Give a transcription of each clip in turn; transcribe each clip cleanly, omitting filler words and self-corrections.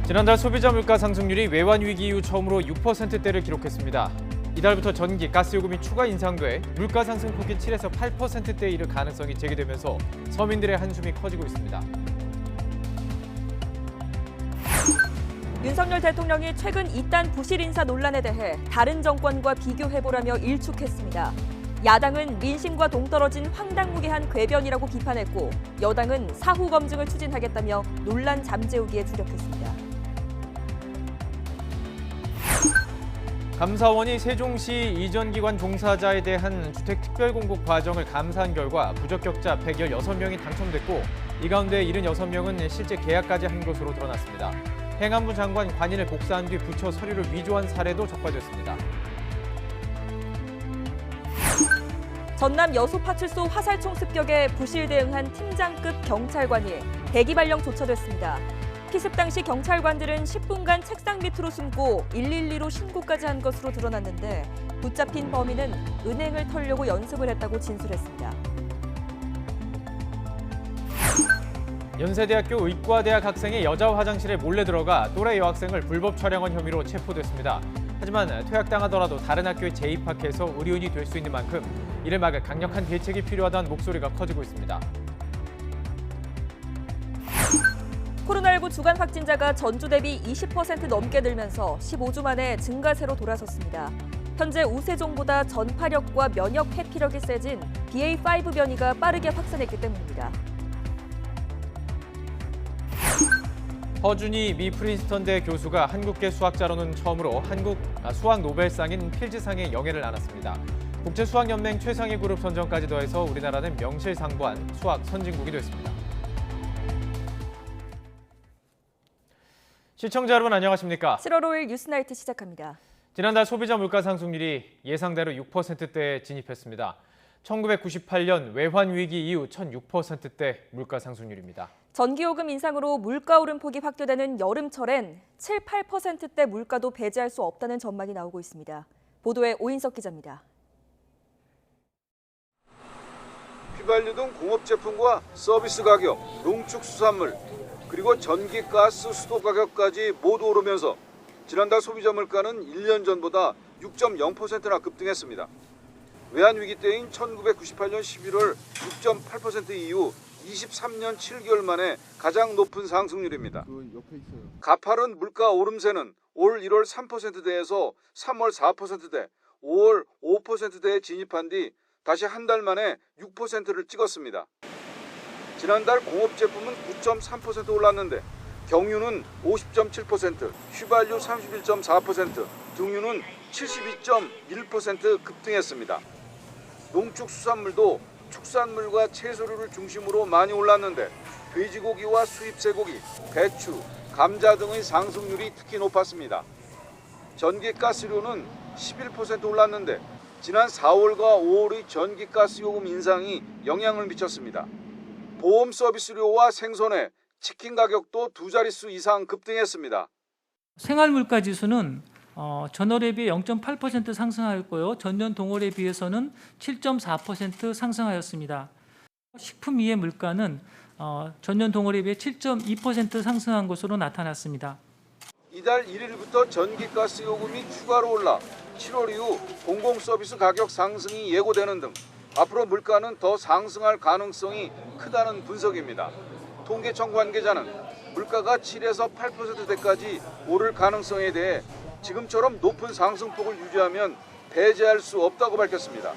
지난달 소비자 물가 상승률이 외환 위기 이후 처음으로 6%대를 기록했습니다. 이달부터 전기, 가스 요금이 추가 인상돼 물가 상승 폭이 7에서 8%대에 이를 가능성이 제기되면서 서민들의 한숨이 커지고 있습니다. 윤석열 대통령이 최근 이딴 부실 인사 논란에 대해 다른 정권과 비교해보라며 일축했습니다. 야당은 민심과 동떨어진 황당무계한 궤변이라고 비판했고 여당은 사후 검증을 추진하겠다며 논란 잠재우기에 주력했습니다. 감사원이 세종시 이전 기관 종사자에 대한 주택 특별공급 과정을 감사한 결과 부적격자 116명이 당첨됐고 이 가운데 76명은 실제 계약까지 한 것으로 드러났습니다. 행안부 장관 관인을 복사한 뒤 부처 서류를 위조한 사례도 적발됐습니다. 전남 여수파출소 화살총 습격에 부실 대응한 팀장급 경찰관이 대기 발령 조처됐습니다. 피습 당시 경찰관들은 10분간 책상 밑으로 숨고 112로 신고까지 한 것으로 드러났는데 붙잡힌 범인은 은행을 털려고 연습을 했다고 진술했습니다. 연세대학교 의과대학 학생이 여자 화장실에 몰래 들어가 또래 여학생을 불법 촬영한 혐의로 체포됐습니다. 하지만 퇴학당하더라도 다른 학교에 재입학해서 의료인이 될 수 있는 만큼 이를 막을 강력한 대책이 필요하다는 목소리가 커지고 있습니다. 코로나19 주간 확진자가 전주 대비 20% 넘게 늘면서 15주 만에 증가세로 돌아섰습니다. 현재 우세종보다 전파력과 면역 회피력이 세진 BA.5 변이가 빠르게 확산했기 때문입니다. 허준희 미 프린스턴대 교수가 한국계 수학자로는 처음으로 한국 수학 노벨상인 필즈상의 영예를 안았습니다. 국제수학연맹 최상위 그룹 선정까지 더해서 우리나라는 명실상부한 수학 선진국이 됐습니다. 시청자 여러분 안녕하십니까? 7월 5일 뉴스나이트 시작합니다. 지난달 소비자 물가 상승률이 예상대로 6%대에 진입했습니다. 1998년 외환위기 이후 1006%대 물가 상승률입니다. 전기요금 인상으로 물가 오름폭이 확대되는 여름철엔 7, 8%대 물가도 배제할 수 없다는 전망이 나오고 있습니다. 보도에 오인석 기자입니다. 휘발유 등 공업 제품과 서비스 가격, 농축수산물, 그리고 전기, 가스, 수도 가격까지 모두 오르면서 지난달 소비자 물가는 1년 전보다 6.0%나 급등했습니다. 외환위기 때인 1998년 11월 6.8% 이후 23년 7개월 만에 가장 높은 상승률입니다. 가파른 물가 오름세는 올 1월 3%대에서 3월 4%대, 5월 5%대에 진입한 뒤 다시 한 달 만에 6%를 찍었습니다. 지난달 공업 제품은 9.3% 올랐는데 경유는 50.7%, 휘발유 31.4%, 등유는 72.1% 급등했습니다. 농축수산물도 축산물과 채소류를 중심으로 많이 올랐는데 돼지고기와 수입 쇠고기, 배추, 감자 등의 상승률이 특히 높았습니다. 전기가스료는 11% 올랐는데 지난 4월과 5월의 전기가스 요금 인상이 영향을 미쳤습니다. 보험 서비스료와 생선회, 치킨 가격도 두 자릿수 이상 급등했습니다. 생활물가 지수는 전월에 비해 0.8% 상승하였고요. 전년 동월에 비해서는 7.4% 상승하였습니다. 식품 이해 물가는 전년 동월에 비해 7.2% 상승한 것으로 나타났습니다. 이달 1일부터 전기가스 요금이 추가로 올라 7월 이후 공공서비스 가격 상승이 예고되는 등 앞으로 물가는 더 상승할 가능성이 크다는 분석입니다. 통계청 관계자는 물가가 7에서 8%대까지 오를 가능성에 대해 지금처럼 높은 상승폭을 유지하면 배제할 수 없다고 밝혔습니다.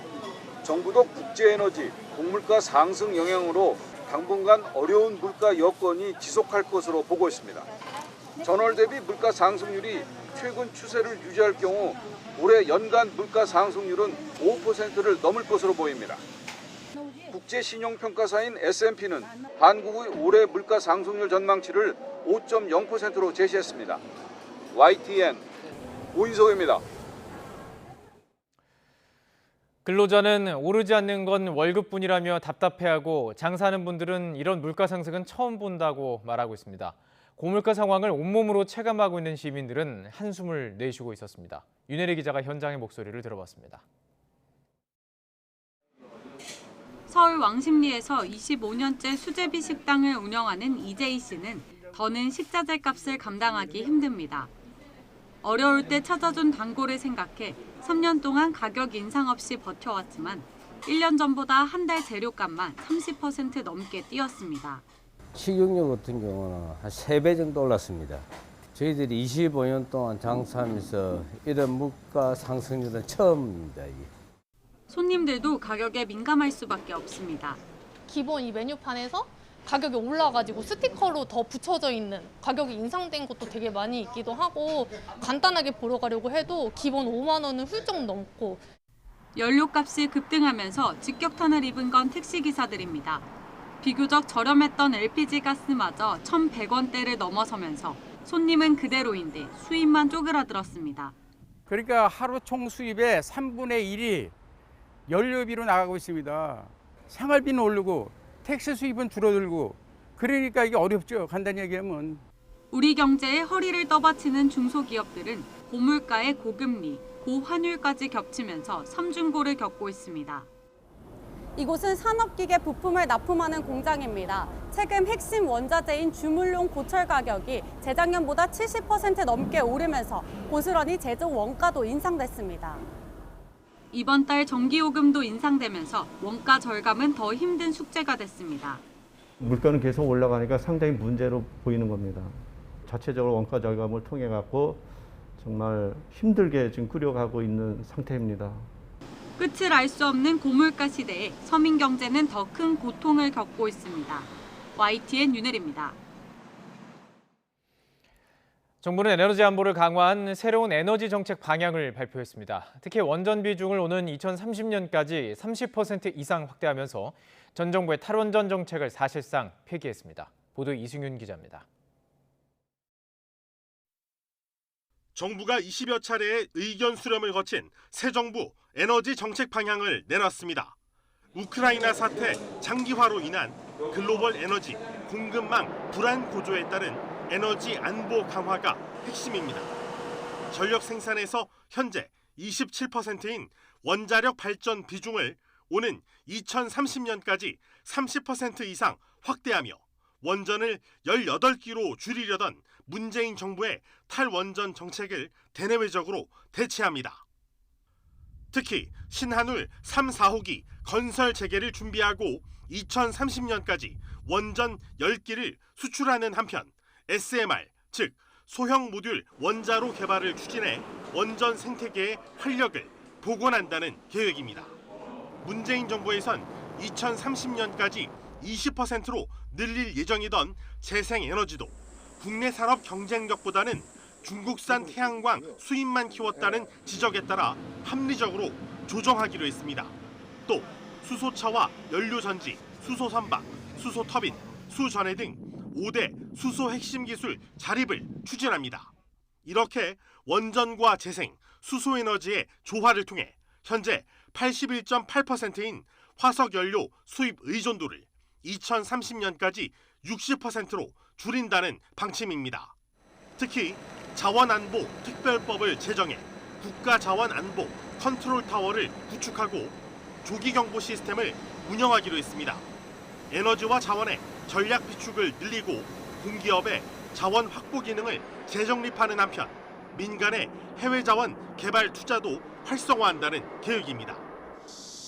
정부도 국제에너지, 곡물가 상승 영향으로 당분간 어려운 물가 여건이 지속할 것으로 보고 있습니다. 전월 대비 물가 상승률이 최근 추세를 유지할 경우 올해 연간 물가 상승률은 5%를 넘을 것으로 보입니다. 국제신용평가사인 S&P는 한국의 올해 물가 상승률 전망치를 5.0%로 제시했습니다. YTN 오인석입니다. 근로자는 오르지 않는 건 월급뿐이라며 답답해하고 장사하는 분들은 이런 물가 상승은 처음 본다고 말하고 있습니다. 고물가 상황을 온몸으로 체감하고 있는 시민들은 한숨을 내쉬고 있었습니다. 윤혜리 기자가 현장의 목소리를 들어봤습니다. 서울 왕십리에서 25년째 수제비 식당을 운영하는 이재희 씨는 더는 식자재 값을 감당하기 힘듭니다. 어려울 때 찾아준 단골을 생각해 3년 동안 가격 인상 없이 버텨왔지만 1년 전보다 한 달 재료값만 30% 넘게 뛰었습니다. 식용유 같은 경우는 한 3배 정도 올랐습니다. 저희들이 25년 동안 장사하면서 이런 물가 상승률은 처음입니다. 이게. 손님들도 가격에 민감할 수밖에 없습니다. 기본 이 메뉴판에서 가격이 올라가지고 스티커로 더 붙여져 있는 가격이 인상된 것도 되게 많이 있기도 하고 간단하게 보러 가려고 해도 기본 5만 원은 훌쩍 넘고 연료값이 급등하면서 직격탄을 입은 건 택시기사들입니다. 비교적 저렴했던 LPG 가스마저 1,100원대를 넘어서면서 손님은 그대로인데 수입만 쪼그라들었습니다. 그러니까 하루 총 수입의 3분의 1이 연료비로 나가고 있습니다. 생활비는 오르고 택시 수입은 줄어들고 그러니까 이게 어렵죠. 간단히 얘기하면. 우리 경제에 허리를 떠받치는 중소기업들은 고물가의 고금리, 고환율까지 겹치면서 삼중고를 겪고 있습니다. 이곳은 산업기계 부품을 납품하는 공장입니다. 최근 핵심 원자재인 주물용 고철 가격이 재작년보다 70% 넘게 오르면서 고스란히 제조 원가도 인상됐습니다. 이번 달 전기요금도 인상되면서 원가 절감은 더 힘든 숙제가 됐습니다. 물가는 계속 올라가니까 상당히 문제로 보이는 겁니다. 자체적으로 원가 절감을 통해 갖고 정말 힘들게 지금 꾸려가고 있는 상태입니다. 끝을 알 수 없는 고물가 시대에 서민 경제는 더 큰 고통을 겪고 있습니다. YTN 윤혜리입니다. 정부는 에너지 안보를 강화한 새로운 에너지 정책 방향을 발표했습니다. 특히 원전 비중을 오는 2030년까지 30% 이상 확대하면서 전 정부의 탈원전 정책을 사실상 폐기했습니다. 보도 이승윤 기자입니다. 정부가 20여 차례의 의견 수렴을 거친 새 정부 에너지 정책 방향을 내놨습니다. 우크라이나 사태 장기화로 인한 글로벌 에너지 공급망 불안 고조에 따른 에너지 안보 강화가 핵심입니다. 전력 생산에서 현재 27%인 원자력 발전 비중을 오는 2030년까지 30% 이상 확대하며 원전을 18기로 줄이려던 문재인 정부의 탈원전 정책을 대내외적으로 대체합니다. 특히 신한울 3, 4호기 건설 재개를 준비하고 2030년까지 원전 10기를 수출하는 한편 SMR, 즉 소형 모듈 원자로 개발을 추진해 원전 생태계의 활력을 복원한다는 계획입니다. 문재인 정부에선 2030년까지 20%로 늘릴 예정이던 재생에너지도 국내 산업 경쟁력보다는 중국산 태양광 수입만 키웠다는 지적에 따라 합리적으로 조정하기로 했습니다. 또 수소차와 연료전지, 수소선박, 수소터빈, 수전해 등 5대 수소 핵심 기술 자립을 추진합니다. 이렇게 원전과 재생, 수소에너지의 조화를 통해 현재 81.8%인 화석연료 수입 의존도를 2030년까지 60%로 줄인다는 방침입니다. 특히 자원안보 특별법을 제정해 국가자원안보 컨트롤타워를 구축하고 조기경보 시스템을 운영하기로 했습니다. 에너지와 자원의 전략 비축을 늘리고 공기업의 자원 확보 기능을 재정립하는 한편 민간의 해외 자원 개발 투자도 활성화한다는 계획입니다.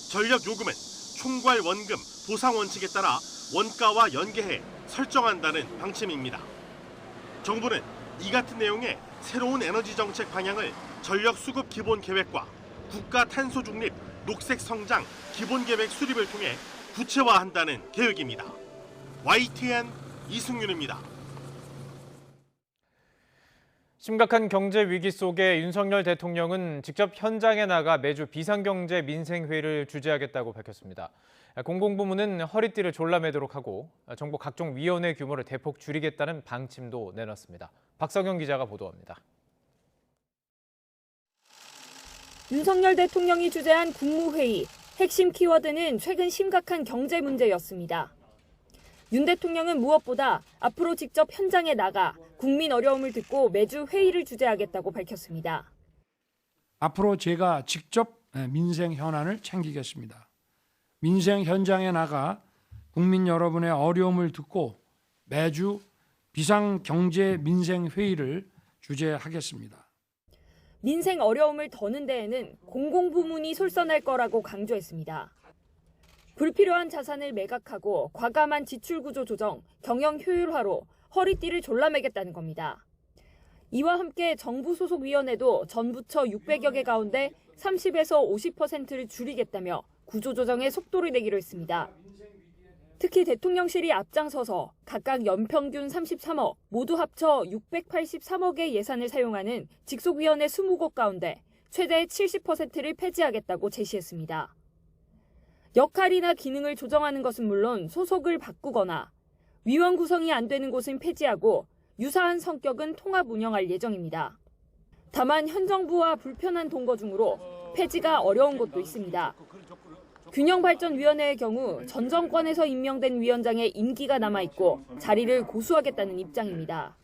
전력 요금은 총괄 원금 보상 원칙에 따라 원가와 연계해 설정한다는 방침입니다. 정부는 이 같은 내용의 새로운 에너지 정책 방향을 전력 수급 기본 계획과 국가 탄소 중립 녹색 성장 기본 계획 수립을 통해 구체화한다는 계획입니다. YTN 이승윤입니다. 심각한 경제 위기 속에 윤석열 대통령은 직접 현장에 나가 매주 비상경제 민생회의를 주재하겠다고 밝혔습니다. 공공부문은 허리띠를 졸라매도록 하고 정부 각종 위원회 규모를 대폭 줄이겠다는 방침도 내놨습니다. 박성영 기자가 보도합니다. 윤석열 대통령이 주재한 국무회의. 핵심 키워드는 최근 심각한 경제 문제였습니다. 윤 대통령은 무엇보다 앞으로 직접 현장에 나가 국민 어려움을 듣고 매주 회의를 주재하겠다고 밝혔습니다. 앞으로 제가 직접 민생 현안을 챙기겠습니다. 민생 현장에 나가 국민 여러분의 어려움을 듣고 매주 비상경제민생회의를 주재하겠습니다. 민생 어려움을 더는 데에는 공공부문이 솔선할 거라고 강조했습니다. 불필요한 자산을 매각하고 과감한 지출구조 조정, 경영 효율화로 허리띠를 졸라매겠다는 겁니다. 이와 함께 정부 소속 위원회도 전 부처 600여 개 가운데 30에서 50%를 줄이겠다며 구조조정에 속도를 내기로 했습니다. 특히 대통령실이 앞장서서 각각 연평균 33억, 모두 합쳐 683억의 예산을 사용하는 직속위원회 20곳 가운데 최대 70%를 폐지하겠다고 제시했습니다. 역할이나 기능을 조정하는 것은 물론 소속을 바꾸거나 위원 구성이 안 되는 곳은 폐지하고 유사한 성격은 통합 운영할 예정입니다. 다만 현 정부와 불편한 동거 중으로 폐지가 어려운 곳도 있습니다. 균형발전위원회의 경우 전 정권에서 임명된 위원장의 임기가 남아있고 자리를 고수하겠다는 입장입니다.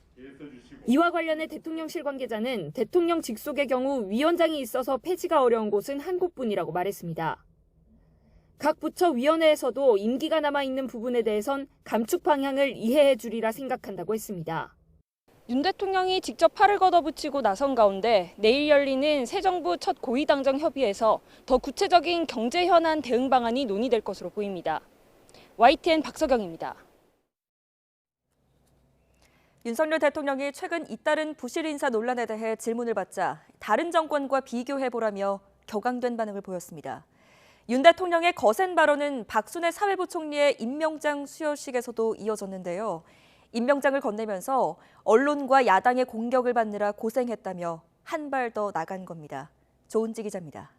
이와 관련해 대통령실 관계자는 대통령 직속의 경우 위원장이 있어서 폐지가 어려운 곳은 한 곳뿐이라고 말했습니다. 각 부처 위원회에서도 임기가 남아있는 부분에 대해선 감축 방향을 이해해 주리라 생각한다고 했습니다. 윤 대통령이 직접 팔을 걷어붙이고 나선 가운데 내일 열리는 새 정부 첫 고위당정 협의에서 더 구체적인 경제 현안 대응 방안이 논의될 것으로 보입니다. YTN 박서경입니다. 윤석열 대통령이 최근 잇따른 부실 인사 논란에 대해 질문을 받자 다른 정권과 비교해보라며 격앙된 반응을 보였습니다. 윤 대통령의 거센 발언은 박순애 사회부총리의 임명장 수여식에서도 이어졌는데요. 임명장을 건네면서 언론과 야당의 공격을 받느라 고생했다며 한 발 더 나간 겁니다. 조은지 기자입니다.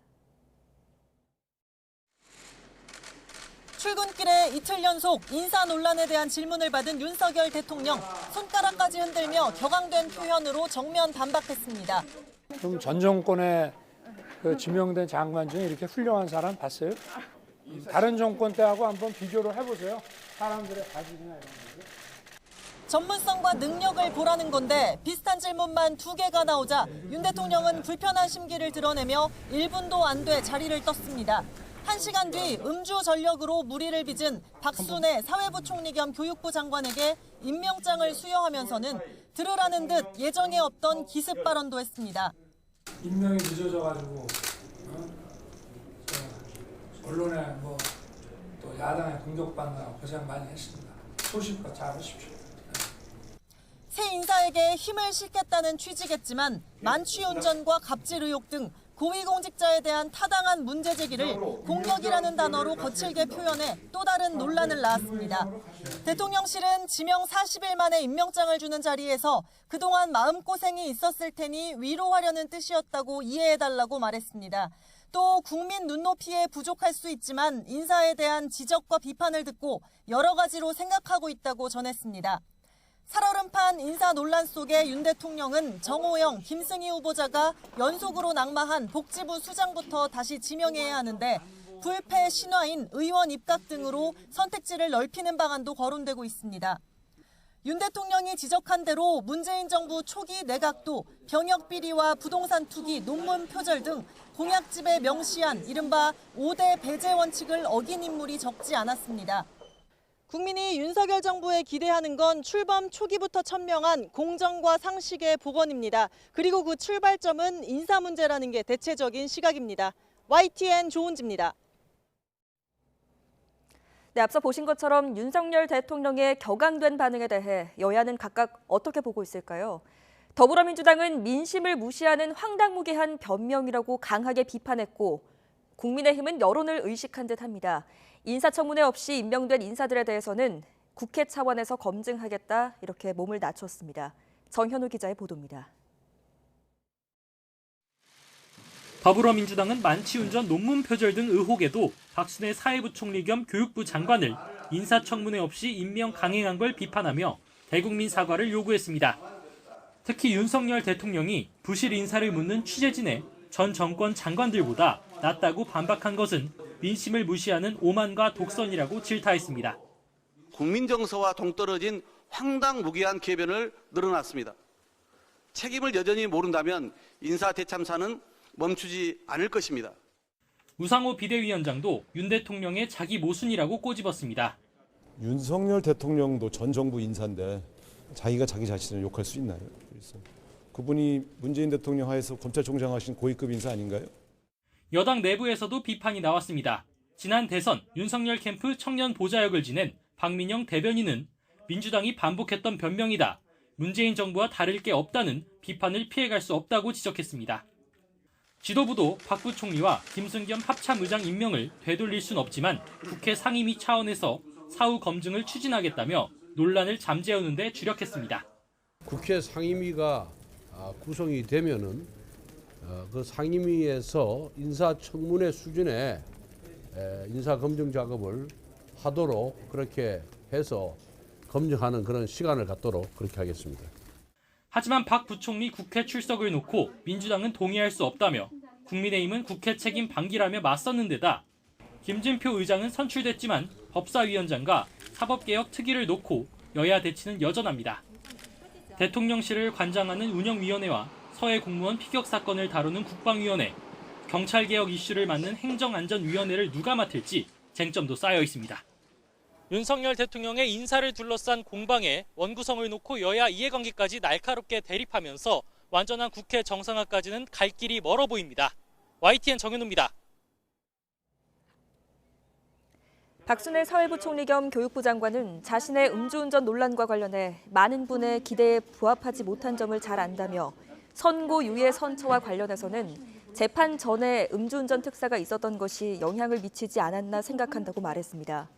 출근길에 이틀 연속 인사 논란에 대한 질문을 받은 윤석열 대통령. 손가락까지 흔들며 격앙된 표현으로 정면 반박했습니다. 그럼 전 정권에 지명된 장관 중에 이렇게 훌륭한 사람 봤어요? 다른 정권 때하고 한번 비교를 해보세요. 사람들의 가질이나 이런 거. 전문성과 능력을 보라는 건데 비슷한 질문만 2개가 나오자 윤 대통령은 불편한 심기를 드러내며 1분도 안 돼 자리를 떴습니다. 1시간 뒤 음주 전력으로 물의를 빚은 박순애 사회부 총리 겸 교육부 장관에게 임명장을 수여하면서는 들으라는 듯 예정에 없던 기습 발언도 했습니다. 임명이 늦어져가지고 언론에 또 야당의 공격받느라 고생 많이 했습니다. 소식껏 잘하십시오. 새 인사에게 힘을 실겠다는 취지겠지만 만취운전과 갑질 의혹 등 고위공직자에 대한 타당한 문제 제기를 공격이라는 단어로 거칠게 표현해 또 다른 논란을 낳았습니다. 대통령실은 지명 40일 만에 임명장을 주는 자리에서 그동안 마음고생이 있었을 테니 위로하려는 뜻이었다고 이해해달라고 말했습니다. 또 국민 눈높이에 부족할 수 있지만 인사에 대한 지적과 비판을 듣고 여러 가지로 생각하고 있다고 전했습니다. 살얼음판 인사 논란 속에 윤 대통령은 정호영, 김승희 후보자가 연속으로 낙마한 복지부 수장부터 다시 지명해야 하는데 불패 신화인 의원 입각 등으로 선택지를 넓히는 방안도 거론되고 있습니다. 윤 대통령이 지적한 대로 문재인 정부 초기 내각도 병역 비리와 부동산 투기, 논문 표절 등 공약집에 명시한 이른바 5대 배제 원칙을 어긴 인물이 적지 않았습니다. 국민이 윤석열 정부에 기대하는 건 출범 초기부터 천명한 공정과 상식의 복원입니다. 그리고 그 출발점은 인사 문제라는 게 대체적인 시각입니다. YTN 조은지입니다. 네, 앞서 보신 것처럼 윤석열 대통령의 격앙된 반응에 대해 여야는 각각 어떻게 보고 있을까요? 더불어민주당은 민심을 무시하는 황당무계한 변명이라고 강하게 비판했고 국민의힘은 여론을 의식한 듯합니다. 인사청문회 없이 임명된 인사들에 대해서는 국회 차원에서 검증하겠다 이렇게 몸을 낮췄습니다. 정현우 기자의 보도입니다. 더불어민주당은 만취운전 논문 표절 등 의혹에도 박순애 사회부총리 겸 교육부 장관을 인사청문회 없이 임명 강행한 걸 비판하며 대국민 사과를 요구했습니다. 특히 윤석열 대통령이 부실 인사를 묻는 취재진의 전 정권 장관들보다 낫다고 반박한 것은 민심을 무시하는 오만과 독선이라고 질타했습니다. 국민 정서와 동떨어진 황당무계한 궤변을 늘어놨습니다. 책임을 여전히 모른다면 인사 대참사는 멈추지 않을 것입니다. 우상호 비대위원장도 윤 대통령의 자기 모순이라고 꼬집었습니다. 윤석열 대통령도 전 정부 인사인데 자기가 자기 자신을 욕할 수 있나요? 그래서 그분이 문재인 대통령 하에서 검찰총장 하신 고위급 인사 아닌가요? 여당 내부에서도 비판이 나왔습니다. 지난 대선 윤석열 캠프 청년 보좌역을 지낸 박민영 대변인은 민주당이 반복했던 변명이다. 문재인 정부와 다를 게 없다는 비판을 피해갈 수 없다고 지적했습니다. 지도부도 박 부총리와 김승겸 합참의장 임명을 되돌릴 순 없지만 국회 상임위 차원에서 사후 검증을 추진하겠다며 논란을 잠재우는 데 주력했습니다. 국회 상임위가 구성이 되면은 그 상임위에서 인사청문회 수준의 인사검증 작업을 하도록 그렇게 해서 검증하는 그런 시간을 갖도록 그렇게 하겠습니다. 하지만 박 부총리 국회 출석을 놓고 민주당은 동의할 수 없다며 국민의힘은 국회 책임 방기라며 맞섰는 데다 김진표 의장은 선출됐지만 법사위원장과 사법개혁 특위를 놓고 여야 대치는 여전합니다. 대통령실을 관장하는 운영위원회와 서해 공무원 피격 사건을 다루는 국방위원회, 경찰개혁 이슈를 맡는 행정안전위원회를 누가 맡을지 쟁점도 쌓여 있습니다. 윤석열 대통령의 인사를 둘러싼 공방에 원구성을 놓고 여야 이해관계까지 날카롭게 대립하면서 완전한 국회 정상화까지는 갈 길이 멀어 보입니다. YTN 정현우입니다. 박순애 사회부총리 겸 교육부 장관은 자신의 음주운전 논란과 관련해 많은 분의 기대에 부합하지 못한 점을 잘 안다며 선고 유예 선처와 관련해서는 재판 전에 음주운전 특사가 있었던 것이 영향을 미치지 않았나 생각한다고 말했습니다.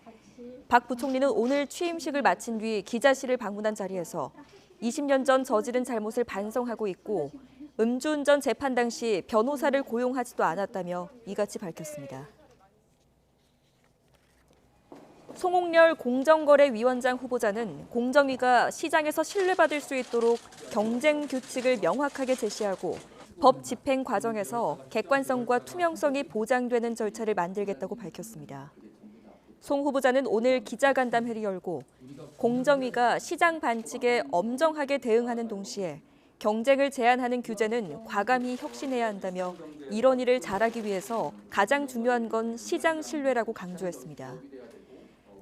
박 부총리는 오늘 취임식을 마친 뒤 기자실을 방문한 자리에서 20년 전 저지른 잘못을 반성하고 있고 음주운전 재판 당시 변호사를 고용하지도 않았다며 이같이 밝혔습니다. 송옥렬 공정거래위원장 후보자는 공정위가 시장에서 신뢰받을 수 있도록 경쟁 규칙을 명확하게 제시하고 법 집행 과정에서 객관성과 투명성이 보장되는 절차를 만들겠다고 밝혔습니다. 송 후보자는 오늘 기자간담회를 열고 공정위가 시장 반칙에 엄정하게 대응하는 동시에 경쟁을 제한하는 규제는 과감히 혁신해야 한다며 이런 일을 잘하기 위해서 가장 중요한 건 시장 신뢰라고 강조했습니다.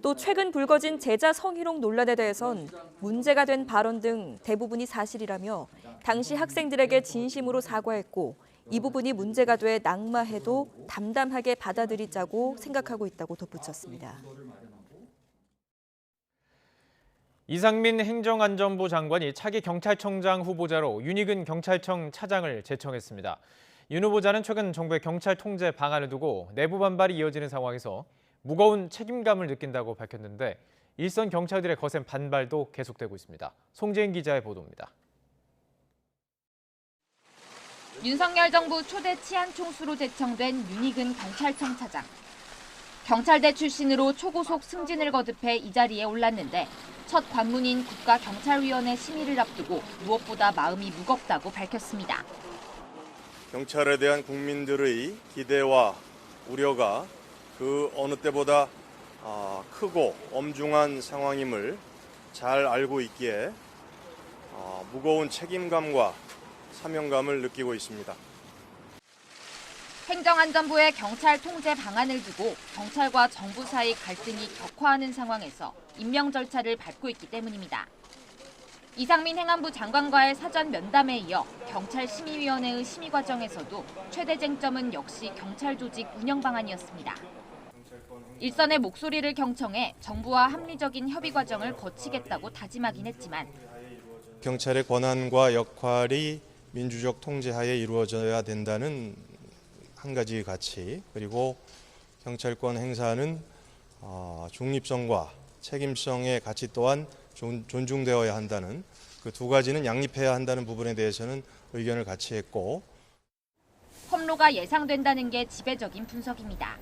또 최근 불거진 제자 성희롱 논란에 대해선 문제가 된 발언 등 대부분이 사실이라며 당시 학생들에게 진심으로 사과했고 이 부분이 문제가 돼 낙마해도 담담하게 받아들이자고 생각하고 있다고 덧붙였습니다. 이상민 행정안전부 장관이 차기 경찰청장 후보자로 윤익은 경찰청 차장을 제청했습니다. 윤 후보자는 최근 정부의 경찰 통제 방안을 두고 내부 반발이 이어지는 상황에서 무거운 책임감을 느낀다고 밝혔는데 일선 경찰들의 거센 반발도 계속되고 있습니다. 송재인 기자의 보도입니다. 윤석열 정부 초대 치안총수로 제청된 윤익은 경찰청 차장. 경찰대 출신으로 초고속 승진을 거듭해 이 자리에 올랐는데 첫 관문인 국가경찰위원회 심의를 앞두고 무엇보다 마음이 무겁다고 밝혔습니다. 경찰에 대한 국민들의 기대와 우려가 그 어느 때보다 크고 엄중한 상황임을 잘 알고 있기에 무거운 책임감과 사명감을 느끼고 있습니다. 행정안전부의 경찰 통제 방안을 두고 경찰과 정부 사이 갈등이 격화하는 상황에서 임명 절차를 밟고 있기 때문입니다. 이상민 행안부 장관과의 사전 면담에 이어 경찰심의위원회의 심의 과정에서도 최대 쟁점은 역시 경찰 조직 운영 방안이었습니다. 일선의 목소리를 경청해 정부와 합리적인 협의 과정을 거치겠다고 다짐하긴 했지만 경찰의 권한과 역할이 민주적 통제하에 이루어져야 된다는 한 가지 가치, 그리고 경찰권 행사는 중립성과 책임성의 가치 또한 존중되어야 한다는 그 두 가지는 양립해야 한다는 부분에 대해서는 의견을 같이 했고 험로가 예상된다는 게 지배적인 분석입니다.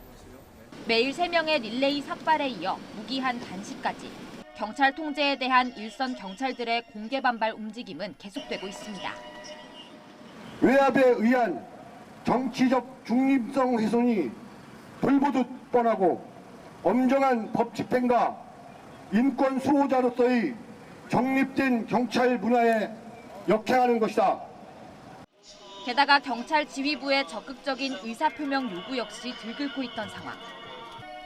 매일 3명의 릴레이 삭발에 이어 무기한 단식까지 경찰 통제에 대한 일선 경찰들의 공개 반발 움직임은 계속되고 있습니다. 외압에 의한 정치적 중립성 훼손이 불보듯 뻔하고 엄정한 법 집행과 인권 수호자로서의 정립된 경찰 문화에 역행하는 것이다. 게다가 경찰 지휘부의 적극적인 의사표명 요구 역시 들끓고 있던 상황.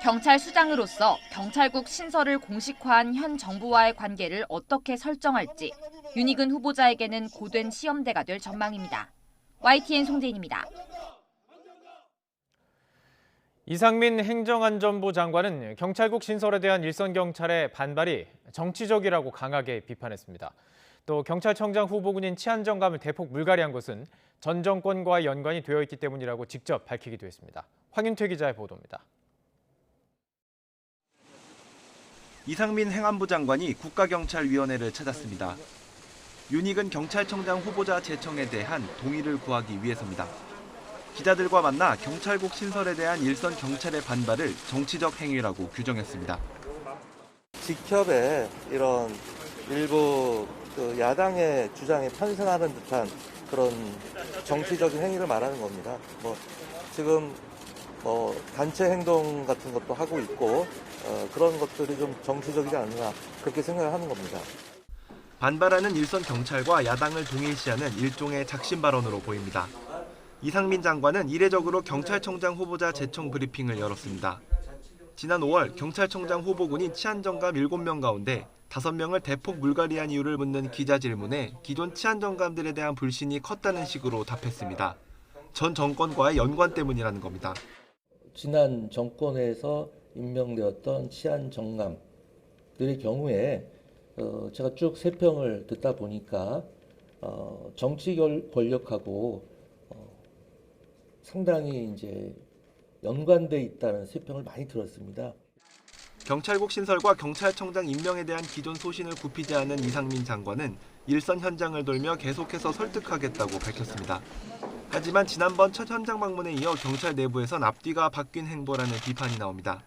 경찰 수장으로서 경찰국 신설을 공식화한 현 정부와의 관계를 어떻게 설정할지 윤희근 후보자에게는 고된 시험대가 될 전망입니다. YTN 송재인입니다. 이상민 행정안전부 장관은 경찰국 신설에 대한 일선 경찰의 반발이 정치적이라고 강하게 비판했습니다. 또 경찰청장 후보군인 치안정감을 대폭 물갈이한 것은 전 정권과 연관이 되어 있기 때문이라고 직접 밝히기도 했습니다. 황윤태 기자의 보도입니다. 이상민 행안부 장관이 국가경찰위원회를 찾았습니다. 윤희근 경찰청장 후보자 제청에 대한 동의를 구하기 위해서입니다. 기자들과 만나 경찰국 신설에 대한 일선 경찰의 반발을 정치적 행위라고 규정했습니다. 직협에 이런 일부 야당의 주장에 편승하는 듯한 그런 정치적인 행위를 말하는 겁니다. 지금 단체 행동 같은 것도 하고 있고 그런 것들이 좀 정치적이지 않나 그렇게 생각을 하는 겁니다. 반발하는 일선 경찰과 야당을 동일시하는 일종의 작심 발언으로 보입니다. 이상민 장관은 이례적으로 경찰청장 후보자 제청 브리핑을 열었습니다. 지난 5월 경찰청장 후보군인 치안정감 7명 가운데 5명을 대폭 물갈이한 이유를 묻는 기자 질문에 기존 치안정감들에 대한 불신이 컸다는 식으로 답했습니다. 전 정권과의 연관 때문이라는 겁니다. 지난 정권에서 임명되었던 치안정감들의 경우에 제가 쭉 세평을 듣다 보니까 정치 권력하고 상당히 이제 연관돼 있다는 세평을 많이 들었습니다. 경찰국 신설과 경찰청장 임명에 대한 기존 소신을 굽히지 않은 이상민 장관은 일선 현장을 돌며 계속해서 설득하겠다고 밝혔습니다. 하지만 지난번 첫 현장 방문에 이어 경찰 내부에선 앞뒤가 바뀐 행보라는 비판이 나옵니다.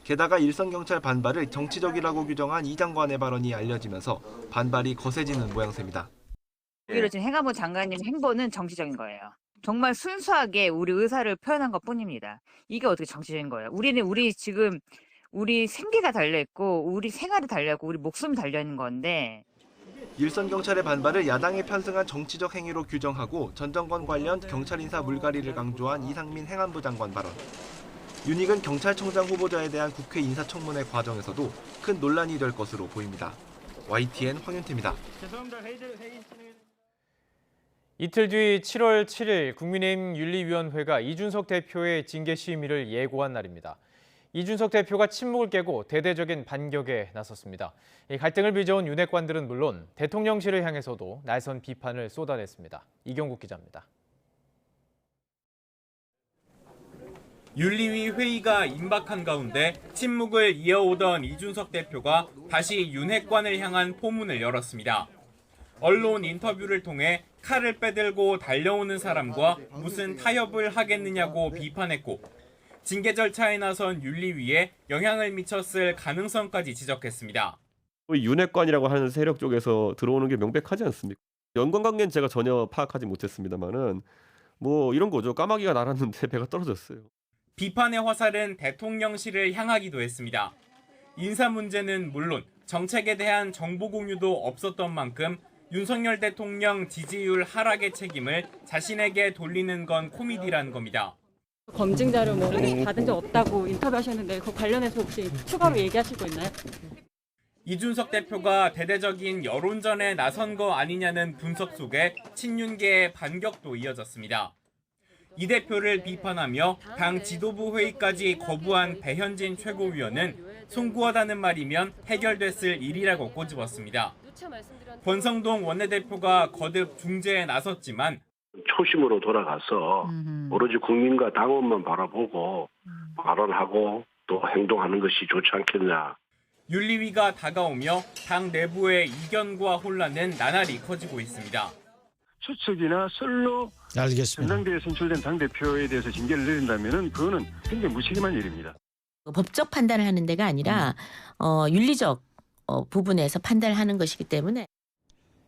게다가 일선 경찰 반발을 정치적이라고 규정한 이 장관의 발언이 알려지면서 반발이 거세지는 모양새입니다. 오히려 지금 행안부 장관님 행보는 정치적인 거예요. 정말 순수하게 우리 의사를 표현한 것뿐입니다. 이게 어떻게 정치적인 거예요? 우리 지금 우리 생계가 달려있고 우리 생활이 달려있고 우리 목숨이 달려있는 건데. 일선 경찰의 반발을 야당에 편승한 정치적 행위로 규정하고 전 정권 관련 경찰 인사 물갈이를 강조한 이상민 행안부 장관 발언. 윤희근 경찰청장 후보자에 대한 국회 인사청문회 과정에서도 큰 논란이 될 것으로 보입니다. YTN 황윤태입니다. 이틀 뒤 7월 7일 국민의힘 윤리위원회가 이준석 대표의 징계 심의를 예고한 날입니다. 이준석 대표가 침묵을 깨고 대대적인 반격에 나섰습니다. 이 갈등을 빚어온 윤핵관들은 물론 대통령실을 향해서도 날선 비판을 쏟아냈습니다. 이경국 기자입니다. 윤리위 회의가 임박한 가운데 침묵을 이어오던 이준석 대표가 다시 윤핵관을 향한 포문을 열었습니다. 언론 인터뷰를 통해 칼을 빼들고 달려오는 사람과 무슨 타협을 하겠느냐고 비판했고 징계 절차에 나선 윤리위에 영향을 미쳤을 가능성까지 지적했습니다. 윤핵관이라고 하는 세력 쪽에서 들어오는 게 명백하지 않습니까? 연관관계는 제가 전혀 파악하지 못했습니다만은 이런 거죠. 까마귀가 날았는데 배가 떨어졌어요. 비판의 화살은 대통령실을 향하기도 했습니다. 인사 문제는 물론 정책에 대한 정보 공유도 없었던 만큼 윤석열 대통령 지지율 하락의 책임을 자신에게 돌리는 건 코미디라는 겁니다. 검증 자료 받은 적 없다고 인터뷰하셨는데 그 관련해서 혹시 추가로 얘기하실 거 있나요? 이준석 대표가 대대적인 여론전에 나선 거 아니냐는 분석 속에 친윤계의 반격도 이어졌습니다. 이 대표를 비판하며 당 지도부 회의까지 거부한 배현진 최고위원은 송구하다는 말이면 해결됐을 일이라고 꼬집었습니다. 권성동 원내대표가 거듭 중재에 나섰지만 초심으로 돌아가서 오로지 국민과 당원만 바라보고 발언하고 또 행동하는 것이 좋지 않겠냐. 윤리위가 다가오며 당 내부의 이견과 혼란은 나날이 커지고 있습니다. 추측이나 썰로 전당대회에 선출된 당대표에 대해서 징계를 내린다면 그거는 굉장히 무책임한 일입니다. 법적 판단을 하는 데가 아니라 윤리적 부분에서 판단을 하는 것이기 때문에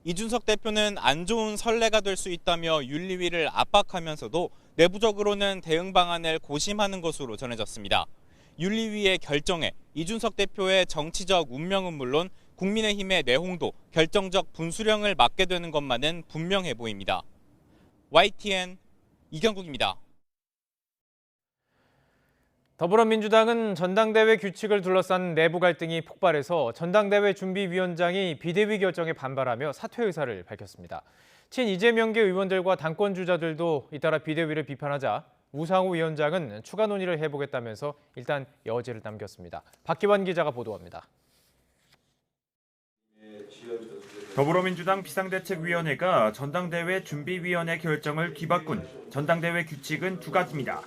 이준석 대표는 안 좋은 선례가 될 수 있다며 윤리위를 압박하면서도 내부적으로는 대응 방안을 고심하는 것으로 전해졌습니다. 윤리위의 결정에 이준석 대표의 정치적 운명은 물론 국민의힘의 내홍도 결정적 분수령을 맡게 되는 것만은 분명해 보입니다. YTN 이경국입니다. 더불어민주당은 전당대회 규칙을 둘러싼 내부 갈등이 폭발해서 전당대회 준비위원장이 비대위 결정에 반발하며 사퇴 의사를 밝혔습니다. 친 이재명계 의원들과 당권 주자들도 잇따라 비대위를 비판하자 우상호 위원장은 추가 논의를 해보겠다면서 일단 여지를 남겼습니다. 박기환 기자가 보도합니다. 더불어민주당 비상대책위원회가 전당대회 준비위원회 결정을 뒤바꾼 전당대회 규칙은 두 가지입니다.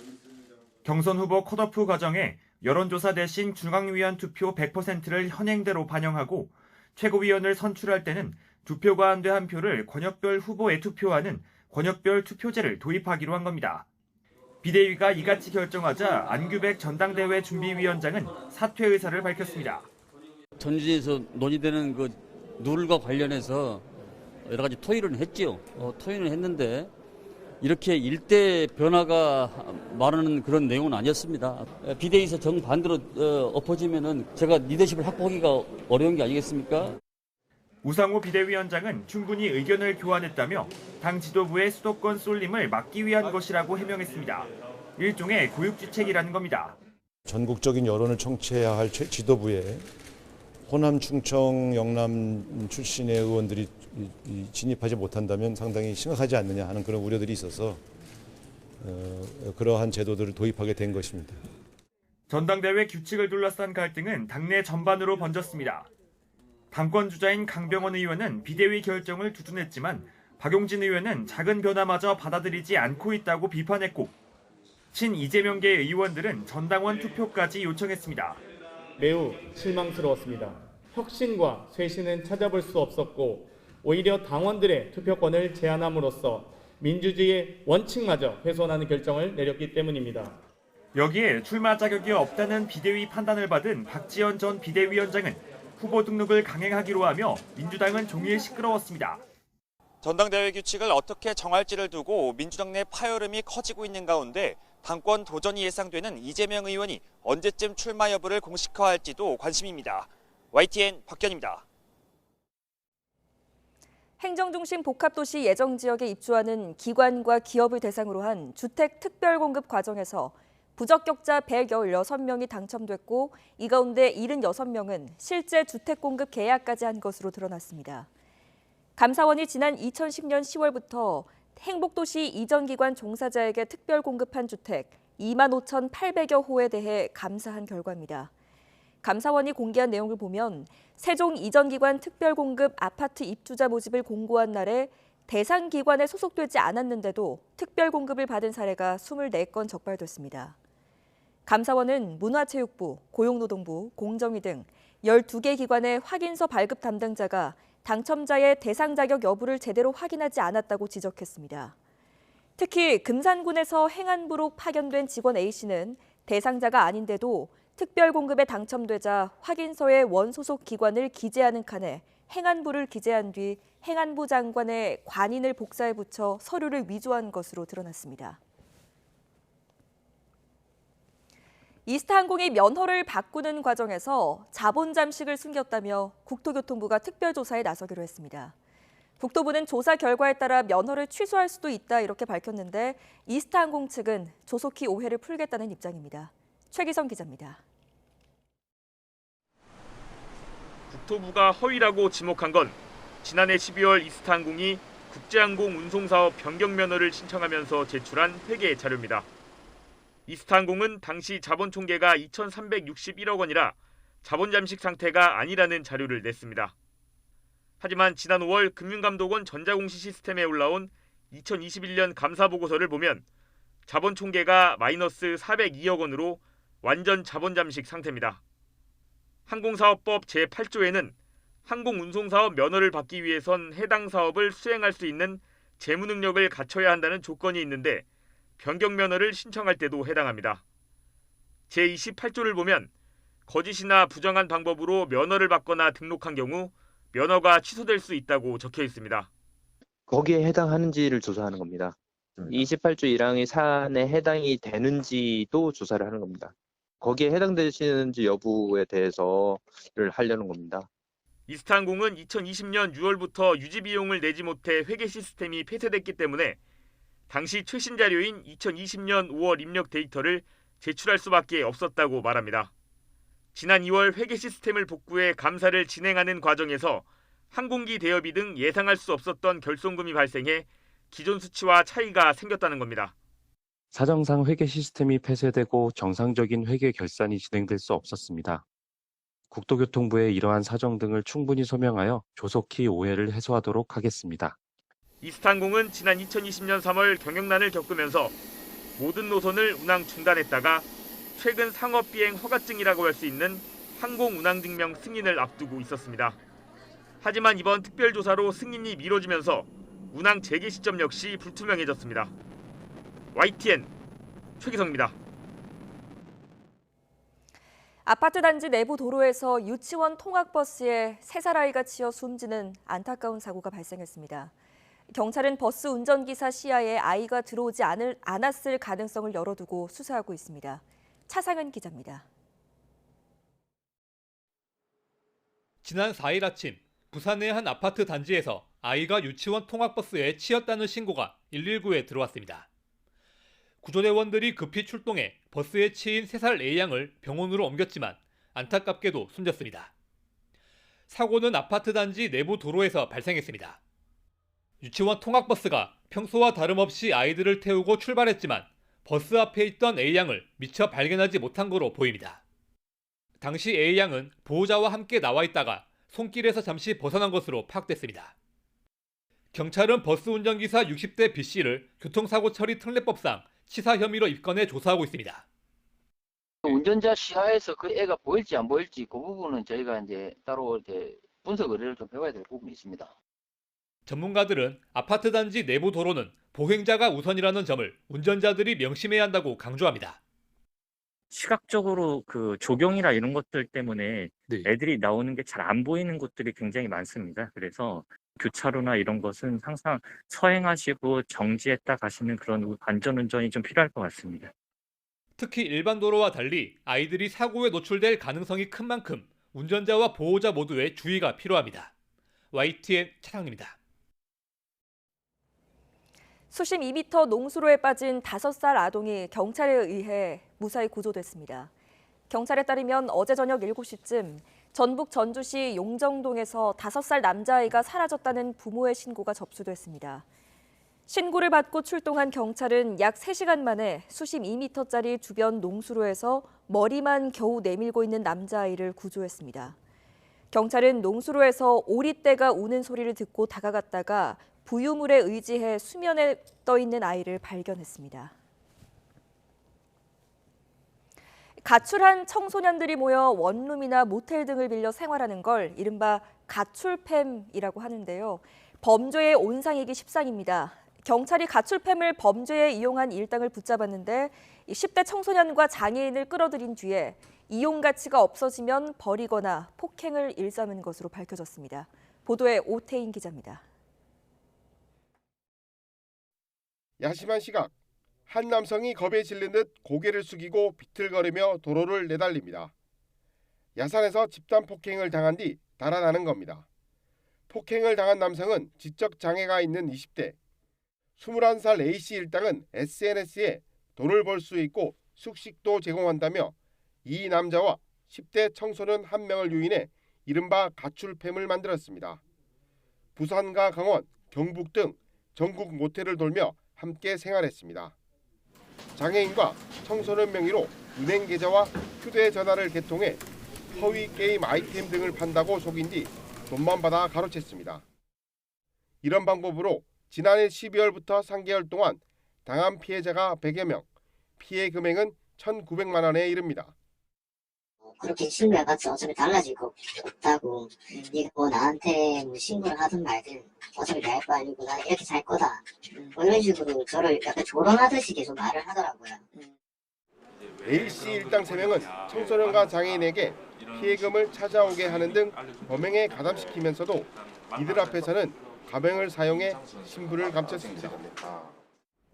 경선 후보 컷오프 과정에 여론조사 대신 중앙위원 투표 100%를 현행대로 반영하고 최고위원을 선출할 때는 두 표가 안 돼 한 표를 권역별 후보에 투표하는 권역별 투표제를 도입하기로 한 겁니다. 비대위가 이같이 결정하자 안규백 전당대회 준비위원장은 사퇴 의사를 밝혔습니다. 전주에서 논의되는 그 룰과 관련해서 여러 가지 토의를 했지요. 토의는 했는데 이렇게 일대 변화가 말하는 그런 내용은 아니었습니다. 비대위에서 정반대로 엎어지면은 제가 리더십을 확보하기가 어려운 게 아니겠습니까? 우상호 비대위원장은 충분히 의견을 교환했다며 당 지도부의 수도권 쏠림을 막기 위한 것이라고 해명했습니다. 일종의 고육지책이라는 겁니다. 전국적인 여론을 청취해야 할 지도부에 호남, 충청, 영남 출신의 의원들이 진입하지 못한다면 상당히 심각하지 않느냐 하는 그런 우려들이 있어서 그러한 제도들을 도입하게 된 것입니다. 전당대회 규칙을 둘러싼 갈등은 당내 전반으로 번졌습니다. 당권 주자인 강병원 의원은 비대위 결정을 두둔했지만 박용진 의원은 작은 변화마저 받아들이지 않고 있다고 비판했고 친 이재명계 의원들은 전당원 투표까지 요청했습니다. 매우 실망스러웠습니다. 혁신과 쇄신은 찾아볼 수 없었고 오히려 당원들의 투표권을 제한함으로써 민주주의의 원칙마저 훼손하는 결정을 내렸기 때문입니다. 여기에 출마 자격이 없다는 비대위 판단을 받은 박지원 전 비대위원장은 후보 등록을 강행하기로 하며 민주당은 종일 시끄러웠습니다. 전당대회 규칙을 어떻게 정할지를 두고 민주당 내 파열음이 커지고 있는 가운데 당권 도전이 예상되는 이재명 의원이 언제쯤 출마 여부를 공식화할지도 관심입니다. YTN 박견입니다. 행정중심 복합도시 예정지역에 입주하는 기관과 기업을 대상으로 한 주택 특별공급 과정에서 부적격자 116명이 당첨됐고 이 가운데 76명은 실제 주택공급 계약까지 한 것으로 드러났습니다. 감사원이 지난 2010년 10월부터 행복도시 이전기관 종사자에게 특별공급한 주택 25,800여 호에 대해 감사한 결과입니다. 감사원이 공개한 내용을 보면 세종 이전기관 특별공급 아파트 입주자 모집을 공고한 날에 대상 기관에 소속되지 않았는데도 특별공급을 받은 사례가 24건 적발됐습니다. 감사원은 문화체육부, 고용노동부, 공정위 등 12개 기관의 확인서 발급 담당자가 당첨자의 대상 자격 여부를 제대로 확인하지 않았다고 지적했습니다. 특히 금산군에서 행안부로 파견된 직원 A씨는 대상자가 아닌데도 특별공급에 당첨되자 확인서에 원소속 기관을 기재하는 칸에 행안부를 기재한 뒤 행안부 장관의 관인을 복사해 붙여 서류를 위조한 것으로 드러났습니다. 이스타항공이 면허를 바꾸는 과정에서 자본 잠식을 숨겼다며 국토교통부가 특별조사에 나서기로 했습니다. 국토부는 조사 결과에 따라 면허를 취소할 수도 있다 이렇게 밝혔는데 이스타항공 측은 조속히 오해를 풀겠다는 입장입니다. 최기성 기자입니다. 국토부가 허위라고 지목한 건 지난해 12월 이스타항공이 국제항공 운송사업 변경 면허를 신청하면서 제출한 회계 자료입니다. 이스타항공은 당시 자본 총계가 2,361억 원이라 자본 잠식 상태가 아니라는 자료를 냈습니다. 하지만 지난 5월 금융감독원 전자공시 시스템에 올라온 2021년 감사보고서를 보면 자본 총계가 마이너스 402억 원으로 완전 자본 잠식 상태입니다. 항공사업법 제8조에는 항공운송사업 면허를 받기 위해선 해당 사업을 수행할 수 있는 재무 능력을 갖춰야 한다는 조건이 있는데 변경 면허를 신청할 때도 해당합니다. 제28조를 보면 거짓이나 부정한 방법으로 면허를 받거나 등록한 경우 면허가 취소될 수 있다고 적혀 있습니다. 거기에 해당하는지를 조사하는 겁니다. 28조 1항의 사안에 해당이 되는지도 조사를 하는 겁니다. 거기에 해당되시는지 여부에 대해서를 하려는 겁니다. 이스타항공은 2020년 6월부터 유지 비용을 내지 못해 회계 시스템이 폐쇄됐기 때문에 당시 최신 자료인 2020년 5월 입력 데이터를 제출할 수밖에 없었다고 말합니다. 지난 2월 회계 시스템을 복구해 감사를 진행하는 과정에서 항공기 대여비 등 예상할 수 없었던 결손금이 발생해 기존 수치와 차이가 생겼다는 겁니다. 사정상 회계 시스템이 폐쇄되고 정상적인 회계 결산이 진행될 수 없었습니다. 국토교통부에 이러한 사정 등을 충분히 소명하여 조속히 오해를 해소하도록 하겠습니다. 이스타항공은 지난 2020년 3월 경영난을 겪으면서 모든 노선을 운항 중단했다가 최근 상업비행 허가증이라고 할 수 있는 항공운항증명 승인을 앞두고 있었습니다. 하지만 이번 특별조사로 승인이 미뤄지면서 운항 재개 시점 역시 불투명해졌습니다. YTN 최기성입니다. 아파트 단지 내부 도로에서 유치원 통학버스에 3살 아이가 치여 숨지는 안타까운 사고가 발생했습니다. 경찰은 버스 운전기사 시야에 아이가 들어오지 않았을 가능성을 열어두고 수사하고 있습니다. 차상은 기자입니다. 지난 4일 아침 부산의 한 아파트 단지에서 아이가 유치원 통학버스에 치였다는 신고가 119에 들어왔습니다. 구조대원들이 급히 출동해 버스에 치인 3살 A양을 병원으로 옮겼지만 안타깝게도 숨졌습니다. 사고는 아파트 단지 내부 도로에서 발생했습니다. 유치원 통학버스가 평소와 다름없이 아이들을 태우고 출발했지만 버스 앞에 있던 A양을 미처 발견하지 못한 거로 보입니다. 당시 A양은 보호자와 함께 나와 있다가 손길에서 잠시 벗어난 것으로 파악됐습니다. 경찰은 버스 운전기사 60대 B씨를 교통사고 처리 특례법상 치사 혐의로 입건해 조사하고 있습니다. 운전자 시야에서 그 애가 보일지 안 보일지 그 부분은 저희가 이제 따로 분석 의뢰를 좀 해봐야 될 부분이 있습니다. 전문가들은 아파트 단지 내부 도로는 보행자가 우선이라는 점을 운전자들이 명심해야 한다고 강조합니다. 시각적으로 그 조경이나 이런 것들 때문에 애들이 나오는 게 잘 안 보이는 곳들이 굉장히 많습니다. 그래서 교차로나 이런 것은 항상 서행하시고 정지했다 가시는 그런 안전운전이 좀 필요할 것 같습니다. 특히 일반 도로와 달리 아이들이 사고에 노출될 가능성이 큰 만큼 운전자와 보호자 모두의 주의가 필요합니다. YTN 차상입니다. 수심 2m 농수로에 빠진 5살 아동이 경찰에 의해 무사히 구조됐습니다. 경찰에 따르면 어제 저녁 7시쯤 전북 전주시 용정동에서 5살 남자아이가 사라졌다는 부모의 신고가 접수됐습니다. 신고를 받고 출동한 경찰은 약 3시간 만에 수심 2m짜리 주변 농수로에서 머리만 겨우 내밀고 있는 남자아이를 구조했습니다. 경찰은 농수로에서 오리떼가 우는 소리를 듣고 다가갔다가 부유물에 의지해 수면에 떠 있는 아이를 발견했습니다. 가출한 청소년들이 모여 원룸이나 모텔 등을 빌려 생활하는 걸 이른바 가출팸이라고 하는데요. 범죄의 온상이기 십상입니다. 경찰이 가출팸을 범죄에 이용한 일당을 붙잡았는데 10대 청소년과 장애인을 끌어들인 뒤에 이용 가치가 없어지면 버리거나 폭행을 일삼은 것으로 밝혀졌습니다. 보도에 오태인 기자입니다. 야심한 시각, 한 남성이 겁에 질린 듯 고개를 숙이고 비틀거리며 도로를 내달립니다. 야산에서 집단 폭행을 당한 뒤 달아나는 겁니다. 폭행을 당한 남성은 지적 장애가 있는 20대. 21살 A씨 일당은 SNS에 돈을 벌 수 있고 숙식도 제공한다며 이 남자와 10대 청소년 1명을 유인해 이른바 가출팸을 만들었습니다. 부산과 강원, 경북 등 전국 모텔을 돌며 함께 생활했습니다. 장애인과 청소년 명의로 은행 계좌와 휴대전화를 개통해 허위 게임 아이템 등을 판다고 속인 뒤 돈만 받아 가로챘습니다. 이런 방법으로 지난해 12월부터 3개월 동안 당한 피해자가 100여 명, 피해 금액은 1,900만 원에 이릅니다. 그렇게 신고해봤자 어차피 달라질 거 없다고, 네가 뭐 나한테 뭐 신고를 하든 말든 어차피 내 할 거 아니고 나 이렇게 살 거다, 뭐 이런 식으로 저를 약간 조롱하듯이 계속 말을 하더라고요. A씨 일당 3명은 청소년과 장애인에게 피해금을 찾아오게 하는 등 범행에 가담시키면서도 이들 앞에서는 가명을 사용해 신분을 감췄습니다.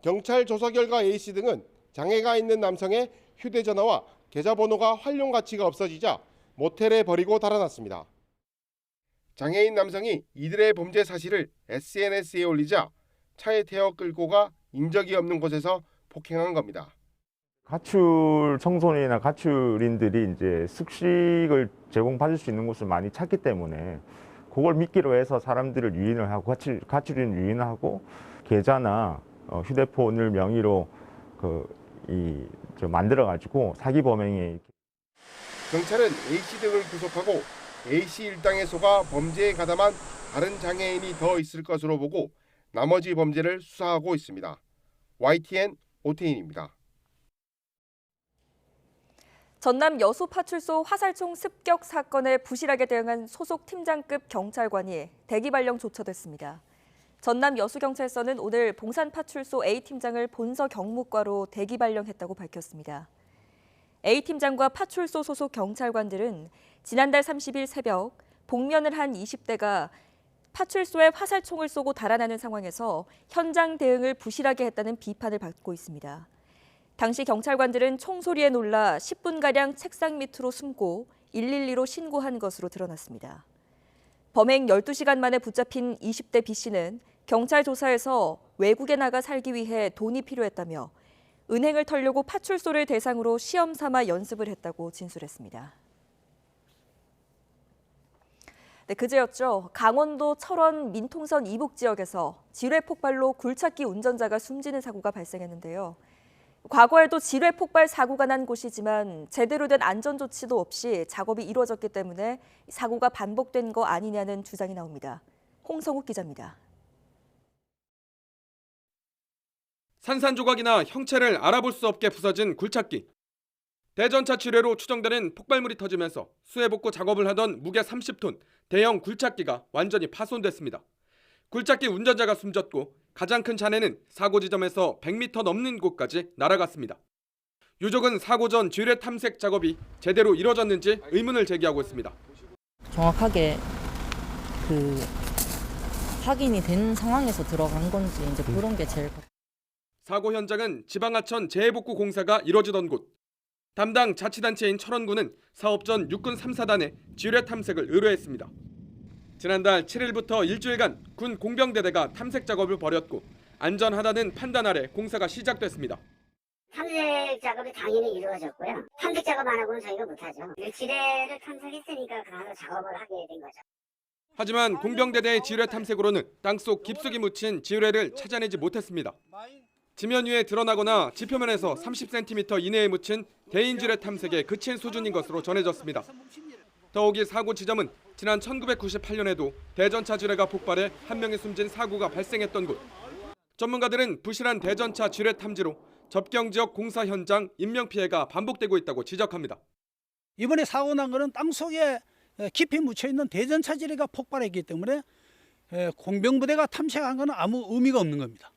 경찰 조사 결과 A씨 등은 장애가 있는 남성의 휴대전화와 계좌번호가 활용 가치가 없어지자 모텔에 버리고 달아났습니다. 장애인 남성이 이들의 범죄 사실을 SNS에 올리자 차에 태워 끌고 가 인적이 없는 곳에서 폭행한 겁니다. 가출 청소년이나 가출인들이 이제 숙식을 제공받을 수 있는 곳을 많이 찾기 때문에 그걸 미끼로 해서 사람들을 유인을 하고 가출인 유인을 하고 계좌나 휴대폰을 명의로 만들어 가지고 사기 범행에 경찰은 A씨 등을 구속하고 A씨 일당에 속아 범죄에 가담한 다른 장애인이 더 있을 것으로 보고 나머지 범죄를 수사하고 있습니다. YTN 오태인입니다. 전남 여수파출소 화살총 습격 사건에 부실하게 대응한 소속 팀장급 경찰관이 대기 발령 조처됐습니다. 전남 여수경찰서는 오늘 봉산파출소 A팀장을 본서 경무과로 대기 발령했다고 밝혔습니다. A팀장과 파출소 소속 경찰관들은 지난달 30일 새벽 복면을 한 20대가 파출소에 화살총을 쏘고 달아나는 상황에서 현장 대응을 부실하게 했다는 비판을 받고 있습니다. 당시 경찰관들은 총소리에 놀라 10분가량 책상 밑으로 숨고 112로 신고한 것으로 드러났습니다. 범행 12시간 만에 붙잡힌 20대 B씨는 경찰 조사에서 외국에 나가 살기 위해 돈이 필요했다며 은행을 털려고 파출소를 대상으로 시험 삼아 연습을 했다고 진술했습니다. 네, 그제였죠. 강원도 철원 민통선 이북 지역에서 지뢰 폭발로 굴착기 운전자가 숨지는 사고가 발생했는데요. 과거에도 지뢰 폭발 사고가 난 곳이지만 제대로 된 안전 조치도 없이 작업이 이루어졌기 때문에 사고가 반복된 거 아니냐는 주장이 나옵니다. 홍성욱 기자입니다. 산산조각이나 형체를 알아볼 수 없게 부서진 굴착기. 대전차 지뢰로 추정되는 폭발물이 터지면서 수해복구 작업을 하던 무게 30톤 대형 굴착기가 완전히 파손됐습니다. 굴착기 운전자가 숨졌고 가장 큰 잔해는 사고 지점에서 100m 넘는 곳까지 날아갔습니다. 유족은 사고 전 지뢰 탐색 작업이 제대로 이뤄졌는지 의문을 제기하고 있습니다. 정확하게 확인이 된 상황에서 들어간 건지 이제 그런 게 제일. 사고 현장은 지방하천 재해복구 공사가 이뤄지던 곳. 담당 자치단체인 철원군은 사업 전 육군 3사단에 지뢰 탐색을 의뢰했습니다. 지난달 7일부터 일주일간 군 공병대대가 탐색 작업을 벌였고 안전하다는 판단 아래 공사가 시작됐습니다. 탐색 작업이 당연히 이루어졌고요. 탐색 작업 안 하고는 저희가 못하죠. 지뢰를 탐색했으니까 가서 작업을 하게 된 거죠. 하지만 공병대대의 지뢰 탐색으로는 땅속 깊숙이 묻힌 지뢰를 찾아내지 못했습니다. 지면 위에 드러나거나 지표면에서 30cm 이내에 묻힌 대인 지뢰 탐색에 그친 수준인 것으로 전해졌습니다. 더욱이 사고 지점은 지난 1998년에도 대전차 지뢰가 폭발해 한 명이 숨진 사고가 발생했던 곳. 전문가들은 부실한 대전차 지뢰 탐지로 접경 지역 공사 현장 인명피해가 반복되고 있다고 지적합니다. 이번에 사고 난 거는 땅속에 깊이 묻혀있는 대전차 지뢰가 폭발했기 때문에 공병부대가 탐색한 거는 아무 의미가 없는 겁니다.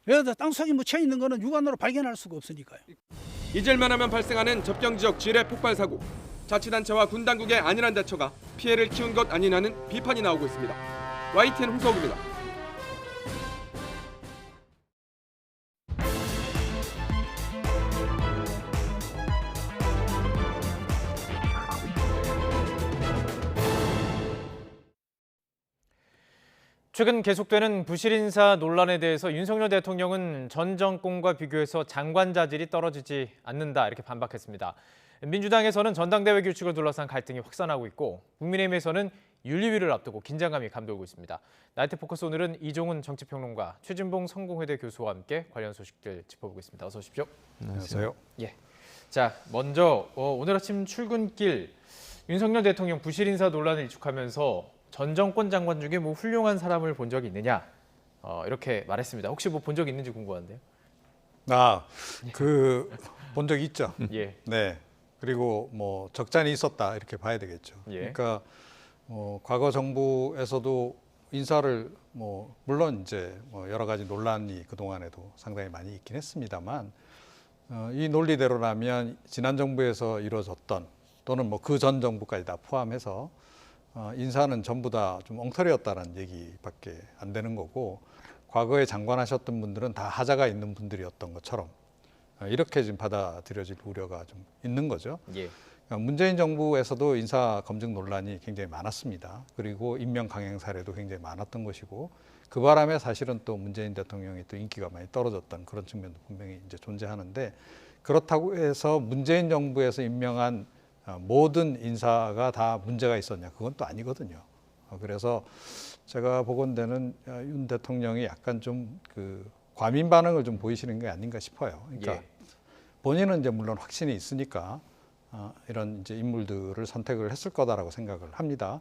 그래서 땅속에 묻혀있는 거는 육안으로 발견할 수가 없으니까요. 잊을만 하면 발생하는 접경 지역 지뢰 폭발 사고. 자치단체와 군 당국의 안일한 대처가 피해를 키운 것 아니냐는 비판이 나오고 있습니다. YTN 홍석우입니다. 최근 계속되는 부실 인사 논란에 대해서 윤석열 대통령은 전 정권과 비교해서 장관 자질이 떨어지지 않는다 이렇게 반박했습니다. 민주당에서는 전당대회 규칙을 둘러싼 갈등이 확산하고 있고 국민의힘에서는 윤리위를 앞두고 긴장감이 감돌고 있습니다. 나이트 포커스 오늘은 이종훈 정치평론가, 최진봉 성공회대 교수와 함께 관련 소식들 짚어보겠습니다. 어서 오십시오. 안녕하세요. 예. 자, 먼저 오늘 아침 출근길 윤석열 대통령 부실 인사 논란을 일축하면서 전 정권 장관 중에 뭐 훌륭한 사람을 본 적이 있느냐 이렇게 말했습니다. 혹시 뭐 본 적 있는지 궁금한데요. 본 적 있죠. 예. 네. 그리고 뭐 적잖이 있었다 이렇게 봐야 되겠죠. 예. 그러니까 과거 정부에서도 인사를 물론 이제 여러 가지 논란이 그 동안에도 상당히 많이 있긴 했습니다만 이 논리대로라면 지난 정부에서 이루어졌던 또는 뭐 그 전 정부까지 다 포함해서 인사는 전부 다 좀 엉터리였다는 얘기밖에 안 되는 거고 과거에 장관하셨던 분들은 다 하자가 있는 분들이었던 것처럼 이렇게 지금 받아들여질 우려가 좀 있는 거죠. 예. 문재인 정부에서도 인사 검증 논란이 굉장히 많았습니다. 그리고 임명 강행 사례도 굉장히 많았던 것이고 그 바람에 사실은 또 문재인 대통령이 또 인기가 많이 떨어졌던 그런 측면도 분명히 이제 존재하는데, 그렇다고 해서 문재인 정부에서 임명한 모든 인사가 다 문제가 있었냐, 그건 또 아니거든요. 그래서 제가 보건대는 윤 대통령이 약간 좀 그 과민 반응을 좀 보이시는 게 아닌가 싶어요. 그러니까 본인은 이제 물론 확신이 있으니까 이런 이제 인물들을 선택을 했을 거다라고 생각을 합니다.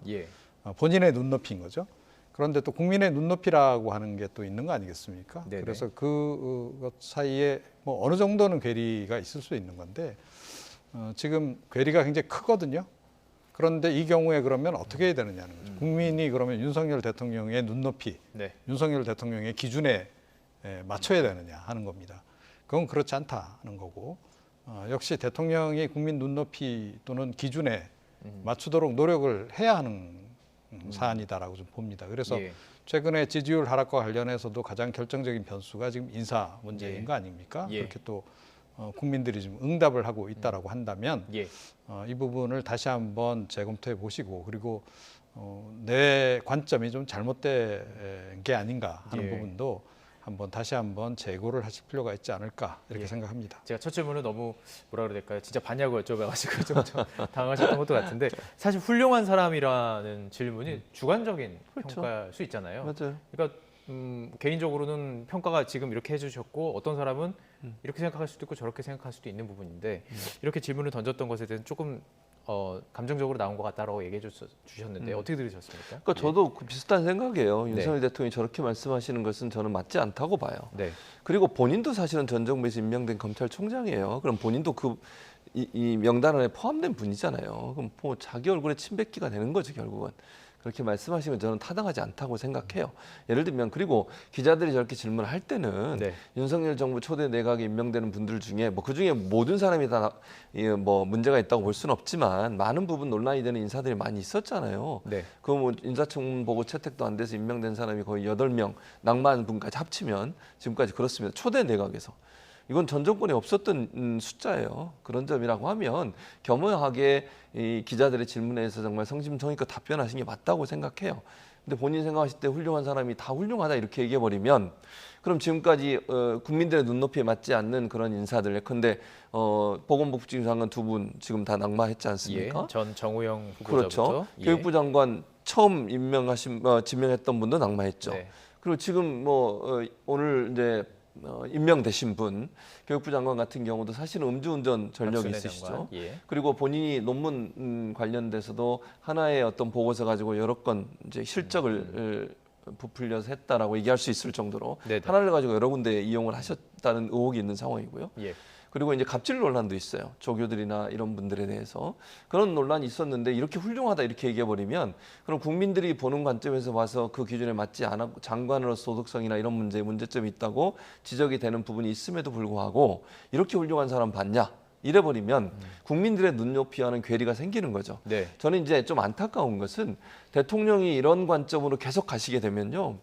본인의 눈높이인 거죠. 그런데 또 국민의 눈높이라고 하는 게 또 있는 거 아니겠습니까? 네네. 그래서 그 사이에 뭐 어느 정도는 괴리가 있을 수 있는 건데 지금 괴리가 굉장히 크거든요. 그런데 이 경우에 그러면 어떻게 해야 되느냐는 거죠. 국민이 그러면 윤석열 대통령의 눈높이, 윤석열 대통령의 기준에 맞춰야 되느냐 하는 겁니다. 그건 그렇지 않다는 거고, 역시 대통령이 국민 눈높이 또는 기준에 맞추도록 노력을 해야 하는 사안이다라고 좀 봅니다. 그래서 최근에 지지율 하락과 관련해서도 가장 결정적인 변수가 지금 인사 문제인 거 아닙니까? 그렇게 또 국민들이 지금 응답을 하고 있다라고 한다면 이 부분을 다시 한번 재검토해 보시고, 그리고 내 관점이 좀 잘못된 게 아닌가 하는 부분도 다시 한번 재고를 하실 필요가 있지 않을까 이렇게 생각합니다. 제가 첫 질문은 너무 뭐라 그래야 될까요? 진짜 봤냐고 여쭤봐가지고 좀 당황하셨던 것도 같은데, 사실 훌륭한 사람이라는 질문이 주관적인 평가일 수 있잖아요. 맞아요. 그러니까 개인적으로는 평가가 지금 이렇게 해주셨고, 어떤 사람은 이렇게 생각할 수도 있고 저렇게 생각할 수도 있는 부분인데, 이렇게 질문을 던졌던 것에 대해서 조금 감정적으로 나온 것 같다라고 얘기해 주셨는데 어떻게 들으셨습니까? 그러니까 저도 비슷한 생각이에요. 윤석열 대통령이 저렇게 말씀하시는 것은 저는 맞지 않다고 봐요. 그리고 본인도 사실은 전 정부에서 임명된 검찰총장이에요. 그럼 본인도 이 명단 안에 포함된 분이잖아요. 그럼 뭐 자기 얼굴에 침 뱉기가 되는 거죠, 결국은. 그렇게 말씀하시면 저는 타당하지 않다고 생각해요. 예를 들면, 그리고 기자들이 저렇게 질문을 할 때는 윤석열 정부 초대 내각에 임명되는 분들 중에 뭐 그중에 모든 사람이 다 뭐 문제가 있다고 볼 수는 없지만 많은 부분 논란이 되는 인사들이 많이 있었잖아요. 그 뭐 인사청문 보고 채택도 안 돼서 임명된 사람이 거의 8명, 낭만 분까지 합치면 지금까지 그렇습니다. 초대 내각에서. 이건 전 정권에 없었던 숫자예요. 그런 점이라고 하면 겸허하게 이 기자들의 질문에 대해서 정말 성심성의껏 답변하신 게 맞다고 생각해요. 근데 본인 생각하실 때 훌륭한 사람이 다 훌륭하다 이렇게 얘기해버리면, 그럼 지금까지 국민들의 눈높이에 맞지 않는 그런 인사들, 근데 보건복지부 장관 2분 지금 다 낙마했지 않습니까? 전 정우영 후보자부터. 그렇죠. 교육부 장관 처음 지명했던 분도 낙마했죠. 그리고 지금 오늘 이제 임명되신 분, 교육부 장관 같은 경우도 사실은 음주운전 전력이 있으시죠. 그리고 본인이 논문 관련돼서도 하나의 어떤 보고서 가지고 여러 건 이제 실적을 부풀려서 했다라고 얘기할 수 있을 정도로 하나를 가지고 여러 군데 이용을 하셨다는 의혹이 있는 상황이고요. 그리고 이제 갑질 논란도 있어요. 조교들이나 이런 분들에 대해서 그런 논란이 있었는데, 이렇게 훌륭하다 이렇게 얘기해버리면 그럼 국민들이 보는 관점에서 봐서 그 기준에 맞지 않아 장관으로서 소득성이나 이런 문제점이 있다고 지적이 되는 부분이 있음에도 불구하고 이렇게 훌륭한 사람 봤냐? 이래버리면 국민들의 눈높이와는 괴리가 생기는 거죠. 저는 이제 좀 안타까운 것은 대통령이 이런 관점으로 계속 가시게 되면요,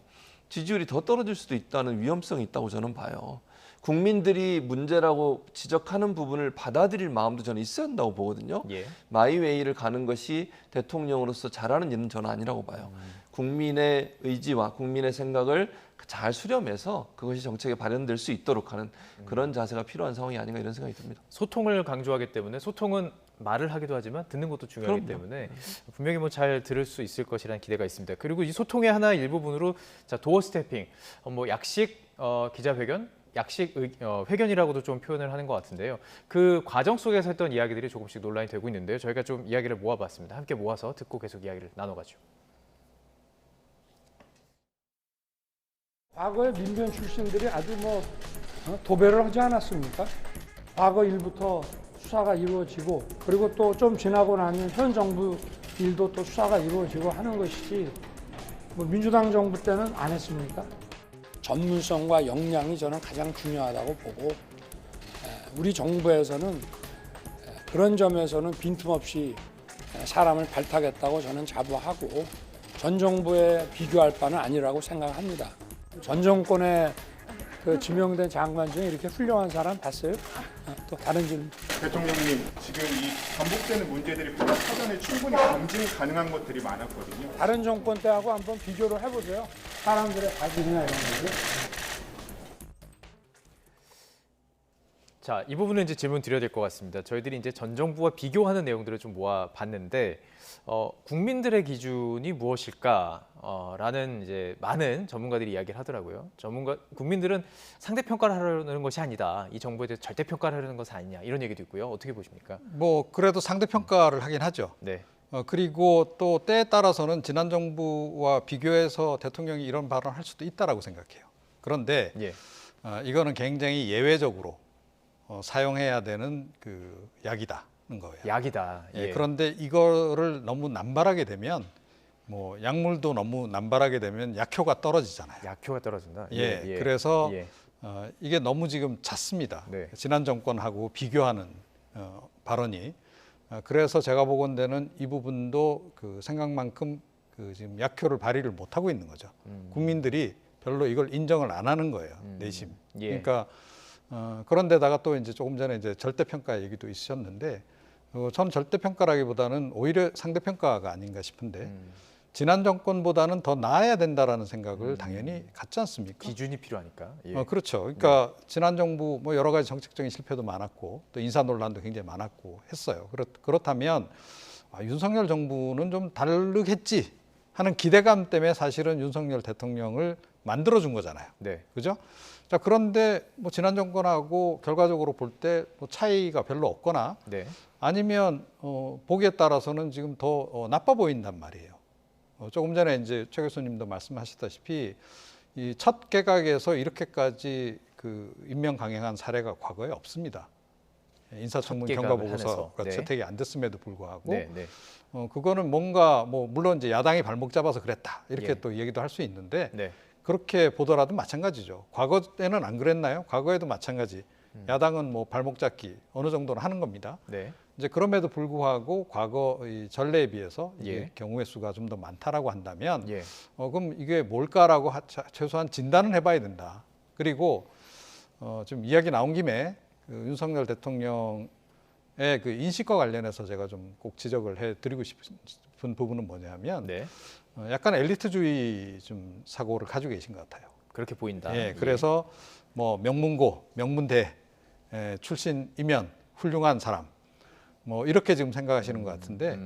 지지율이 더 떨어질 수도 있다는 위험성이 있다고 저는 봐요. 국민들이 문제라고 지적하는 부분을 받아들일 마음도 저는 있어야 한다고 보거든요. 마이웨이를 가는 것이 대통령으로서 잘하는 일은 저는 아니라고 봐요. 국민의 의지와 국민의 생각을 잘 수렴해서 그것이 정책에 발현될 수 있도록 하는 그런 자세가 필요한 상황이 아닌가 이런 생각이 듭니다. 소통을 강조하기 때문에, 소통은 말을 하기도 하지만 듣는 것도 중요하기 때문에 분명히 잘 들을 수 있을 것이라는 기대가 있습니다. 그리고 이 소통의 하나의 일부분으로 도어 스태핑, 약식 기자회견, 약식 회견이라고도 좀 표현을 하는 것 같은데요. 그 과정 속에서 했던 이야기들이 조금씩 논란이 되고 있는데요. 저희가 좀 이야기를 모아봤습니다. 함께 모아서 듣고 계속 이야기를 나눠가죠. 과거에 민변 출신들이 아주 도배를 하지 않았습니까? 과거 일부터 수사가 이루어지고, 그리고 또 좀 지나고 나면 현 정부 일도 또 수사가 이루어지고 하는 것이지, 민주당 정부 때는 안 했습니까? 전문성과 역량이 저는 가장 중요하다고 보고, 우리 정부에서는 그런 점에서는 빈틈없이 사람을 발탁했다고 저는 자부하고, 전 정부에 비교할 바는 아니라고 생각합니다. 전 정권에 지명된 장관 중에 이렇게 훌륭한 사람 봤어요? 또 다른 질문. 대통령님, 지금 이 반복되는 문제들이 보다 사전에 충분히 검증 가능한 것들이 많았거든요. 다른 정권 때하고 한번 비교를 해보세요. 사람들의 가질이나 이런 것들. 자, 이 부분은 이제 질문 드려야 될 것 같습니다. 저희들이 이제 전 정부와 비교하는 내용들을 좀 모아봤는데 국민들의 기준이 무엇일까? 라는 이제 많은 전문가들이 이야기를 하더라고요. 국민들은 상대 평가를 하려는 것이 아니다. 이 정부에 대해서 절대 평가를 하려는 것이 아니냐 이런 얘기도 있고요. 어떻게 보십니까? 뭐 그래도 상대 평가를 하긴 하죠. 네. 그리고 또 때에 따라서는 지난 정부와 비교해서 대통령이 이런 발언을 할 수도 있다라고 생각해요. 그런데 이거는 굉장히 예외적으로 사용해야 되는 그 약이다는 거예요. 약이다. 예. 그런데 이거를 너무 남발하게 되면 뭐 약물도 너무 남발하게 되면 약효가 떨어지잖아요. 약효가 떨어진다. 예. 그래서 이게 너무 지금 잦습니다. 지난 정권하고 비교하는 발언이. 그래서 제가 보건대는 이 부분도 그 생각만큼 그 지금 약효를 발휘를 못 하고 있는 거죠. 국민들이 별로 이걸 인정을 안 하는 거예요. 내심. 그러니까 그런데다가 또 이제 조금 전에 이제 절대평가 얘기도 있으셨는데 저는 절대평가라기보다는 오히려 상대평가가 아닌가 싶은데 지난 정권보다는 더 나아야 된다라는 생각을 당연히 갖지 않습니까? 기준이 필요하니까. 그렇죠. 그러니까 지난 정부 뭐 여러 가지 정책적인 실패도 많았고 또 인사 논란도 굉장히 많았고 했어요. 그렇다면 윤석열 정부는 좀 다르겠지 하는 기대감 때문에 사실은 윤석열 대통령을 만들어준 거잖아요. 그죠? 자, 그런데 뭐 지난 정권하고 결과적으로 볼 때 뭐 차이가 별로 없거나 아니면 보기에 따라서는 지금 더 나빠 보인단 말이에요. 조금 전에 이제 최 교수님도 말씀하셨다시피 이 첫 개각에서 이렇게까지 그 임명 강행한 사례가 과거에 없습니다. 인사청문 경과보고서가 채택이 안 됐음에도 불구하고 그거는 뭔가 뭐 물론 이제 야당이 발목 잡아서 그랬다 이렇게 또 얘기도 할 수 있는데 그렇게 보더라도 마찬가지죠. 과거에는 안 그랬나요? 과거에도 마찬가지. 야당은 뭐 발목 잡기 어느 정도는 하는 겁니다. 이제 그럼에도 불구하고 과거 이 전례에 비해서 이게 경우의 수가 좀 더 많다라고 한다면 그럼 이게 뭘까라고 최소한 진단을 해봐야 된다. 그리고 지금 이야기 나온 김에 그 윤석열 대통령의 그 인식과 관련해서 제가 좀 꼭 지적을 해드리고 싶은 부분은 뭐냐면 약간 엘리트주의 좀 사고를 가지고 계신 것 같아요. 그렇게 보인다. 그래서 뭐 명문고, 명문대 출신이면 훌륭한 사람 뭐 이렇게 지금 생각하시는 것 같은데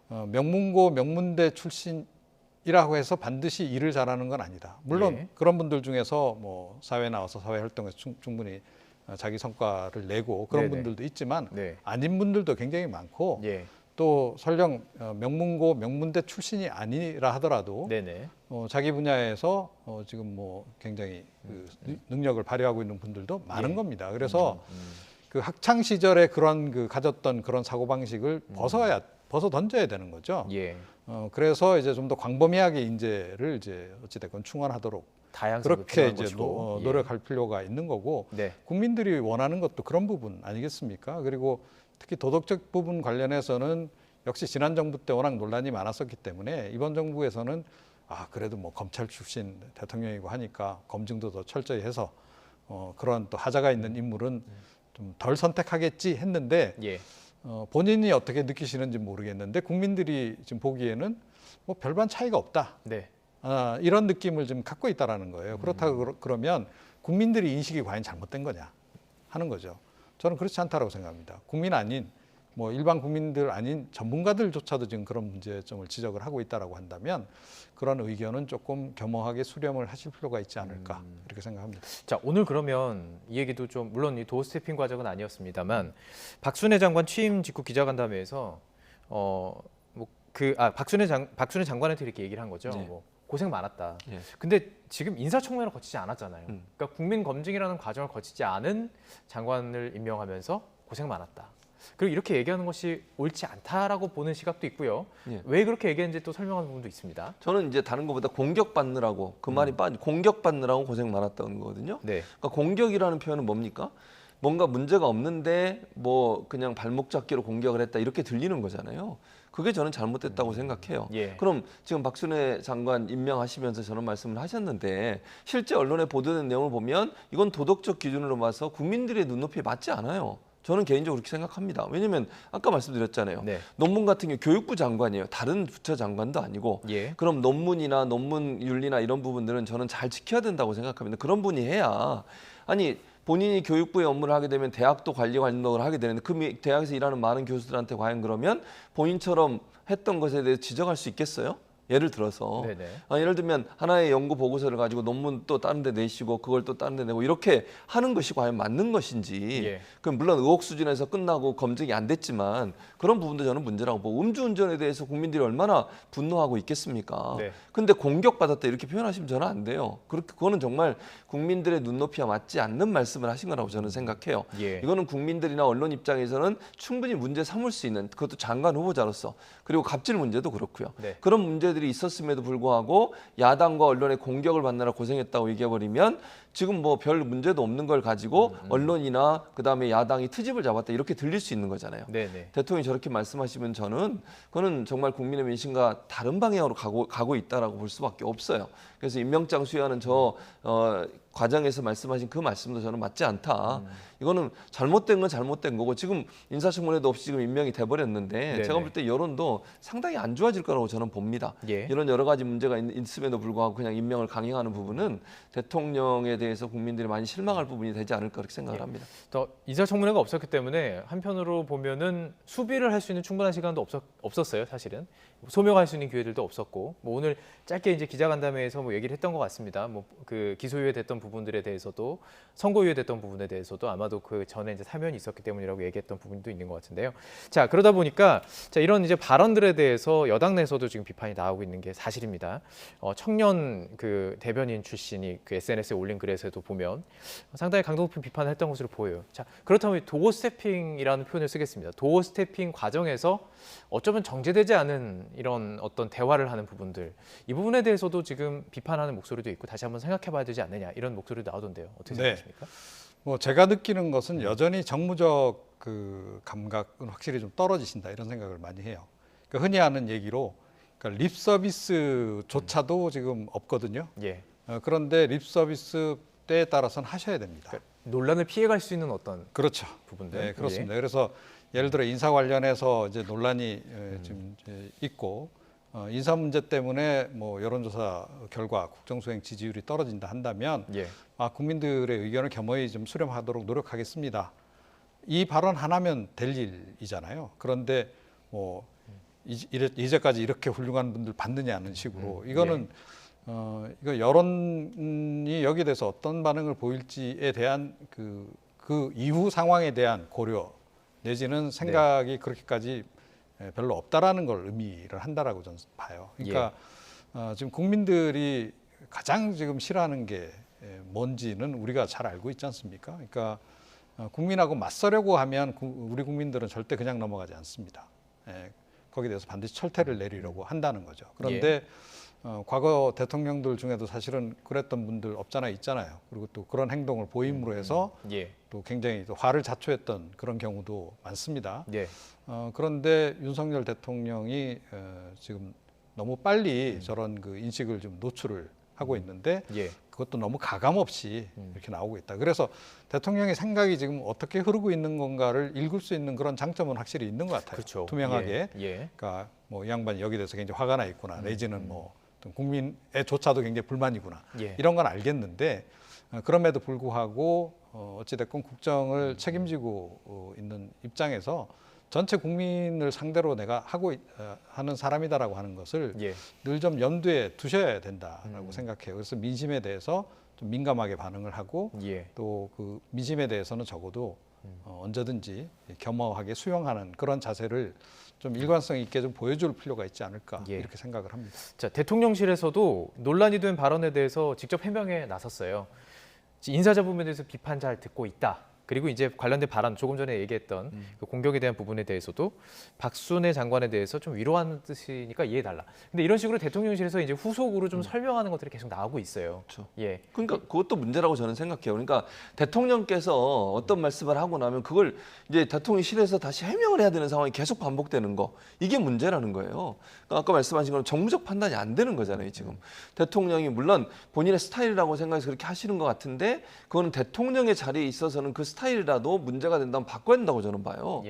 명문고, 명문대 출신이라고 해서 반드시 일을 잘하는 건 아니다. 물론 그런 분들 중에서 뭐 사회 나와서 사회 활동에서 충분히 자기 성과를 내고 그런 분들도 있지만 아닌 분들도 굉장히 많고 또 설령 명문고, 명문대 출신이 아니라 하더라도 자기 분야에서 지금 뭐 굉장히 그 능력을 발휘하고 있는 분들도 많은 겁니다. 그래서 그 학창 시절에 그런 그 가졌던 그런 사고 방식을 벗어 던져야 되는 거죠. 그래서 이제 좀 더 광범위하게 인재를 이제 어찌됐건 충원하도록 그렇게 이제 노력할 필요가 있는 거고 국민들이 원하는 것도 그런 부분 아니겠습니까? 그리고 특히 도덕적 부분 관련해서는 역시 지난 정부 때 워낙 논란이 많았었기 때문에 이번 정부에서는 그래도 뭐 검찰 출신 대통령이고 하니까 검증도 더 철저히 해서 그런 또 하자가 있는 인물은 좀 덜 선택하겠지 했는데 본인이 어떻게 느끼시는지 모르겠는데 국민들이 지금 보기에는 뭐 별반 차이가 없다. 이런 느낌을 좀 갖고 있다라는 거예요. 그렇다고 그러면 국민들이 인식이 과연 잘못된 거냐 하는 거죠. 저는 그렇지 않다고 생각합니다. 국민 아닌 뭐 일반 국민들 아닌 전문가들조차도 지금 그런 문제점을 지적을 하고 있다라고 한다면 그런 의견은 조금 겸허하게 수렴을 하실 필요가 있지 않을까 이렇게 생각합니다. 자, 오늘 그러면 이 얘기도 좀 물론 이 도어 스태핑 과정은 아니었습니다만 박순애 장관 취임 직후 기자간담회에서 박순애 장관한테 이렇게 얘기를 한 거죠. 뭐 고생 많았다. 근데 지금 인사청문회를 거치지 않았잖아요. 그러니까 국민 검증이라는 과정을 거치지 않은 장관을 임명하면서 고생 많았다. 그리고 이렇게 얘기하는 것이 옳지 않다라고 보는 시각도 있고요. 왜 그렇게 얘기했는지 또 설명하는 부분도 있습니다. 저는 이제 다른 것보다 공격받느라고 그 말이 공격받느라고 고생 많았다는 거거든요. 그러니까 공격이라는 표현은 뭡니까? 뭔가 문제가 없는데 뭐 그냥 발목 잡기로 공격을 했다 이렇게 들리는 거잖아요. 그게 저는 잘못됐다고 생각해요. 그럼 지금 박순애 장관 임명하시면서 저런 말씀을 하셨는데 실제 언론에 보도된 내용을 보면 이건 도덕적 기준으로 봐서 국민들의 눈높이에 맞지 않아요. 저는 개인적으로 그렇게 생각합니다. 왜냐하면 아까 말씀드렸잖아요. 논문 같은 경우 교육부 장관이에요. 다른 부처 장관도 아니고. 그럼 논문이나 논문 윤리나 이런 부분들은 저는 잘 지켜야 된다고 생각합니다. 그런 분이 해야 아니 본인이 교육부의 업무를 하게 되면 대학도 관리 활동을 하게 되는데 그 대학에서 일하는 많은 교수들한테 과연 그러면 본인처럼 했던 것에 대해 지적할 수 있겠어요? 예를 들어서 예를 들면 하나의 연구 보고서를 가지고 논문 또 다른 데 내시고 그걸 또 다른 데 내고 이렇게 하는 것이 과연 맞는 것인지 그럼 물론 의혹 수준에서 끝나고 검증이 안 됐지만 그런 부분도 저는 문제라고 보고 음주운전에 대해서 국민들이 얼마나 분노하고 있겠습니까? 근데 공격받았다 이렇게 표현하시면 저는 안 돼요. 그거는 정말 국민들의 눈높이와 맞지 않는 말씀을 하신 거라고 저는 생각해요. 이거는 국민들이나 언론 입장에서는 충분히 문제 삼을 수 있는 그것도 장관 후보자로서 그리고 갑질 문제도 그렇고요. 그런 문제들이 있었음에도 불구하고 야당과 언론의 공격을 받느라 고생했다고 얘기해버리면 지금 뭐 별 문제도 없는 걸 가지고 언론이나 그다음에 야당이 트집을 잡았다 이렇게 들릴 수 있는 거잖아요. 대통령이 저렇게 말씀하시면 저는 그거는 정말 국민의 민심과 다른 방향으로 가고 있다라고 볼 수밖에 없어요. 그래서 임명장 수여하는 과정에서 말씀하신 그 말씀도 저는 맞지 않다. 이거는 잘못된 건 잘못된 거고 지금 인사청문회도 없이 지금 임명이 돼버렸는데 제가 볼 때 여론도 상당히 안 좋아질 거라고 저는 봅니다. 이런 여러 가지 문제가 있음에도 불구하고 그냥 임명을 강행하는 부분은 대통령에 대해서 국민들이 많이 실망할 부분이 되지 않을까 그렇게 생각을 합니다. 또 인사청문회가 없었기 때문에 한편으로 보면은 수비를 할 수 있는 충분한 시간도 없었어요. 사실은 소명할 수 있는 기회들도 없었고 뭐 오늘 짧게 이제 기자간담회에서 뭐 얘기를 했던 것 같습니다. 뭐 그 기소유예됐던 부분들에 대해서도 선고유예됐던 부분에 대해서도 아마도 그 전에 이제 사면이 있었기 때문이라고 얘기했던 부분도 있는 것 같은데요. 자 그러다 보니까 자 이런 이제 발언들에 대해서 여당 내에서도 지금 비판이 나오고 있는 게 사실입니다. 청년 그 대변인 출신이 그 SNS에 올린 글에서도 보면 상당히 강도 높은 비판을 했던 것으로 보여요. 자 그렇다면 도어 스태핑이라는 표현을 쓰겠습니다. 도어 스태핑 과정에서 어쩌면 정제되지 않은 이런 어떤 대화를 하는 부분들 이 부분에 대해서도 지금 비판하는 목소리도 있고 다시 한번 생각해봐야 되지 않느냐 이런 목소리도 나오던데요. 어떻게 생각하십니까? 뭐 제가 느끼는 것은 여전히 정무적 그 감각은 확실히 좀 떨어지신다 이런 생각을 많이 해요. 그러니까 흔히 하는 얘기로 그러니까 립 서비스조차도 지금 없거든요. 그런데 립 서비스 때에 따라서는 하셔야 됩니다. 그러니까 논란을 피해갈 수 있는 어떤 부분들. 네, 그렇습니다. 그래서 예를 들어 인사 관련해서 이제 논란이 지금 있고 인사 문제 때문에 뭐 여론조사 결과 국정수행 지지율이 떨어진다 한다면 국민들의 의견을 겸허히 좀 수렴하도록 노력하겠습니다. 이 발언 하나면 될 일이잖아요. 그런데 뭐 이제까지 이렇게 훌륭한 분들 봤느냐는 식으로 이거는 이거 여론이 여기에 대해서 어떤 반응을 보일지에 대한 그 이후 상황에 대한 고려 내지는 생각이 그렇게까지 별로 없다라는 걸 의미를 한다라고 저는 봐요. 그러니까 지금 국민들이 가장 지금 싫어하는 게 뭔지는 우리가 잘 알고 있지 않습니까? 그러니까 국민하고 맞서려고 하면 우리 국민들은 절대 그냥 넘어가지 않습니다. 거기에 대해서 반드시 철퇴를 내리려고 한다는 거죠. 그런데 과거 대통령들 중에도 사실은 그랬던 분들 없잖아 있잖아요. 그리고 또 그런 행동을 보임으로 해서 또 굉장히 또 화를 자초했던 그런 경우도 많습니다. 그런데 윤석열 대통령이 지금 너무 빨리 저런 그 인식을 좀 노출을 하고 있는데 그것도 너무 가감 없이 이렇게 나오고 있다. 그래서 대통령의 생각이 지금 어떻게 흐르고 있는 건가를 읽을 수 있는 그런 장점은 확실히 있는 것 같아요. 그렇죠. 투명하게. 그러니까 뭐 이 양반이 여기 대해서 굉장히 화가 나 있구나. 내지는 뭐 국민에조차도 굉장히 불만이구나. 이런 건 알겠는데 그럼에도 불구하고 어찌됐건 국정을 책임지고 있는 입장에서 전체 국민을 상대로 내가 하는 사람이다라고 하는 것을 늘 좀 염두에 두셔야 된다라고 생각해요. 그래서 민심에 대해서 좀 민감하게 반응을 하고 또 그 민심에 대해서는 적어도 언제든지 겸허하게 수용하는 그런 자세를 좀 일관성 있게 좀 보여줄 필요가 있지 않을까 이렇게 생각을 합니다. 자, 대통령실에서도 논란이 된 발언에 대해서 직접 해명에 나섰어요. 인사자부분에 대해서 비판 잘 듣고 있다. 그리고 이제 관련된 발언 조금 전에 얘기했던 그 공격에 대한 부분에 대해서도 박순애 장관에 대해서 좀 위로하는 뜻이니까 이해해달라. 근데 이런 식으로 대통령실에서 이제 후속으로 좀 설명하는 것들이 계속 나오고 있어요. 그렇죠. 그러니까 그것도 문제라고 저는 생각해요. 그러니까 대통령께서 어떤 말씀을 하고 나면 그걸 이제 대통령실에서 다시 해명을 해야 되는 상황이 계속 반복되는 거 이게 문제라는 거예요. 그러니까 아까 말씀하신 건 정무적 판단이 안 되는 거잖아요. 지금 대통령이 물론 본인의 스타일이라고 생각해서 그렇게 하시는 것 같은데 그거는 대통령의 자리에 있어서는 그 스타일이라도 문제가 된다면 바꿔야 된다고 저는 봐요.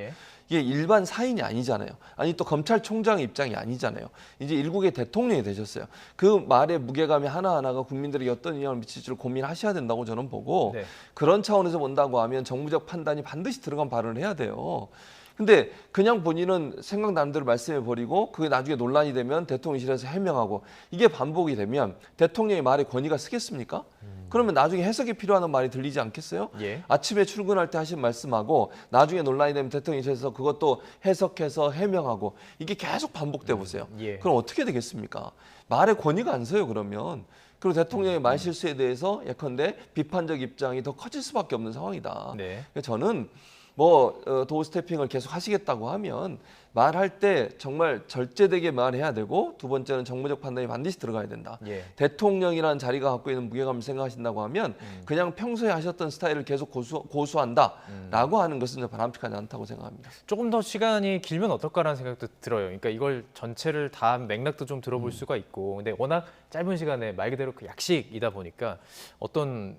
이게 일반 사인이 아니잖아요. 아니 또 검찰총장의 입장이 아니잖아요. 이제 일국의 대통령이 되셨어요. 그 말의 무게감이 하나하나가 국민들에게 어떤 영향을 미칠지를 고민하셔야 된다고 저는 보고 그런 차원에서 본다고 하면 정무적 판단이 반드시 들어간 발언을 해야 돼요. 근데 그냥 본인은 생각나는 대로 말씀해 버리고 그게 나중에 논란이 되면 대통령실에서 해명하고 이게 반복이 되면 대통령의 말에 권위가 쓰겠습니까? 그러면 나중에 해석이 필요한 말이 들리지 않겠어요? 아침에 출근할 때 하신 말씀하고 나중에 논란이 되면 대통령실에서 그것도 해석해서 해명하고 이게 계속 반복돼 보세요. 그럼 어떻게 되겠습니까? 말에 권위가 안 서요 그러면. 그리고 대통령의 말 실수에 대해서 예컨대 비판적 입장이 더 커질 수밖에 없는 상황이다. 저는 도어 스태핑을 계속 하시겠다고 하면 말할 때 정말 절제되게 말해야 되고 두 번째는 정무적 판단이 반드시 들어가야 된다. 대통령이라는 자리가 갖고 있는 무게감을 생각하신다고 하면 그냥 평소에 하셨던 스타일을 계속 고수한다라고 하는 것은 바람직하지 않다고 생각합니다. 조금 더 시간이 길면 어떨까라는 생각도 들어요. 그러니까 이걸 전체를 다 맥락도 좀 들어볼 수가 있고 근데 워낙 짧은 시간에 말 그대로 그 약식이다 보니까 어떤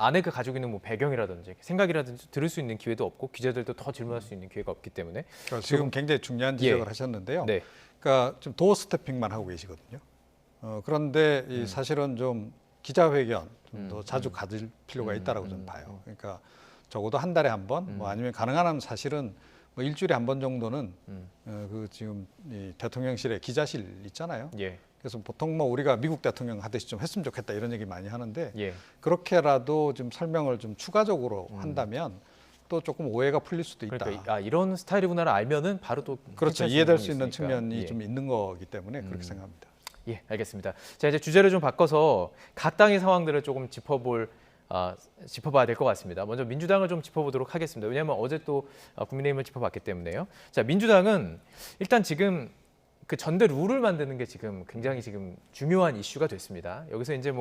안에 가지고 있는 배경이라든지 생각이라든지 들을 수 있는 기회도 없고 기자들도 더 질문할 수 있는 기회가 없기 때문에 지금 굉장히 중요한 지적을 하셨는데요. 그러니까 지금 도어 스태핑만 하고 계시거든요. 그런데 사실은 좀 기자회견 좀 더 자주 가질 필요가 있다라고 저는 봐요. 그러니까 적어도 한 달에 한 번, 아니면 가능하면 사실은 일주일에 한 번 정도는 지금 이 대통령실에 기자실 있잖아요. 그래서 보통 우리가 미국 대통령 하듯이 좀 했으면 좋겠다 이런 얘기 많이 하는데 그렇게라도 좀 설명을 좀 추가적으로 한다면 또 조금 오해가 풀릴 수도 있다. 그러니까 이런 스타일이구나를 알면은 바로 또 그렇죠. 이해될 수 있는 측면이 좀 있는 거기 때문에 그렇게 생각합니다. 알겠습니다. 자 이제 주제를 좀 바꿔서 각 당의 상황들을 조금 짚어봐야 될 것 같습니다. 먼저 민주당을 좀 짚어보도록 하겠습니다. 왜냐하면 어제 또 국민의힘을 짚어봤기 때문에요. 자 민주당은 일단 지금 그 전대 룰을 만드는 게 지금 굉장히 중요한 이슈가 됐습니다. 여기서 이제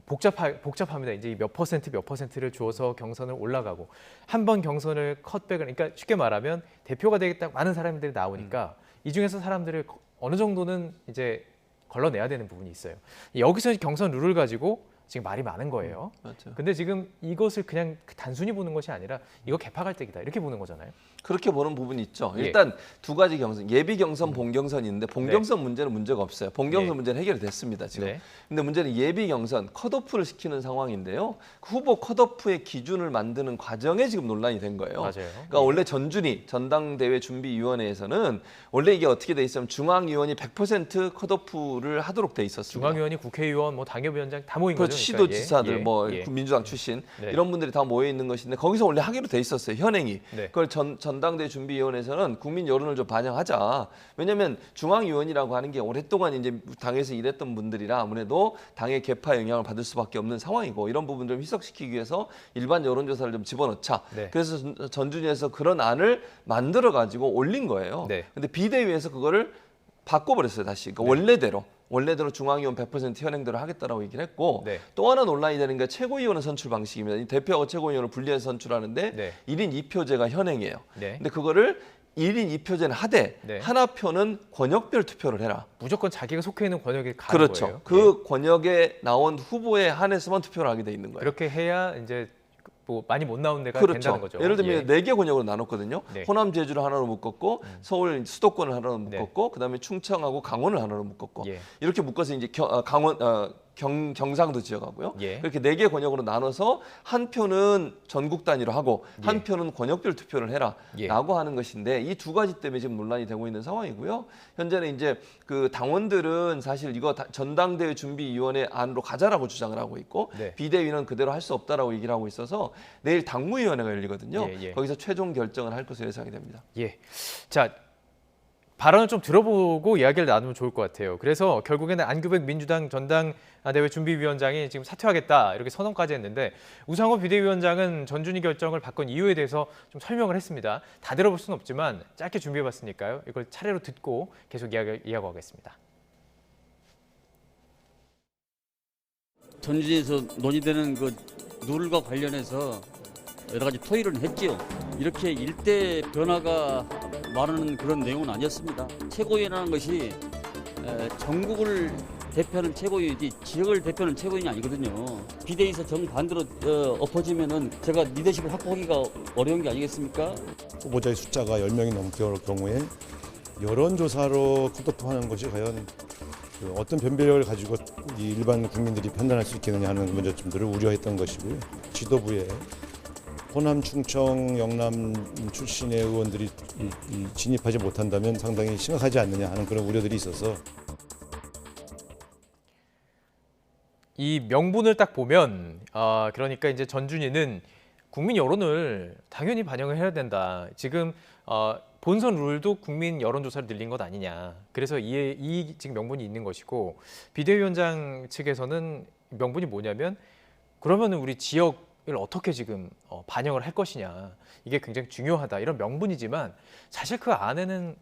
복잡합니다. 이제 몇 퍼센트를 주어서 경선을 올라가고 한 번 경선을 컷백을 그러니까 쉽게 말하면 대표가 되겠다 많은 사람들이 나오니까 이 중에서 사람들을 어느 정도는 이제 걸러내야 되는 부분이 있어요. 여기서 경선 룰을 가지고 지금 말이 많은 거예요. 근데 지금 이것을 그냥 단순히 보는 것이 아니라 이거 개파갈등이다 이렇게 보는 거잖아요. 그렇게 보는 부분이 있죠. 일단 두 가지 경선, 예비 경선, 본경선이 있는데 본경선 문제는 문제가 없어요. 본경선 문제는 해결이 됐습니다, 지금. 근데 문제는 예비 경선 컷오프를 시키는 상황인데요. 그 후보 컷오프의 기준을 만드는 과정에 지금 논란이 된 거예요. 그러니까 원래 전준희 전당대회 준비위원회에서는 원래 이게 어떻게 돼 있으면 중앙위원이 100% 컷오프를 하도록 돼 있었습니다. 중앙위원이 국회의원, 당협위원장 다 모인 거죠. 시도지사들, 민주당 출신 이런 분들이 다 모여 있는 것인데 거기서 원래 하기로 돼 있었어요. 현행이. 그걸 전당대회 준비위원회에서는 국민 여론을 좀 반영하자. 왜냐하면 중앙위원이라고 하는 게 오랫동안 이제 당에서 일했던 분들이라 아무래도 당의 개파 영향을 받을 수밖에 없는 상황이고 이런 부분들을 희석시키기 위해서 일반 여론조사를 좀 집어넣자. 그래서 전준위에서 그런 안을 만들어 가지고 올린 거예요. 근데 비대위에서 그거를 바꿔버렸어요. 다시 그러니까 원래대로 중앙위원 100% 현행대로 하겠다라고 얘기를 했고 또 하나 논란이 되는 게 최고위원의 선출 방식입니다. 대표하고 최고위원을 분리해서 선출하는데 1인 2표제가 현행이에요. 근데 그거를 1인 2표제는 하되 하나 표는 권역별 투표를 해라. 무조건 자기가 속해 있는 권역에 가는 그렇죠. 거예요. 그 권역에 나온 후보에 한해서만 투표를 하게 돼 있는 거예요. 그렇게 해야 이제 많이 못 나온 데가 된다는 거죠. 예를 들면 4개 권역으로 나눴거든요. 호남, 제주를 하나로 묶었고 서울 수도권을 하나로 묶었고 그다음에 충청하고 강원을 하나로 묶었고 이렇게 묶어서 이제 경상도 지역하고요. 그렇게 4개 권역으로 나눠서 한 표는 전국 단위로 하고 한 표는 권역별 투표를 해라라고 하는 것인데 이 두 가지 때문에 지금 논란이 되고 있는 상황이고요. 현재는 이제 그 당원들은 사실 이거 전당대회 준비위원회 안으로 가자라고 주장을 하고 있고 비대위는 그대로 할 수 없다라고 얘기를 하고 있어서 내일 당무위원회가 열리거든요. 거기서 최종 결정을 할 것으로 예상이 됩니다. 자. 발언을 좀 들어보고 이야기를 나누면 좋을 것 같아요. 그래서 결국에는 안규백 민주당 전당대회 준비위원장이 지금 사퇴하겠다 이렇게 선언까지 했는데 우상호 비대위원장은 전준희 결정을 바꾼 이유에 대해서 좀 설명을 했습니다. 다 들어볼 수는 없지만 짧게 준비해봤으니까요. 이걸 차례로 듣고 계속 이야기하겠습니다. 전준위에서 논의되는 그 룰과 관련해서 여러 가지 토의를 했지요. 이렇게 일대 변화가 많은 그런 내용은 아니었습니다. 최고위원회라는 것이 전국을 대표하는 최고위원이지 지역을 대표하는 최고위원이 아니거든요. 비대위에서 정반대로 엎어지면은 제가 리더십을 확보하기가 어려운 게 아니겠습니까? 후보자의 숫자가 10명이 넘을 경우에 여론조사로 컷오프하는 것이 과연 어떤 변별력을 가지고 이 일반 국민들이 판단할 수 있겠느냐 하는 문제점들을 우려했던 것이고요. 지도부에 호남, 충청, 영남 출신의 의원들이 진입하지 못한다면 상당히 심각하지 않느냐 하는 그런 우려들이 있어서 이 명분을 딱 보면 그러니까 이제 전준희는 국민 여론을 당연히 반영을 해야 된다. 지금 본선 룰도 국민 여론조사를 늘린 것 아니냐. 그래서 이 지금 명분이 있는 것이고 비대위원장 측에서는 명분이 뭐냐면 그러면 우리 지역을 어떻게 지금 반영을 할 것이냐. 이게 굉장히 중요하다. 이런 명분이지만 사실 그 안에는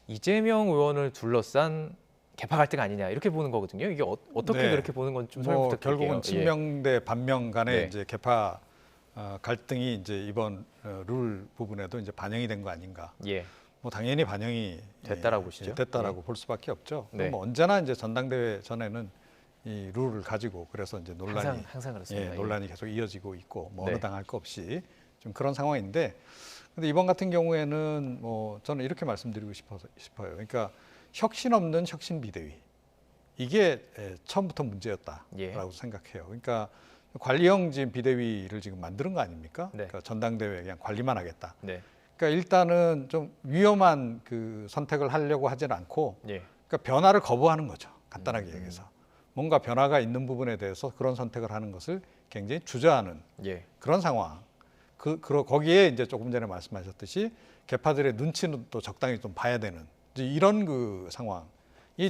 이재명 의원을 둘러싼 개파 갈등 아니냐 이렇게 보는 거거든요. 이게 어떻게 네. 그렇게 보는 건지 좀 설명 부탁드릴게요. 결국은 친명 대 반명 간의 네. 이제 개파 갈등이 이제 이번 룰 부분에도 이제 반영이 된 거 아닌가. 예. 뭐 당연히 반영이 됐다라고 보시죠? 됐다라고 예. 볼 수밖에 없죠. 네. 뭐 언제나 이제 전당대회 전에는 이 룰을 가지고 그래서 이제 논란이 항상 그렇습니다. 논란이 계속 이어지고 있고 뭐 네. 어느 당 할 거 없이 좀 그런 상황인데 근데 이번 같은 경우에는 뭐 저는 이렇게 말씀드리고 싶어요. 그러니까 혁신 없는 혁신 비대위 이게 처음부터 문제였다라고 예. 생각해요. 그러니까 관리형 지금 비대위를 지금 만드는 거 아닙니까? 네. 그러니까 전당대회 그냥 관리만 하겠다. 네. 그러니까 일단은 좀 위험한 그 선택을 하려고 하지는 않고 예. 그러니까 변화를 거부하는 거죠. 간단하게 얘기해서. 뭔가 변화가 있는 부분에 대해서 그런 선택을 하는 것을 굉장히 주저하는 예. 그런 상황. 거기에 이제 조금 전에 말씀하셨듯이 개파들의 눈치는 또 적당히 좀 봐야 되는 이제 이런 그 상황이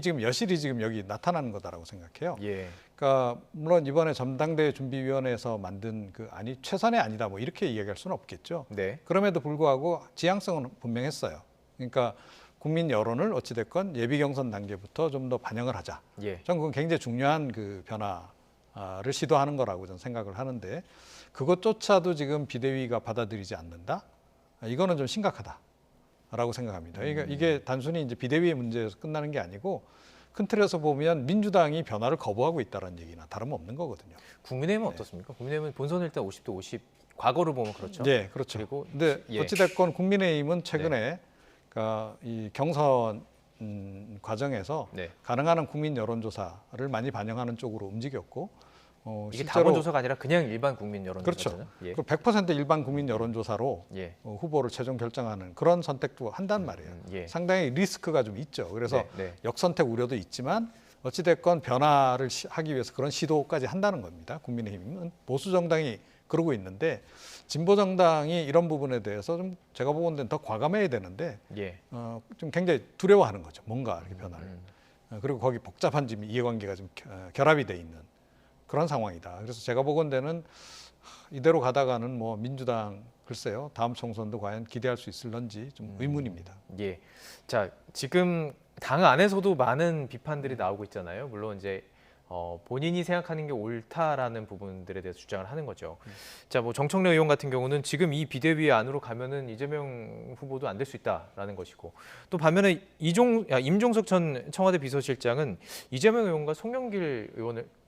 지금 여실히 지금 여기 나타나는 거다라고 생각해요. 예. 그러니까 물론 이번에 전당대회 준비위원회에서 만든 그 안이 최선의 아니다 뭐 이렇게 이야기할 수는 없겠죠. 네. 그럼에도 불구하고 지향성은 분명했어요. 그러니까 국민 여론을 어찌됐건 예비 경선 단계부터 좀 더 반영을 하자. 예. 저는 그건 굉장히 중요한 그 변화를 시도하는 거라고 저는 생각을 하는데 그것조차도 지금 비대위가 받아들이지 않는다. 이거는 좀 심각하다라고 생각합니다. 그러니까 이게 단순히 이제 비대위의 문제에서 끝나는 게 아니고 큰 틀에서 보면 민주당이 변화를 거부하고 있다는 얘기나 다름없는 거거든요. 국민의힘은 어떻습니까? 국민의힘은 본선일 때 50대 50 과거를 보면 그렇죠. 네, 그렇죠. 그리고 근데 예. 어찌됐건 국민의힘은 최근에 그러니까 이 경선 과정에서 네. 가능한 한 국민 여론조사를 많이 반영하는 쪽으로 움직였고 이게 실제로 당원조사가 아니라 그냥 일반 국민 여론조사잖아요. 그렇죠. 예. 그리고 100% 일반 국민 여론조사로 예. 후보를 최종 결정하는 그런 선택도 한단 말이에요. 예. 상당히 리스크가 좀 있죠. 그래서 네, 네. 역선택 우려도 있지만 어찌됐건 변화를 하기 위해서 그런 시도까지 한다는 겁니다. 국민의힘은 보수 정당이 그러고 있는데 진보 정당이 이런 부분에 대해서 좀 제가 보건대는 더 과감해야 되는데 예. 좀 굉장히 두려워하는 거죠. 뭔가 이렇게 변화를. 그리고 거기 복잡한 지금 이해관계가 좀 결합이 돼 있는 그런 상황이다. 그래서 제가 보건대는 이대로 가다가는 뭐 민주당 글쎄요 다음 총선도 과연 기대할 수 있을런지 좀 의문입니다. 예. 자 지금 당 안에서도 많은 비판들이 나오고 있잖아요. 물론 이제 본인이 생각하는 게 옳다라는 부분들에 대해서 주장을 하는 거죠. 자, 뭐 정청래 의원 같은 경우는 지금 이 비대위 안으로 가면은 이재명 후보도 안 될 수 있다라는 것이고 또 반면에 임종석 전 청와대 비서실장은 이재명 의원과 송영길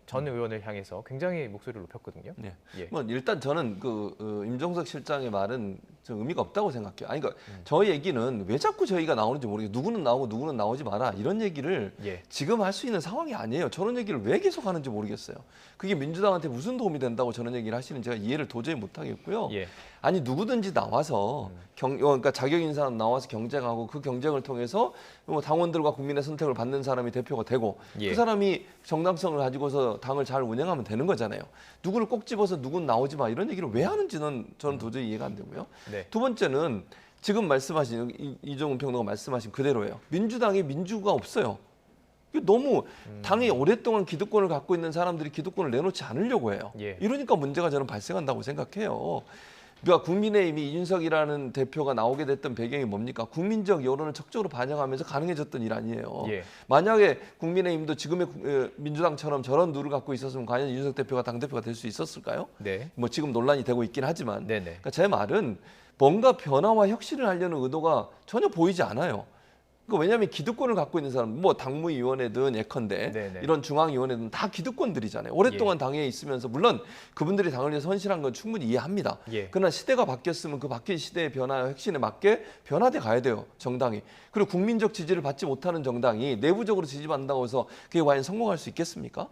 전 의원을 향해서 굉장히 목소리를 높였거든요. 네. 예. 뭐 일단 저는 임종석 실장의 말은 좀 의미가 없다고 생각해요. 아니 그러니까 저 얘기는 왜 자꾸 저희가 나오는지 모르겠어요. 누구는 나오고 누구는 나오지 마라 이런 얘기를 예. 지금 할 수 있는 상황이 아니에요. 저런 얘기를 왜 계속 하는지 모르겠어요. 그게 민주당한테 무슨 도움이 된다고 저런 얘기를 하시는 제가 이해를 도저히 못 하겠고요. 예. 아니 누구든지 나와서 그러니까 자격 있는 사람 나와서 경쟁하고 그 경쟁을 통해서 뭐 당원들과 국민의 선택을 받는 사람이 대표가 되고 예. 그 사람이 정당성을 가지고서 당을 잘 운영하면 되는 거잖아요. 누구를 꼭 집어서 누군 나오지 마 이런 얘기를 왜 하는지는 저는 도저히 이해가 안 되고요. 네. 두 번째는 지금 말씀하신 이종훈 평론가 말씀하신 그대로예요. 민주당이 민주가 없어요. 너무 당이 오랫동안 기득권을 갖고 있는 사람들이 기득권을 내놓지 않으려고 해요. 예. 이러니까 문제가 저는 발생한다고 생각해요. 그러니까 국민의힘이 이준석이라는 대표가 나오게 됐던 배경이 뭡니까? 국민적 여론을 적극적으로 반영하면서 가능해졌던 일 아니에요. 예. 만약에 국민의힘도 지금의 민주당처럼 저런 룰을 갖고 있었으면 과연 이준석 대표가 당대표가 될 수 있었을까요? 네. 뭐 지금 논란이 되고 있긴 하지만 네네. 그러니까 제 말은 뭔가 변화와 혁신을 하려는 의도가 전혀 보이지 않아요. 그러니까 왜냐하면 기득권을 갖고 있는 사람, 뭐 당무위원회든 예컨대 네네. 이런 중앙위원회든 다 기득권들이잖아요. 오랫동안 당에 있으면서 물론 그분들이 당을 위해서 헌신한 건 충분히 이해합니다. 그러나 시대가 바뀌었으면 그 바뀐 시대의 변화와 혁신에 맞게 변화돼 가야 돼요, 정당이. 그리고 국민적 지지를 받지 못하는 정당이 내부적으로 지지받는다고 해서 그게 과연 성공할 수 있겠습니까?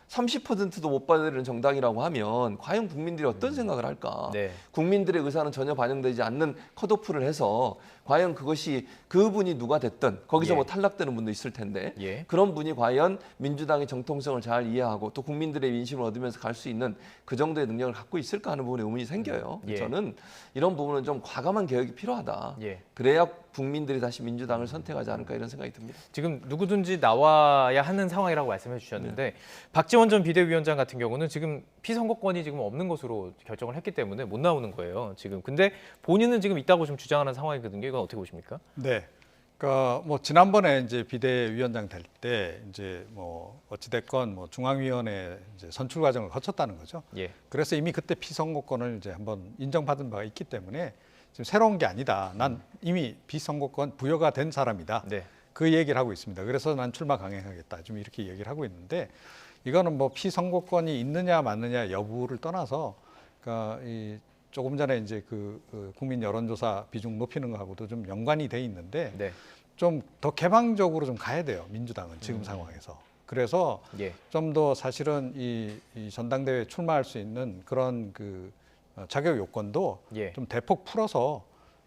30%도 못 받는 정당이라고 하면 과연 국민들이 어떤 생각을 할까? 국민들의 의사는 전혀 반영되지 않는 컷오프를 해서 과연 그것이 그분이 누가 됐든 거기서 뭐 탈락되는 분도 있을 텐데 그런 분이 과연 민주당의 정통성을 잘 이해하고 또 국민들의 민심을 얻으면서 갈 수 있는 그 정도의 능력을 갖고 있을까 하는 부분에 의문이 생겨요. 저는 이런 부분은 좀 과감한 개혁이 필요하다. 그래야 국민들이 다시 민주당을 선택하지 않을까 이런 생각이 듭니다. 지금 누구든지 나와야 하는 상황이라고 말씀해 주셨는데 박지원 전 비대위원장 같은 경우는 지금 피선거권이 지금 없는 것으로 결정을 했기 때문에 못 나오는 거예요. 지금 근데 본인은 지금 있다고 좀 주장하는 상황이거든요. 이건 어떻게 보십니까? 네. 그러니까 뭐 지난번에 이제 비대위원장 될 때 이제 뭐 어찌됐건 뭐 중앙위원회 이제 선출 과정을 거쳤다는 거죠. 그래서 이미 그때 피선거권을 이제 한번 인정받은 바가 있기 때문에 지금 새로운 게 아니다. 난 이미 비선거권 부여가 된 사람이다. 그 얘기를 하고 있습니다. 그래서 난 출마 강행하겠다. 좀 이렇게 얘기를 하고 있는데 이거는 뭐 피선거권이 있느냐 마느냐 여부를 떠나서 그러니까 이 조금 전에 이제 그 국민 여론조사 비중 높이는 거하고도 좀 연관이 돼 있는데 좀 더 개방적으로 좀 가야 돼요. 민주당은 지금 상황에서. 그래서 좀 더 사실은 이 전당대회에 출마할 수 있는 그런 그 자격 요건도 좀 대폭 풀어서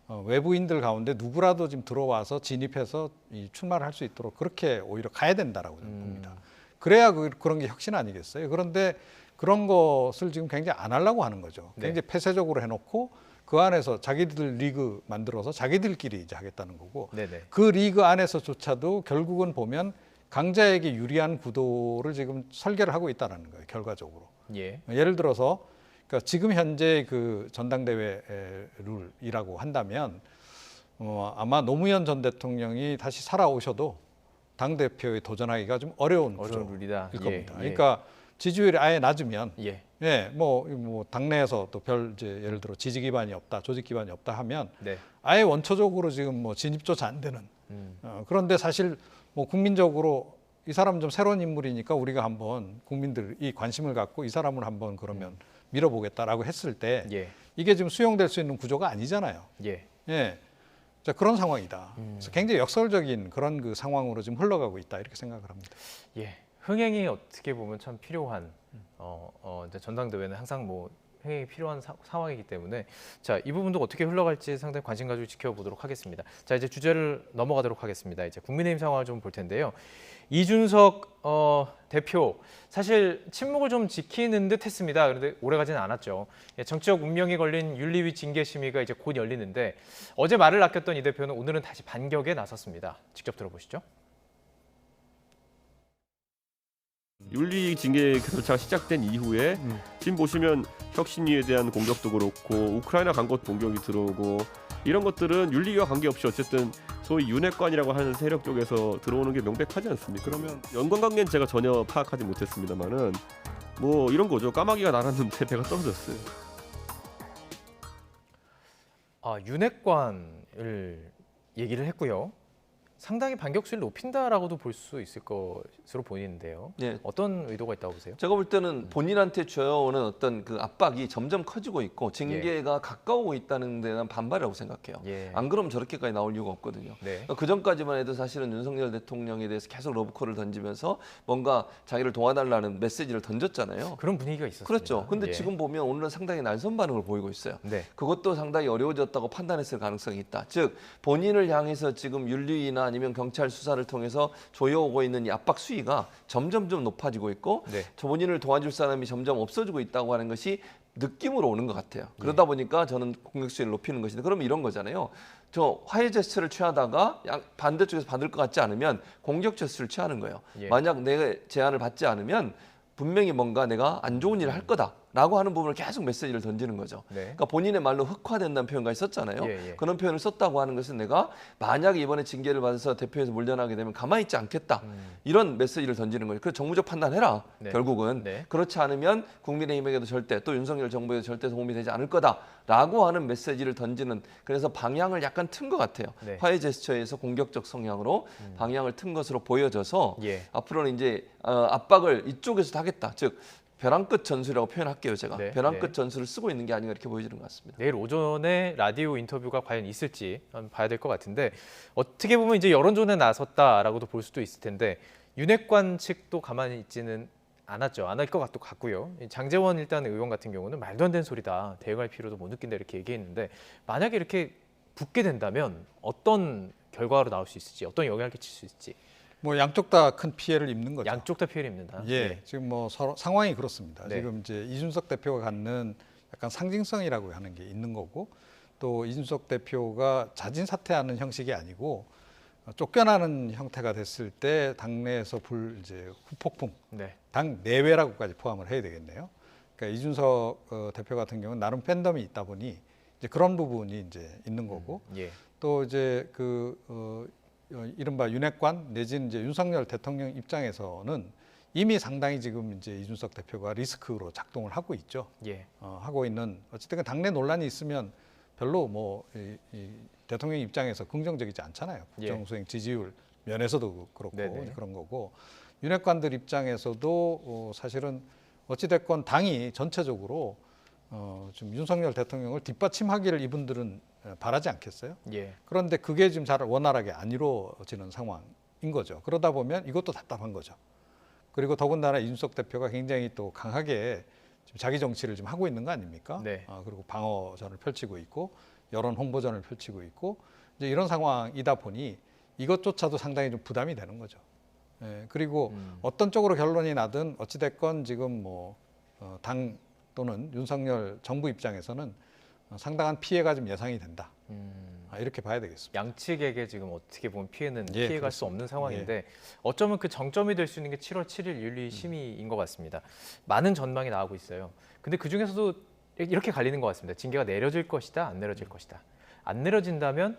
외부인들 가운데 누구라도 지금 들어와서 진입해서 이 출마를 할 수 있도록 그렇게 오히려 가야 된다라고 저는 봅니다. 그래야 그런 게 혁신 아니겠어요? 그런데 그런 것을 지금 굉장히 안 하려고 하는 거죠. 굉장히 폐쇄적으로 해놓고 그 안에서 자기들 리그 만들어서 자기들끼리 이제 하겠다는 거고 그 리그 안에서조차도 결국은 보면 강자에게 유리한 구도를 지금 설계를 하고 있다는 거예요. 결과적으로. 예를 들어서 그러니까 지금 현재 그 전당대회 룰이라고 한다면 아마 노무현 전 대통령이 다시 살아오셔도 당대표에 도전하기가 좀 어려운 룰이다. 겁니다. 그러니까 지지율이 아예 낮으면 뭐 당내에서 또 별 이제 예를 들어 지지 기반이 없다, 조직 기반이 없다 하면 아예 원초적으로 지금 뭐 진입조차 안 되는 그런데 사실 뭐 국민적으로 이 사람 좀 새로운 인물이니까 우리가 한번 국민들이 관심을 갖고 이 사람을 한번 그러면 밀어보겠다라고 했을 때 이게 지금 수용될 수 있는 구조가 아니잖아요. 자, 그런 상황이다. 그래서 굉장히 역설적인 그런 그 상황으로 지금 흘러가고 있다 이렇게 생각을 합니다. 흥행이 어떻게 보면 참 필요한 이제 전당대회는 항상 뭐 흥행이 필요한 상황이기 때문에 자, 이 부분도 어떻게 흘러갈지 상당히 관심 가지고 지켜보도록 하겠습니다. 자, 이제 주제를 넘어가도록 하겠습니다. 이제 국민의힘 상황을 좀 볼 텐데요. 이준석 대표 사실 침묵을 좀 지키는 듯 했습니다. 그런데 오래가지는 않았죠. 정치적 운명이 걸린 윤리위 징계 심의가 이제 곧 열리는데 어제 말을 아꼈던 이 대표는 오늘은 다시 반격에 나섰습니다. 직접 들어보시죠. 윤리 징계 절차가 시작된 이후에 지금 보시면 혁신위에 대한 공격도 그렇고 우크라이나 강국 공격이 들어오고 이런 것들은 윤리위와 관계없이 어쨌든 소위 윤핵관이라고 하는 세력 쪽에서 들어오는 게 명백하지 않습니까? 그러면 연관관계는 제가 전혀 파악하지 못했습니다만은 뭐 이런 거죠. 까마귀가 날았는데 배가 떨어졌어요. 윤핵관을 얘기를 했고요. 상당히 반격수를 높인다라고도 볼 수 있을 것으로 보이는데요. 어떤 의도가 있다고 보세요? 제가 볼 때는 본인한테 줘오는 어떤 그 압박이 점점 커지고 있고 징계가 가까우고 있다는 데 대한 반발이라고 생각해요. 안 그러면 저렇게까지 나올 이유가 없거든요. 그 전까지만 해도 사실은 윤석열 대통령에 대해서 계속 러브콜을 던지면서 뭔가 자기를 도와달라는 메시지를 던졌잖아요. 그런 분위기가 있었습니다. 그렇죠. 근데 지금 보면 오늘은 상당히 날선 반응을 보이고 있어요. 그것도 상당히 어려워졌다고 판단했을 가능성이 있다. 즉 본인을 향해서 지금 윤리위나 아니면 경찰 수사를 통해서 조여오고 있는 이 압박 수위가 점점 높아지고 있고 본인을 도와줄 사람이 점점 없어지고 있다고 하는 것이 느낌으로 오는 것 같아요. 그러다 보니까 저는 공격 수위를 높이는 것인데 그러면 이런 거잖아요. 저 화해 제스처를 취하다가 반대쪽에서 받을 것 같지 않으면 공격 제스처를 취하는 거예요. 만약 내가 제안을 받지 않으면 분명히 뭔가 내가 안 좋은 일을 할 거다. 라고 하는 부분을 계속 메시지를 던지는 거죠. 네. 그러니까 본인의 말로 흑화된다는 표현까지 썼잖아요. 예. 그런 표현을 썼다고 하는 것은 내가 만약에 이번에 징계를 받아서 대표에서 물러나게 되면 가만히 있지 않겠다. 이런 메시지를 던지는 거예요. 그래서 정무적 판단해라. 네. 결국은. 네. 그렇지 않으면 국민의힘에게도 절대 또 윤석열 정부에도 절대 도움이 되지 않을 거다라고 하는 메시지를 던지는 그래서 방향을 약간 튼 것 같아요. 네. 화해 제스처에서 공격적 성향으로 방향을 튼 것으로 보여져서 예. 앞으로는 이제 압박을 이쪽에서도 하겠다. 즉 벼랑 끝 전술이라고 표현할게요. 제가 네, 벼랑 네. 끝 전술을 쓰고 있는 게 아닌가 이렇게 보여지는 것 같습니다. 내일 오전에 라디오 인터뷰가 과연 있을지 한번 봐야 될 것 같은데 어떻게 보면 이제 여론전에 나섰다라고도 볼 수도 있을 텐데 윤핵관 측도 가만히 있지는 않았죠. 안 할 것 같고요. 장제원 일단 의원 같은 경우는 말도 안 되는 소리다. 대응할 필요도 못 느낀다 이렇게 얘기했는데 만약에 이렇게 붙게 된다면 어떤 결과로 나올 수 있을지 어떤 영향을 끼칠 수 있을지. 뭐 양쪽 다 큰 피해를 입는 거죠. 양쪽 다 피해를 입는다. 예, 네. 지금 뭐 서로 상황이 그렇습니다. 네. 지금 이제 이준석 대표가 갖는 약간 상징성이라고 하는 게 있는 거고, 또 이준석 대표가 자진 사퇴하는 형식이 아니고 쫓겨나는 형태가 됐을 때 당내에서 이제 후폭풍, 네. 당 내외라고까지 포함을 해야 되겠네요. 그러니까 이준석 대표 같은 경우는 나름 팬덤이 있다 보니 이제 그런 부분이 이제 있는 거고, 예. 또 이제 이른바 윤핵관 내지는 이제 윤석열 대통령 입장에서는 이미 상당히 지금 이제 이준석 대표가 리스크로 작동을 하고 있죠. 예. 하고 있는 어쨌든 당내 논란이 있으면 별로 뭐 이 대통령 입장에서 긍정적이지 않잖아요. 예. 국정수행 지지율 면에서도 그렇고 네네. 그런 거고, 윤핵관들 입장에서도 사실은 어찌됐건 당이 전체적으로 지금 윤석열 대통령을 뒷받침하기를 이분들은 바라지 않겠어요? 예. 그런데 그게 지금 잘 원활하게 안 이루어지는 상황인 거죠. 그러다 보면 이것도 답답한 거죠. 그리고 더군다나 이준석 대표가 굉장히 또 강하게 지금 자기 정치를 지금 하고 있는 거 아닙니까? 네. 그리고 방어전을 펼치고 있고 여론 홍보전을 펼치고 있고 이제 이런 상황이다 보니 이것조차도 상당히 좀 부담이 되는 거죠. 예, 그리고 어떤 쪽으로 결론이 나든 어찌됐건 지금 뭐 당 또는 윤석열 정부 입장에서는 상당한 피해가 좀 예상이 된다. 이렇게 봐야 되겠습니다. 양측에게 지금 어떻게 보면 피해는 예, 피해갈 수 그렇습니다. 없는 상황인데 어쩌면 그 정점이 될 수 있는 게 7월 7일 윤리 심의인 것 같습니다. 많은 전망이 나오고 있어요. 근데 그 중에서도 이렇게 갈리는 것 같습니다. 징계가 내려질 것이다, 안 내려질 것이다. 안 내려진다면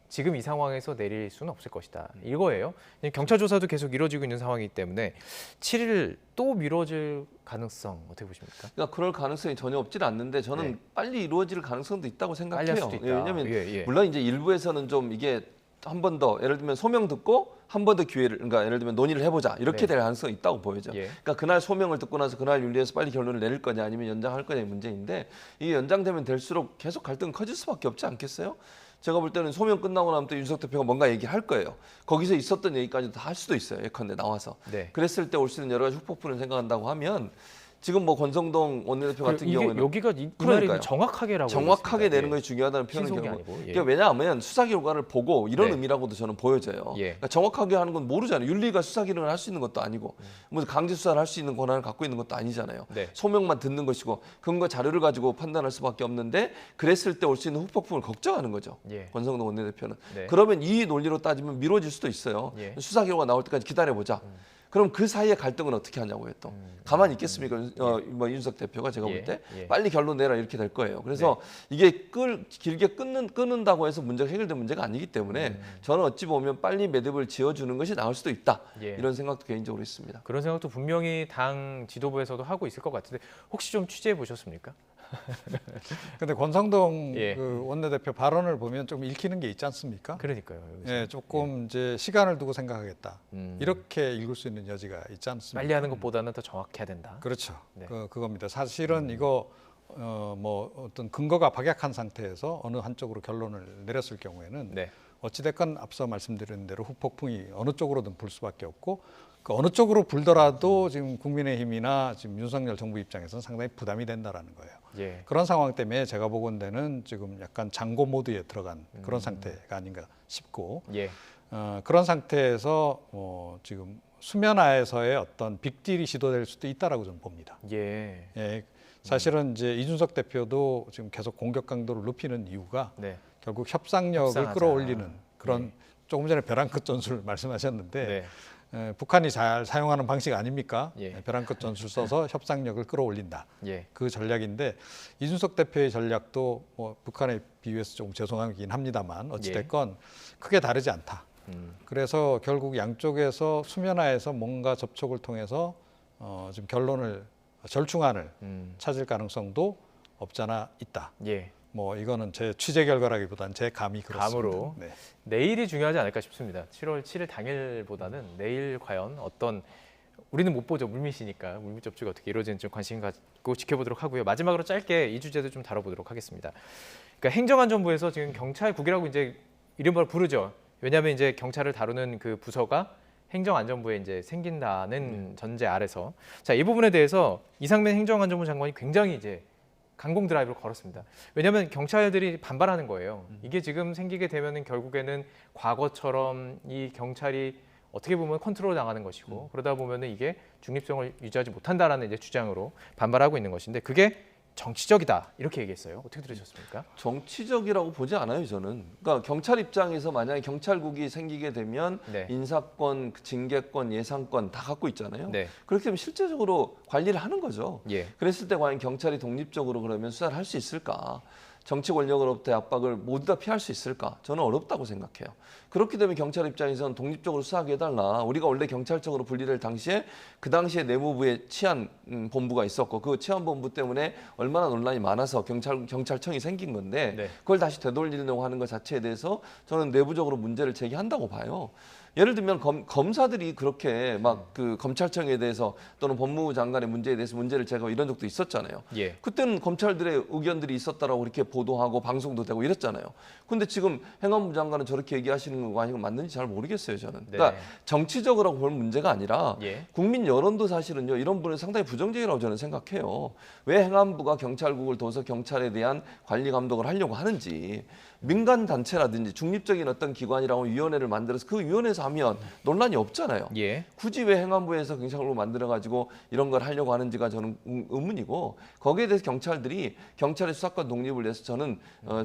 지금 이 상황에서 내릴 수는 없을 것이다. 이거예요. 경찰 조사도 계속 이루어지고 있는 상황이기 때문에 7일 또 미뤄질 가능성 어떻게 보십니까? 그러니까 그럴 가능성이 전혀 없지는 않는데 저는 네. 빨리 이루어질 가능성도 있다고 생각해요. 빨리 할 수도 있다. 왜냐하면 예. 물론 이제 일부에서는 좀 이게 한 번 더 예를 들면 소명 듣고 한 번 더 기회를 그러니까 예를 들면 논의를 해보자 이렇게 네. 될 가능성이 있다고 보여져. 예. 그러니까 그날 소명을 듣고 나서 그날 윤리에서 빨리 결론을 내릴 거냐 아니면 연장할 거냐의 문제인데 이게 연장되면 될수록 계속 갈등은 커질 수밖에 없지 않겠어요? 제가 볼 때는 소명 끝나고 나면 또 윤석 대표가 뭔가 얘기할 거예요. 거기서 있었던 얘기까지도 다 할 수도 있어요. 예컨대 나와서. 네. 그랬을 때 올 수 있는 여러 가지 후폭풍을 생각한다고 하면 지금 뭐 권성동 원내대표 같은 이게 경우에는 여기가 이 말이 그러니까요. 정확하게라고 정확하게 얘기했습니다. 내는 것이 중요하다는 표현은 신속이 결국 아니고, 예. 그러니까 왜냐하면 수사 결과를 보고 이런 네. 의미라고도 저는 보여져요. 예. 그러니까 정확하게 하는 건 모르잖아요. 윤리가 수사 기능을 할 수 있는 것도 아니고 무슨 강제 수사를 할 수 있는 권한을 갖고 있는 것도 아니잖아요. 네. 소명만 듣는 것이고 근거 자료를 가지고 판단할 수밖에 없는데 그랬을 때 올 수 있는 후폭풍을 걱정하는 거죠. 예. 권성동 원내대표는. 네. 그러면 이 논리로 따지면 미뤄질 수도 있어요. 예. 수사 결과 나올 때까지 기다려보자. 그럼 그 사이에 갈등은 어떻게 하냐고요 또. 가만히 있겠습니까? 뭐 윤석 대표가 제가 볼 때 예. 빨리 결론 내라 이렇게 될 거예요. 그래서 이게 길게 끊는다고 해서 문제가 해결된 문제가 아니기 때문에 저는 어찌 보면 빨리 매듭을 지어주는 것이 나을 수도 있다. 예. 이런 생각도 개인적으로 있습니다. 그런 생각도 분명히 당 지도부에서도 하고 있을 것 같은데 혹시 좀 취재해 보셨습니까? 근데 권성동 예. 그 원내대표 발언을 보면 좀 읽히는 게 있지 않습니까? 그러니까요. 예, 조금 이제 시간을 두고 생각하겠다. 이렇게 읽을 수 있는 여지가 있지 않습니까? 빨리 하는 것보다는 더 정확해야 된다. 그렇죠. 네. 그겁니다. 사실은 이거 뭐 어떤 근거가 박약한 상태에서 어느 한쪽으로 결론을 내렸을 경우에는 네. 어찌됐건 앞서 말씀드린 대로 후폭풍이 어느 쪽으로든 불 수밖에 없고 그 어느 쪽으로 불더라도 지금 국민의힘이나 지금 윤석열 정부 입장에서는 상당히 부담이 된다라는 거예요. 예. 그런 상황 때문에 제가 보건대는 지금 약간 장고 모드에 들어간 그런 상태가 아닌가 싶고 예. 그런 상태에서 지금 수면 하에서의 어떤 빅딜이 시도될 수도 있다라고 저는 봅니다. 예. 예, 사실은 이제 이준석 대표도 지금 계속 공격 강도를 높이는 이유가 네. 결국 협상력을 협상하자. 끌어올리는 그런 네. 조금 전에 벼랑 끝 전술 말씀하셨는데 네. 북한이 잘 사용하는 방식 아닙니까? 예. 벼랑 끝 전술 써서 협상력을 끌어올린다. 예. 그 전략인데 이준석 대표의 전략도 뭐 북한에 비유해서 조금 죄송하긴 합니다만 어찌됐건 크게 다르지 않다. 그래서 결국 양쪽에서 수면화에서 뭔가 접촉을 통해서 지금 결론을 절충안을 찾을 가능성도 없잖아 있다. 예. 뭐 이거는 제 취재 결과라기보다는 제 감이 그렇습니다. 감으로 네. 내일이 중요하지 않을까 싶습니다. 7월 7일 당일보다는 내일 과연 어떤 우리는 못 보죠. 물밑이니까 물밑 접촉이 어떻게 이루어지는지 좀 관심 갖고 지켜보도록 하고요. 마지막으로 짧게 이 주제도 좀 다뤄보도록 하겠습니다. 그러니까 행정안전부에서 지금 경찰국이라고 이제 이름을 부르죠. 왜냐하면 이제 경찰을 다루는 그 부서가 행정안전부에 이제 생긴다는 전제 아래서 자, 이 부분에 대해서 이상민 행정안전부 장관이 굉장히 이제 강공 드라이브를 걸었습니다. 왜냐하면 경찰들이 반발하는 거예요. 이게 지금 생기게 되면은 결국에는 과거처럼 이 경찰이 어떻게 보면 컨트롤 당하는 것이고 그러다 보면은 이게 중립성을 유지하지 못한다라는 이제 주장으로 반발하고 있는 것인데 그게 정치적이다 이렇게 얘기했어요. 어떻게 들으셨습니까? 정치적이라고 보지 않아요, 저는. 그러니까 경찰 입장에서 만약에 경찰국이 생기게 되면 네. 인사권, 징계권, 예산권 다 갖고 있잖아요. 네. 그렇게 되면 실제적으로 관리를 하는 거죠. 예. 그랬을 때 과연 경찰이 독립적으로 그러면 수사를 할 수 있을까? 정치 권력으로부터의 압박을 모두 다 피할 수 있을까? 저는 어렵다고 생각해요. 그렇게 되면 경찰 입장에서는 독립적으로 수사하게 해달라. 우리가 원래 경찰청으로 분리될 당시에 그 당시에 내무부에 치안 본부가 있었고 그 치안 본부 때문에 얼마나 논란이 많아서 경찰청이 생긴 건데 네. 그걸 다시 되돌리려고 하는 것 자체에 대해서 저는 내부적으로 문제를 제기한다고 봐요. 예를 들면 검사들이 그렇게 막 그 검찰청에 대해서 또는 법무부 장관의 문제에 대해서 문제를 제기하고 이런 적도 있었잖아요. 예. 그때는 검찰들의 의견들이 있었다라고 이렇게 보도하고 방송도 되고 이랬잖아요. 근데 지금 행안부 장관은 저렇게 얘기하시는 거 아니고 맞는지 잘 모르겠어요, 저는. 그러니까 네. 정치적으로 볼 문제가 아니라 예. 국민 여론도 사실은요. 이런 부분은 상당히 부정적이라고 저는 생각해요. 왜 행안부가 경찰국을 둬서 경찰에 대한 관리 감독을 하려고 하는지 민간 단체라든지 중립적인 어떤 기관이라고 위원회를 만들어서 그 위원회에서 하면 논란이 없잖아요. 예. 굳이 왜 행안부에서 경찰국을 만들어가지고 이런 걸 하려고 하는지가 저는 의문이고 거기에 대해서 경찰들이 경찰의 수사권 독립을 위해서 저는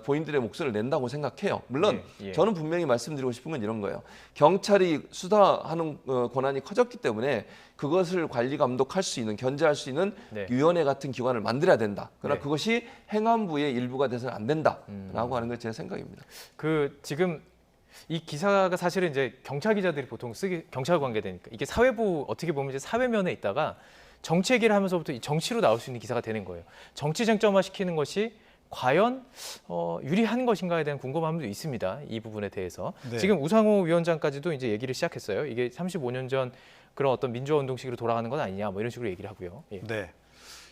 본인들의 목소리를 낸다고 생각해요. 물론 예. 저는 분명히 말씀드리고 싶은 건 이런 거예요. 경찰이 수사하는 권한이 커졌기 때문에 그것을 관리 감독할 수 있는 견제할 수 있는 네. 위원회 같은 기관을 만들어야 된다. 그러나 네. 그것이 행안부의 일부가 돼서는 안 된다라고 하는 게 제 생각입니다. 그 지금 이 기사가 사실은 이제 경찰 기자들이 보통 쓰기 경찰 관계되니까 이게 사회부 어떻게 보면 이제 사회면에 있다가 정치 얘기를 하면서부터 이 정치로 나올 수 있는 기사가 되는 거예요. 정치 쟁점화 시키는 것이 과연 유리한 것인가에 대한 궁금함도 있습니다. 이 부분에 대해서 네. 지금 우상호 위원장까지도 이제 얘기를 시작했어요. 이게 35년 전 그런 어떤 민주화 운동식으로 돌아가는 건 아니냐, 뭐 이런 식으로 얘기를 하고요. 예. 네.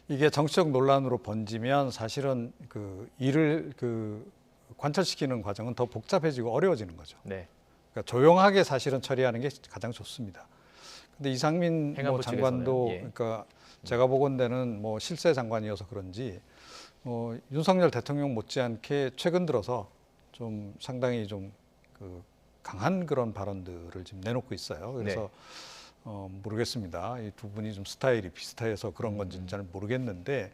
이게 정치적 논란으로 번지면 사실은 그 일을 관철시키는 과정은 더 복잡해지고 어려워지는 거죠. 네. 그러니까 조용하게 사실은 처리하는 게 가장 좋습니다. 근데 이상민 행안부 장관도 측에서는, 예. 그러니까 제가 보건대는 뭐 실세 장관이어서 그런지 윤석열 대통령 못지않게 최근 들어서 좀 상당히 좀 강한 그런 발언들을 지금 내놓고 있어요. 그래서 네. 모르겠습니다. 이 두 분이 좀 스타일이 비슷해서 그런 건지는 잘 모르겠는데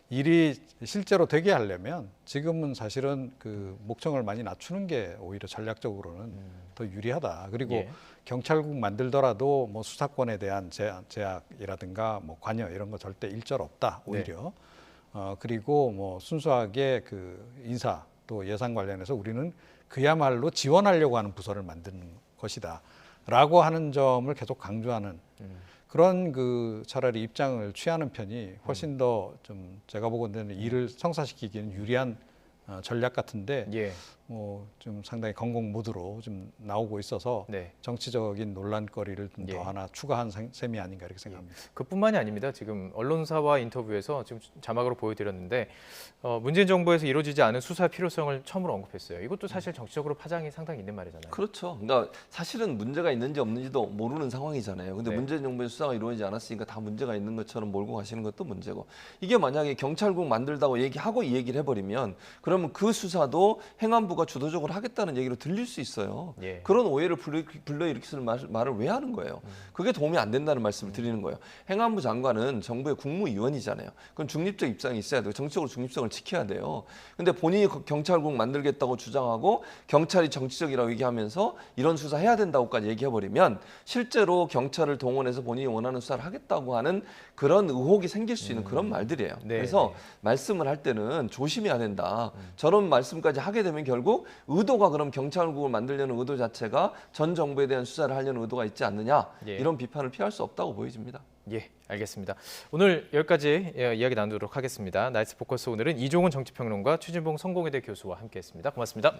일이 실제로 되게 하려면 지금은 사실은 그 목청을 많이 낮추는 게 오히려 전략적으로는 더 유리하다. 그리고 예. 경찰국 만들더라도 뭐 수사권에 대한 제약이라든가 뭐 관여 이런 거 절대 일절 없다. 오히려. 그리고 뭐 순수하게 그 인사 또 예산 관련해서 우리는 그야말로 지원하려고 하는 부서를 만드는 것이다. 라고 하는 점을 계속 강조하는 그런 차라리 입장을 취하는 편이 훨씬 더 좀 제가 보건대는 일을 성사시키기에는 유리한 전략 같은데 예. 좀 상당히 건공 모드로 좀 나오고 있어서 네. 정치적인 논란거리를 좀 더 예. 하나 추가한 셈이 아닌가 이렇게 생각합니다. 그뿐만이 아닙니다. 지금 언론사와 인터뷰에서 지금 자막으로 보여드렸는데 문재인 정부에서 이루어지지 않은 수사 필요성을 처음으로 언급했어요. 이것도 사실 정치적으로 파장이 상당히 있는 말이잖아요. 그렇죠. 그러니까 사실은 문제가 있는지 없는지도 모르는 상황이잖아요. 근데 네. 문재인 정부의 수사가 이루어지지 않았으니까 다 문제가 있는 것처럼 몰고 가시는 것도 문제고 이게 만약에 경찰국 만들다고 얘기하고 이 얘기를 해버리면 그러면 그러면 그 수사도 행안부가 주도적으로 하겠다는 얘기로 들릴 수 있어요. 예. 그런 오해를 불러일으킬 말을 왜 하는 거예요? 그게 도움이 안 된다는 말씀을 드리는 거예요. 행안부 장관은 정부의 국무위원이잖아요. 그건 중립적 입장이 있어야 돼요. 정치적으로 중립성을 지켜야 돼요. 근데 본인이 경찰국 만들겠다고 주장하고 경찰이 정치적이라고 얘기하면서 이런 수사 해야 된다고까지 얘기해버리면 실제로 경찰을 동원해서 본인이 원하는 수사를 하겠다고 하는 그런 의혹이 생길 수 있는 그런 말들이에요. 네, 그래서 네. 말씀을 할 때는 조심해야 된다. 저런 말씀까지 하게 되면 결국 의도가 그럼 경찰국을 만들려는 의도 자체가 전 정부에 대한 수사를 하려는 의도가 있지 않느냐. 예. 이런 비판을 피할 수 없다고 보여집니다. 예, 알겠습니다. 오늘 여기까지 이야기 나누도록 하겠습니다. 나이스 포커스 오늘은 이종훈 정치평론가 최진봉 성공회대 교수와 함께했습니다. 고맙습니다.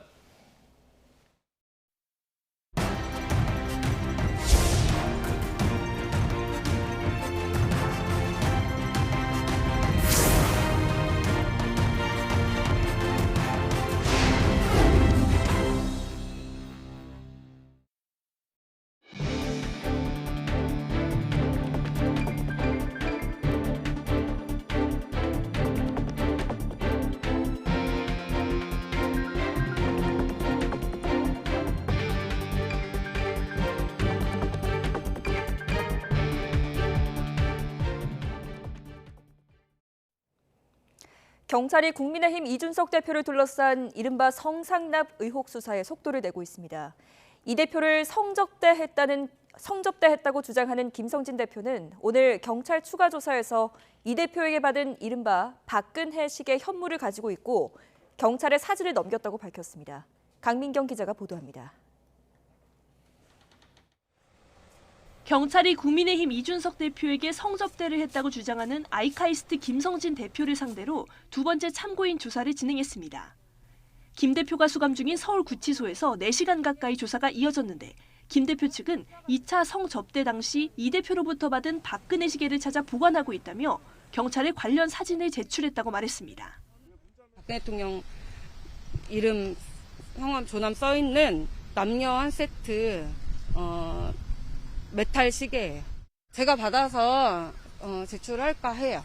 경찰이 국민의힘 이준석 대표를 둘러싼 이른바 성상납 의혹 수사에 속도를 내고 있습니다. 이 대표를 성접대했다고 주장하는 김성진 대표는 오늘 경찰 추가 조사에서 이 대표에게 받은 이른바 박근혜식의 현물을 가지고 있고 경찰에 사진을 넘겼다고 밝혔습니다. 강민경 기자가 보도합니다. 경찰이 국민의힘 이준석 대표에게 성접대를 했다고 주장하는 아이카이스트 김성진 대표를 상대로 두 번째 참고인 조사를 진행했습니다. 김 대표가 수감 중인 서울구치소에서 4시간 가까이 조사가 이어졌는데 김 대표 측은 2차 성접대 당시 이 대표로부터 받은 박근혜 시계를 찾아 보관하고 있다며 경찰에 관련 사진을 제출했다고 말했습니다. 박근혜 대통령 이름, 성함, 조남 써있는 남녀 한 세트 메탈 시계예요. 제가 받아서 제출할까 해요.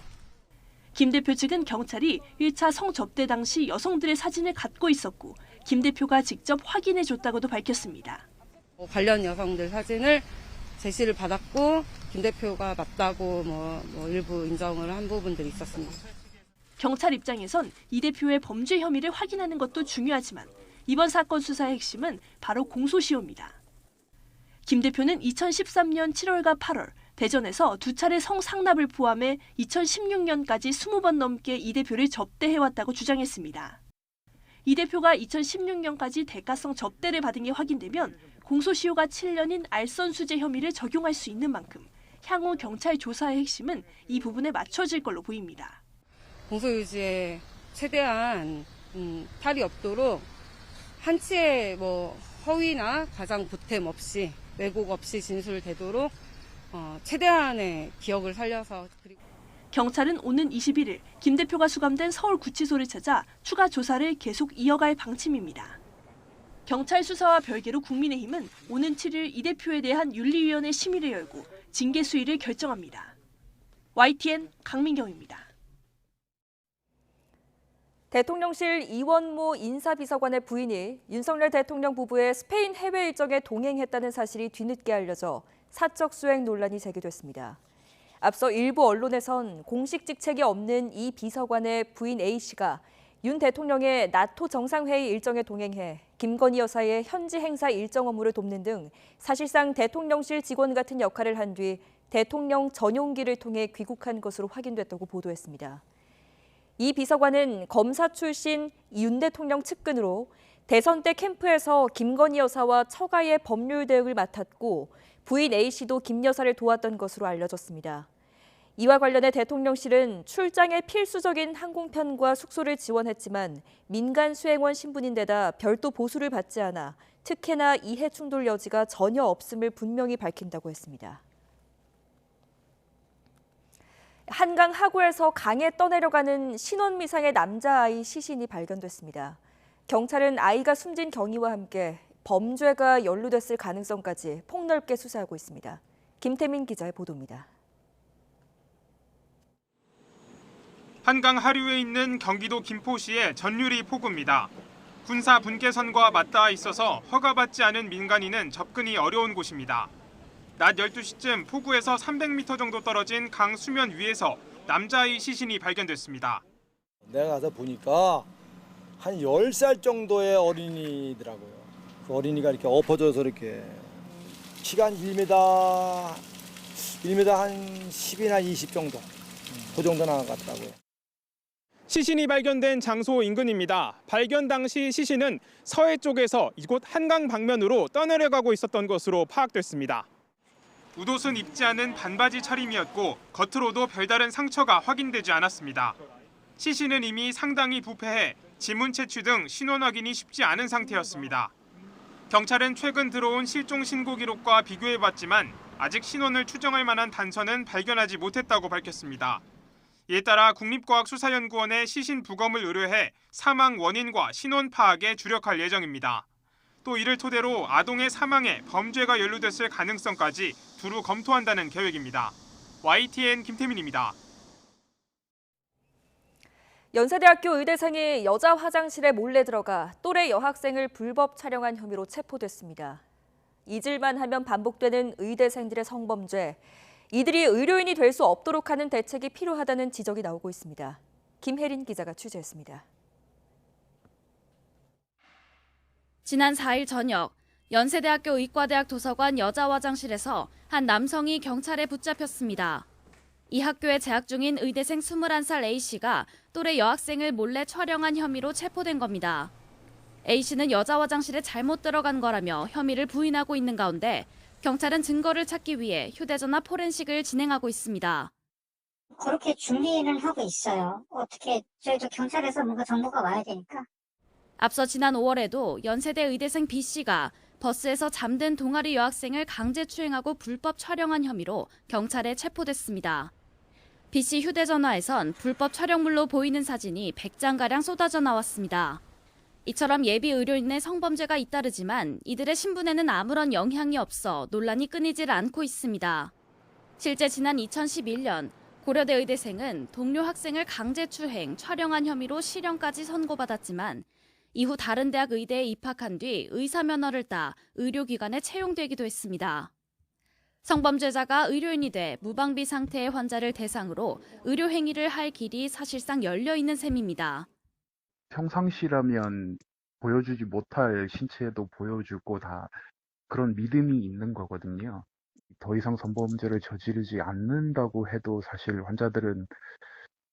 김 대표 측은 경찰이 1차 성접대 당시 여성들의 사진을 갖고 있었고 김 대표가 직접 확인해줬다고도 밝혔습니다. 관련 여성들 사진을 제시를 받았고 김 대표가 맞다고 일부 인정을 한 부분들이 있었습니다. 경찰 입장에선 이 대표의 범죄 혐의를 확인하는 것도 중요하지만 이번 사건 수사의 핵심은 바로 공소시효입니다. 김 대표는 2013년 7월과 8월 대전에서 2차례 성상납을 포함해 2016년까지 20번 넘게 이 대표를 접대해왔다고 주장했습니다. 이 대표가 2016년까지 대가성 접대를 받은 게 확인되면 공소시효가 7년인 알선수재 혐의를 적용할 수 있는 만큼 향후 경찰 조사의 핵심은 이 부분에 맞춰질 걸로 보입니다. 공소유지에 최대한 탈이 없도록 한치의 허위나 가장 보탬 없이 왜곡 없이 진술되도록 최대한의 기억을 살려서 경찰은 오는 21일 김 대표가 수감된 서울구치소를 찾아 추가 조사를 계속 이어갈 방침입니다. 경찰 수사와 별개로 국민의힘은 오는 7일 이 대표에 대한 윤리위원회 심의를 열고 징계 수위를 결정합니다. YTN 강민경입니다. 대통령실 이원모 인사비서관의 부인이 윤석열 대통령 부부의 스페인 해외 일정에 동행했다는 사실이 뒤늦게 알려져 사적 수행 논란이 제기됐습니다. 앞서 일부 언론에선 공식 직책이 없는 이 비서관의 부인 A씨가 윤 대통령의 나토 정상회의 일정에 동행해 김건희 여사의 현지 행사 일정 업무를 돕는 등 사실상 대통령실 직원 같은 역할을 한 뒤 대통령 전용기를 통해 귀국한 것으로 확인됐다고 보도했습니다. 이 비서관은 검사 출신 윤 대통령 측근으로 대선 때 캠프에서 김건희 여사와 처가의 법률 대응을 맡았고 부인 A씨도 김 여사를 도왔던 것으로 알려졌습니다. 이와 관련해 대통령실은 출장에 필수적인 항공편과 숙소를 지원했지만 민간 수행원 신분인데다 별도 보수를 받지 않아 특혜나 이해 충돌 여지가 전혀 없음을 분명히 밝힌다고 했습니다. 한강 하구에서 강에 떠내려가는 신원미상의 남자아이 시신이 발견됐습니다. 경찰은 아이가 숨진 경위와 함께 범죄가 연루됐을 가능성까지 폭넓게 수사하고 있습니다. 김태민 기자의 보도입니다. 한강 하류에 있는 경기도 김포시의 전유리 포구입니다. 군사 분계선과 맞닿아 있어서 허가받지 않은 민간인은 접근이 어려운 곳입니다. 낮 12시쯤 포구에서 300m 정도 떨어진 강 수면 위에서 남자아이 시신이 발견됐습니다. 내가 가서 보니까 한 10살 정도의 어린이더라고요. 그 어린이가 이렇게 엎어져서 이렇게 키가 한 1m 한 10이나 20 정도 그 정도 나온 것 같더라고요. 시신이 발견된 장소 인근입니다. 발견 당시 시신은 서해 쪽에서 이곳 한강 방면으로 떠내려가고 있었던 것으로 파악됐습니다. 웃옷은 입지 않은 반바지 차림이었고 겉으로도 별다른 상처가 확인되지 않았습니다. 시신은 이미 상당히 부패해 지문 채취 등 신원 확인이 쉽지 않은 상태였습니다. 경찰은 최근 들어온 실종 신고 기록과 비교해봤지만 아직 신원을 추정할 만한 단서는 발견하지 못했다고 밝혔습니다. 이에 따라 국립과학수사연구원에 시신 부검을 의뢰해 사망 원인과 신원 파악에 주력할 예정입니다. 또 이를 토대로 아동의 사망에 범죄가 연루됐을 가능성까지 두루 검토한다는 계획입니다. YTN 김태민입니다. 연세대학교 의대생이 여자 화장실에 몰래 들어가 또래 여학생을 불법 촬영한 혐의로 체포됐습니다. 잊을만 하면 반복되는 의대생들의 성범죄. 이들이 의료인이 될 수 없도록 하는 대책이 필요하다는 지적이 나오고 있습니다. 김혜린 기자가 취재했습니다. 지난 4일 저녁 연세대학교 의과대학 도서관 여자 화장실에서 한 남성이 경찰에 붙잡혔습니다. 이 학교에 재학 중인 의대생 21살 A씨가 또래 여학생을 몰래 촬영한 혐의로 체포된 겁니다. A씨는 여자 화장실에 잘못 들어간 거라며 혐의를 부인하고 있는 가운데 경찰은 증거를 찾기 위해 휴대전화 포렌식을 진행하고 있습니다. 그렇게 준비는 하고 있어요. 어떻게 저희도 경찰에서 뭔가 정보가 와야 되니까. 앞서 지난 5월에도 연세대 의대생 B씨가 버스에서 잠든 동아리 여학생을 강제 추행하고 불법 촬영한 혐의로 경찰에 체포됐습니다. B씨 휴대전화에선 불법 촬영물로 보이는 사진이 100장가량 쏟아져 나왔습니다. 이처럼 예비 의료인의 성범죄가 잇따르지만 이들의 신분에는 아무런 영향이 없어 논란이 끊이질 않고 있습니다. 실제 지난 2011년 고려대 의대생은 동료 학생을 강제 추행, 촬영한 혐의로 실형까지 선고받았지만 이후 다른 대학 의대에 입학한 뒤 의사 면허를 따 의료기관에 채용되기도 했습니다. 성범죄자가 의료인이 돼 무방비 상태의 환자를 대상으로 의료 행위를 할 길이 사실상 열려 있는 셈입니다. 평상시라면 보여주지 못할 신체도 보여주고 다 그런 믿음이 있는 거거든요. 더 이상 성범죄를 저지르지 않는다고 해도 사실 환자들은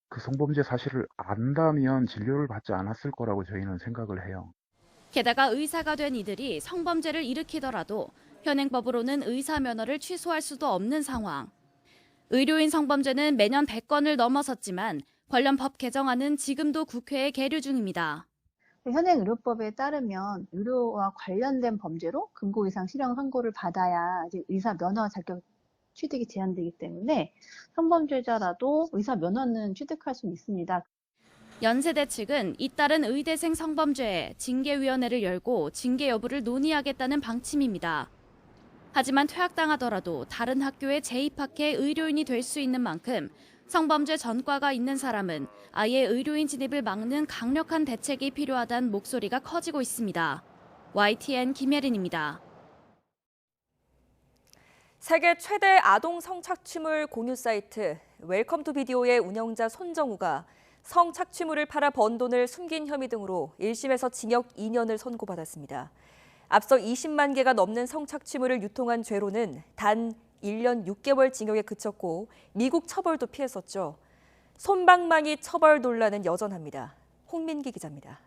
그 성범죄 사실을 안다면 진료를 받지 않았을 거라고 저희는 생각을 해요. 게다가 의사가 된 이들이 성범죄를 일으키더라도 현행법으로는 의사 면허를 취소할 수도 없는 상황. 의료인 성범죄는 매년 100건을 넘어섰지만 관련 법 개정안은 지금도 국회에 계류 중입니다. 현행 의료법에 따르면 의료와 관련된 범죄로 금고 이상 실형 선고를 받아야 이제 의사 면허 자격 취득이 제한되기 때문에 성범죄자라도 의사 면허는 취득할 수 있습니다. 연세대 측은 잇따른 의대생 성범죄에 징계위원회를 열고 징계 여부를 논의하겠다는 방침입니다. 하지만 퇴학당하더라도 다른 학교에 재입학해 의료인이 될 수 있는 만큼 성범죄 전과가 있는 사람은 아예 의료인 진입을 막는 강력한 대책이 필요하다는 목소리가 커지고 있습니다. YTN 김예린입니다. 세계 최대 아동 성착취물 공유 사이트 웰컴 투 비디오의 운영자 손정우가 성착취물을 팔아 번 돈을 숨긴 혐의 등으로 1심에서 징역 2년을 선고받았습니다. 앞서 20만 개가 넘는 성착취물을 유통한 죄로는 단 1년 6개월 징역에 그쳤고 미국 처벌도 피했었죠. 솜방망이 처벌 논란은 여전합니다. 홍민기 기자입니다.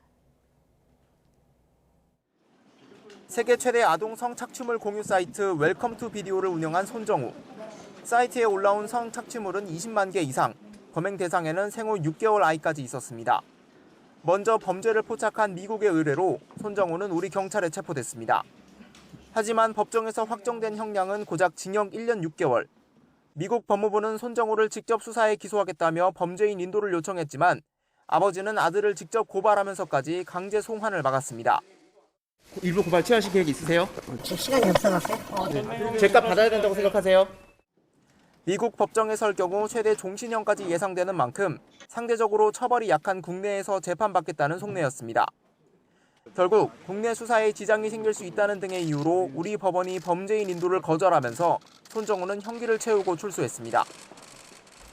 세계 최대 아동 성착취물 공유 사이트 웰컴 투 비디오를 운영한 손정우. 사이트에 올라온 성착취물은 20만 개 이상, 범행 대상에는 생후 6개월 아이까지 있었습니다. 먼저 범죄를 포착한 미국의 의뢰로 손정우는 우리 경찰에 체포됐습니다. 하지만 법정에서 확정된 형량은 고작 징역 1년 6개월. 미국 법무부는 손정우를 직접 수사해 기소하겠다며 범죄인 인도를 요청했지만 아버지는 아들을 직접 고발하면서까지 강제 송환을 막았습니다. 일부 고발 취하실 계획 있으세요? 지금 시간이 없어갖고요. 죄값 받아야 된다고 생각하세요? 미국 법정에 설 경우 최대 종신형까지 예상되는 만큼 상대적으로 처벌이 약한 국내에서 재판받겠다는 속내였습니다. 결국 국내 수사에 지장이 생길 수 있다는 등의 이유로 우리 법원이 범죄인 인도를 거절하면서 손정우는 형기를 채우고 출소했습니다.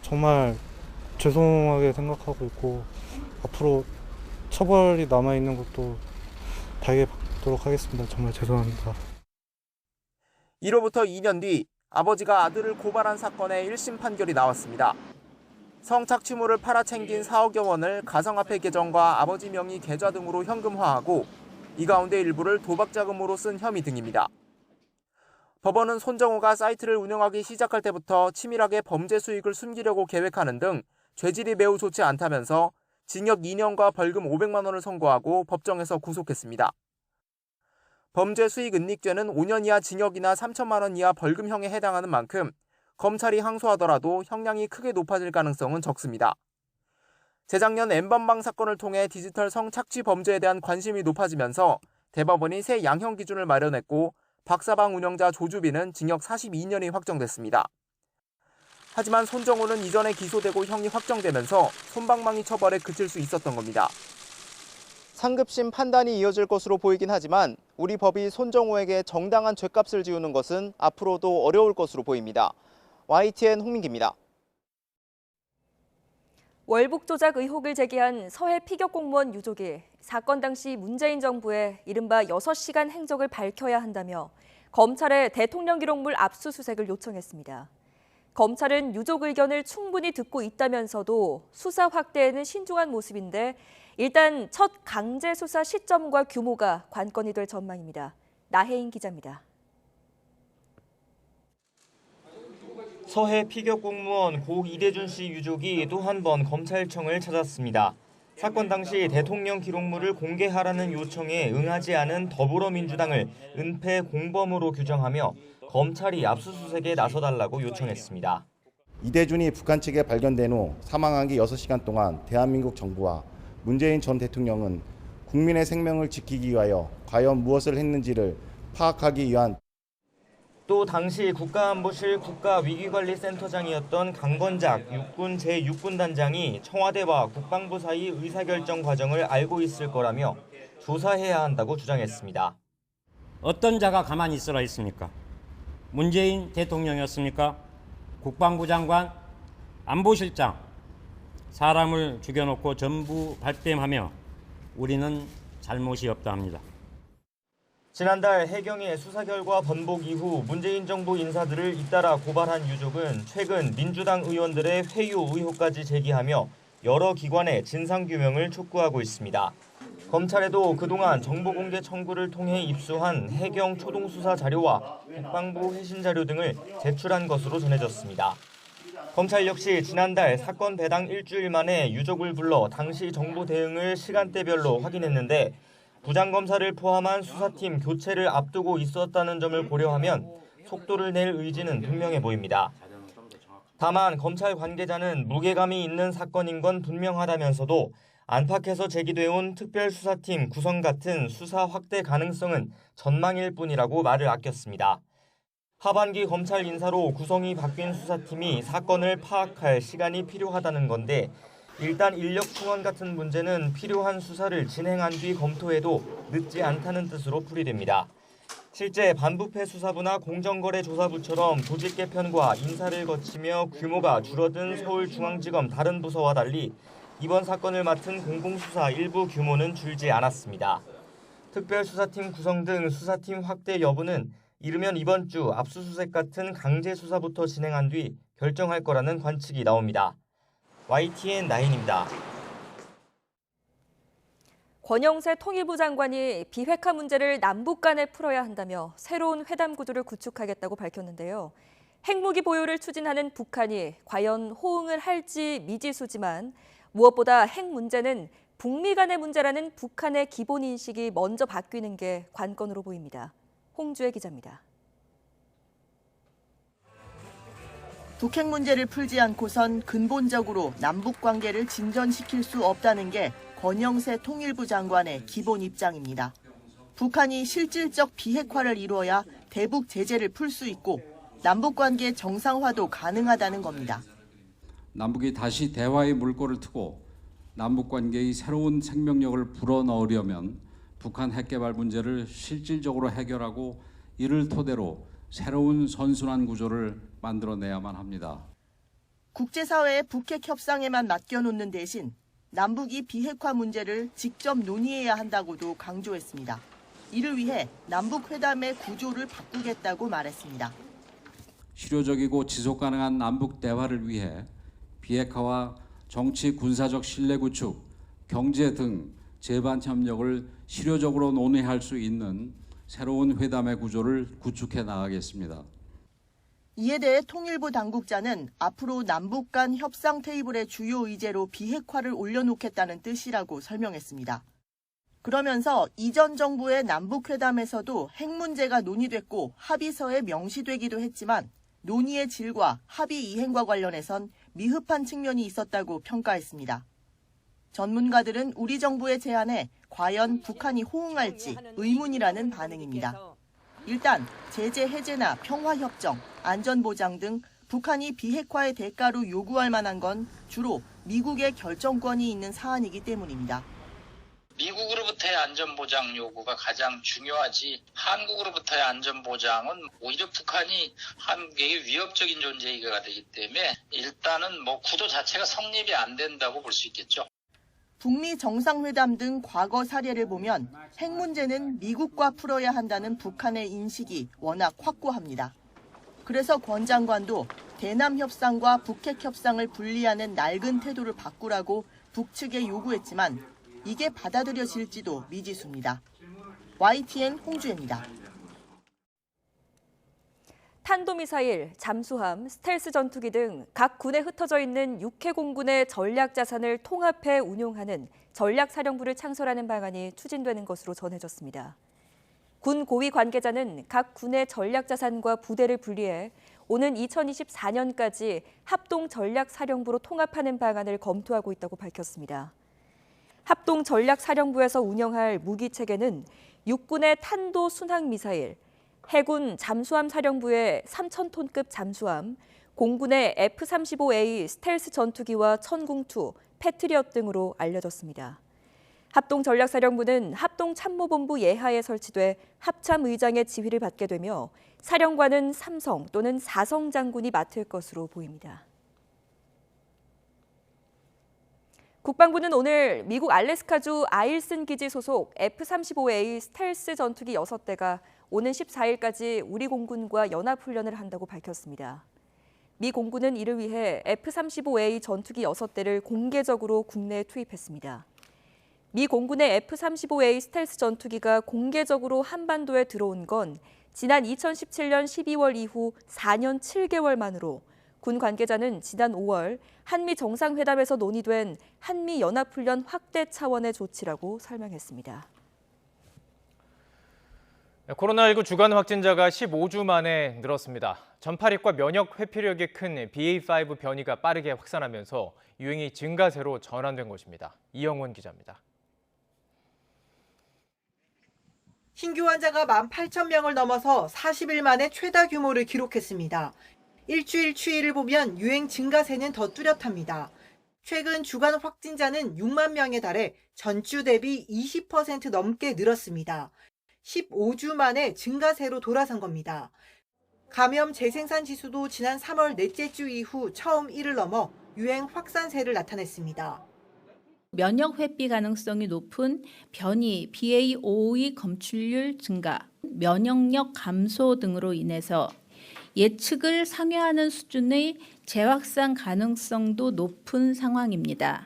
정말 죄송하게 생각하고 있고 앞으로 처벌이 남아있는 것도 달게 받도록 하겠습니다. 정말 죄송합니다. 이로부터 2년 뒤 아버지가 아들을 고발한 사건의 1심 판결이 나왔습니다. 성착취물을 팔아챙긴 4억여 원을 가상화폐 계정과 아버지 명의 계좌 등으로 현금화하고 이 가운데 일부를 도박자금으로 쓴 혐의 등입니다. 법원은 손정우가 사이트를 운영하기 시작할 때부터 치밀하게 범죄 수익을 숨기려고 계획하는 등 죄질이 매우 좋지 않다면서 징역 2년과 벌금 500만 원을 선고하고 법정에서 구속했습니다. 범죄 수익 은닉죄는 5년 이하 징역이나 3천만 원 이하 벌금형에 해당하는 만큼 검찰이 항소하더라도 형량이 크게 높아질 가능성은 적습니다. 재작년 N번방 사건을 통해 디지털 성착취 범죄에 대한 관심이 높아지면서 대법원이 새 양형 기준을 마련했고 박사방 운영자 조주빈은 징역 42년이 확정됐습니다. 하지만 손정우는 이전에 기소되고 형이 확정되면서 솜방망이 처벌에 그칠 수 있었던 겁니다. 상급심 판단이 이어질 것으로 보이긴 하지만 우리 법이 손정우에게 정당한 죗값을 지우는 것은 앞으로도 어려울 것으로 보입니다. YTN 홍민기입니다. 월북 조작 의혹을 제기한 서해 피격 공무원 유족이 사건 당시 문재인 정부의 이른바 6시간 행적을 밝혀야 한다며 검찰에 대통령 기록물 압수수색을 요청했습니다. 검찰은 유족 의견을 충분히 듣고 있다면서도 수사 확대에는 신중한 모습인데 일단 첫 강제 수사 시점과 규모가 관건이 될 전망입니다. 나혜인 기자입니다. 서해 피격 공무원 고 이대준 씨 유족이 또 한 번 검찰청을 찾았습니다. 사건 당시 대통령 기록물을 공개하라는 요청에 응하지 않은 더불어민주당을 은폐 공범으로 규정하며 검찰이 압수수색에 나서달라고 요청했습니다. 이대준이 북한 측에 발견된 후 사망하기 6시간 동안 대한민국 정부와 문재인 전 대통령은 국민의 생명을 지키기 위하여 과연 무엇을 했는지를 파악하기 위한 또 당시 국가안보실 국가위기관리센터장이었던 강건작 육군 제6군단장이 청와대와 국방부 사이 의사결정 과정을 알고 있을 거라며 조사해야 한다고 주장했습니다. 어떤 자가 가만히 있으라 했습니까? 문재인 대통령이었습니까? 국방부 장관, 안보실장, 사람을 죽여놓고 전부 발뺌하며 우리는 잘못이 없다 합니다. 지난달 해경의 수사 결과 번복 이후 문재인 정부 인사들을 잇따라 고발한 유족은 최근 민주당 의원들의 회유 의혹까지 제기하며 여러 기관의 진상규명을 촉구하고 있습니다. 검찰에도 그동안 정보공개 청구를 통해 입수한 해경 초동수사 자료와 국방부 회신 자료 등을 제출한 것으로 전해졌습니다. 검찰 역시 지난달 사건 배당 일주일 만에 유족을 불러 당시 정보 대응을 시간대별로 확인했는데 부장검사를 포함한 수사팀 교체를 앞두고 있었다는 점을 고려하면 속도를 낼 의지는 분명해 보입니다. 다만 검찰 관계자는 무게감이 있는 사건인 건 분명하다면서도 안팎에서 제기돼온 특별수사팀 구성 같은 수사 확대 가능성은 전망일 뿐이라고 말을 아꼈습니다. 하반기 검찰 인사로 구성이 바뀐 수사팀이 사건을 파악할 시간이 필요하다는 건데 일단 인력 충원 같은 문제는 필요한 수사를 진행한 뒤 검토해도 늦지 않다는 뜻으로 풀이됩니다. 실제 반부패 수사부나 공정거래조사부처럼 조직 개편과 인사를 거치며 규모가 줄어든 서울중앙지검 다른 부서와 달리 이번 사건을 맡은 공공수사 일부 규모는 줄지 않았습니다. 특별수사팀 구성 등 수사팀 확대 여부는 이르면 이번 주 압수수색 같은 강제 수사부터 진행한 뒤 결정할 거라는 관측이 나옵니다. YTN 나인입니다. 권영세 통일부 장관이 비핵화 문제를 남북 간에 풀어야 한다며 새로운 회담 구도를 구축하겠다고 밝혔는데요. 핵무기 보유를 추진하는 북한이 과연 호응을 할지 미지수지만 무엇보다 핵 문제는 북미 간의 문제라는 북한의 기본 인식이 먼저 바뀌는 게 관건으로 보입니다. 홍주혜 기자입니다. 북핵 문제를 풀지 않고선 근본적으로 남북 관계를 진전시킬 수 없다는 게 권영세 통일부 장관의 기본 입장입니다. 북한이 실질적 비핵화를 이루어야 대북 제재를 풀 수 있고 남북관계 정상화도 가능하다는 겁니다. 남북이 다시 대화의 물꼬를 트고 남북관계의 새로운 생명력을 불어넣으려면 북한 핵개발 문제를 실질적으로 해결하고 이를 토대로 새로운 선순환 구조를 만들어내야만 합니다. 국제사회의 북핵 협상에만 맡겨놓는 대신 남북이 비핵화 문제를 직접 논의해야 한다고도 강조했습니다. 이를 위해 남북 회담의 구조를 바꾸겠다고 말했습니다. 실효적이고 지속 가능한 남북 대화를 위해 비핵화와 정치 군사적 신뢰 구축, 경제 등 제반 협력을 실효적으로 논의할 수 있는 새로운 회담의 구조를 구축해 나가겠습니다. 이에 대해 통일부 당국자는 앞으로 남북 간 협상 테이블의 주요 의제로 비핵화를 올려놓겠다는 뜻이라고 설명했습니다. 그러면서 이전 정부의 남북회담에서도 핵 문제가 논의됐고 합의서에 명시되기도 했지만 논의의 질과 합의 이행과 관련해선 미흡한 측면이 있었다고 평가했습니다. 전문가들은 우리 정부의 제안에 과연 북한이 호응할지 의문이라는 반응입니다. 일단 제재 해제나 평화협정, 안전보장 등 북한이 비핵화의 대가로 요구할 만한 건 주로 미국의 결정권이 있는 사안이기 때문입니다. 미국으로부터의 안전보장 요구가 가장 중요하지 한국으로부터의 안전보장은 오히려 북한이 한국의 위협적인 존재가 되기 때문에 일단은 구도 자체가 성립이 안 된다고 볼 수 있겠죠. 북미 정상회담 등 과거 사례를 보면 핵 문제는 미국과 풀어야 한다는 북한의 인식이 워낙 확고합니다. 그래서 권 장관도 대남 협상과 북핵 협상을 분리하는 낡은 태도를 바꾸라고 북측에 요구했지만 이게 받아들여질지도 미지수입니다. YTN 홍주혜입니다. 탄도미사일, 잠수함, 스텔스 전투기 등 각 군에 흩어져 있는 6해 공군의 전략 자산을 통합해 운용하는 전략사령부를 창설하는 방안이 추진되는 것으로 전해졌습니다. 군 고위 관계자는 각 군의 전략 자산과 부대를 분리해 오는 2024년까지 합동 전략사령부로 통합하는 방안을 검토하고 있다고 밝혔습니다. 합동 전략사령부에서 운영할 무기 체계는 육군의 탄도 순항 미사일, 해군 잠수함 사령부의 3,000톤급 잠수함, 공군의 F-35A 스텔스 전투기와 천궁2, 패트리엇 등으로 알려졌습니다. 합동전략사령부는 합동참모본부 예하에 설치돼 합참의장의 지휘를 받게 되며 사령관은 3성 또는 4성 장군이 맡을 것으로 보입니다. 국방부는 오늘 미국 알래스카주 아일슨 기지 소속 F-35A 스텔스 전투기 6대가 오는 14일까지 우리 공군과 연합훈련을 한다고 밝혔습니다. 미 공군은 이를 위해 F-35A 전투기 6대를 공개적으로 국내에 투입했습니다. 미 공군의 F-35A 스텔스 전투기가 공개적으로 한반도에 들어온 건 지난 2017년 12월 이후 4년 7개월 만으로 군 관계자는 지난 5월 한미 정상회담에서 논의된 한미 연합훈련 확대 차원의 조치라고 설명했습니다. 코로나19 주간 확진자가 15주 만에 늘었습니다. 전파력과 면역 회피력이 큰 BA.5 변이가 빠르게 확산하면서 유행이 증가세로 전환된 것입니다. 이영원 기자입니다. 신규 환자가 18,000명을 넘어서 40일 만에 최다 규모를 기록했습니다. 일주일 추이를 보면 유행 증가세는 더 뚜렷합니다. 최근 주간 확진자는 6만 명에 달해 전주 대비 20% 넘게 늘었습니다. 15주 만에 증가세로 돌아선 겁니다. 감염 재생산 지수도 지난 3월 넷째 주 이후 처음 1을 넘어 유행 확산세를 나타냈습니다. 면역 회피 가능성이 높은 변이 BA.5의 검출률 증가, 면역력 감소 등으로 인해서 예측을 상회하는 수준의 재확산 가능성도 높은 상황입니다.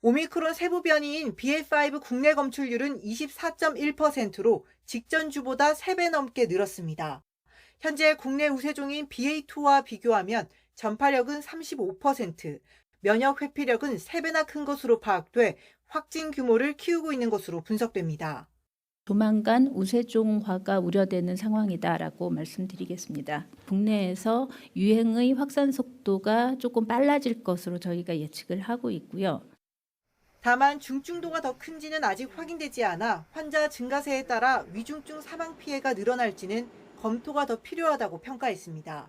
오미크론 세부 변이인 BA.5 국내 검출률은 24.1%로 직전 주보다 3배 넘게 늘었습니다. 현재 국내 우세종인 BA2와 비교하면 전파력은 35%, 면역 회피력은 3배나 큰 것으로 파악돼 확진 규모를 키우고 있는 것으로 분석됩니다. 조만간 우세종화가 우려되는 상황이다라고 말씀드리겠습니다. 국내에서 유행의 확산 속도가 조금 빨라질 것으로 저희가 예측을 하고 있고요. 다만 중증도가 더 큰지는 아직 확인되지 않아 환자 증가세에 따라 위중증 사망 피해가 늘어날지는 검토가 더 필요하다고 평가했습니다.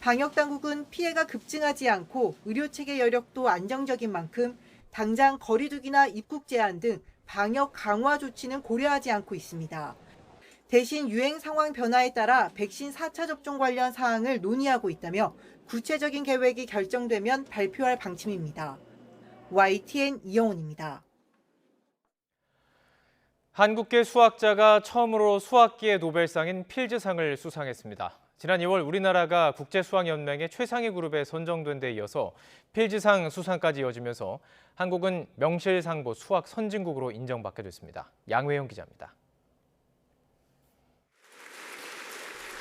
방역당국은 피해가 급증하지 않고 의료체계 여력도 안정적인 만큼 당장 거리두기나 입국 제한 등 방역 강화 조치는 고려하지 않고 있습니다. 대신 유행 상황 변화에 따라 백신 4차 접종 관련 사항을 논의하고 있다며 구체적인 계획이 결정되면 발표할 방침입니다. YTN 이영훈입니다. 한국계 수학자가 처음으로 수학계의 노벨상인 필즈상을 수상했습니다. 지난 2월 우리나라가 국제수학연맹의 최상위 그룹에 선정된 데 이어서 필즈상 수상까지 이어지면서 한국은 명실상부 수학 선진국으로 인정받게 됐습니다. 양회영 기자입니다.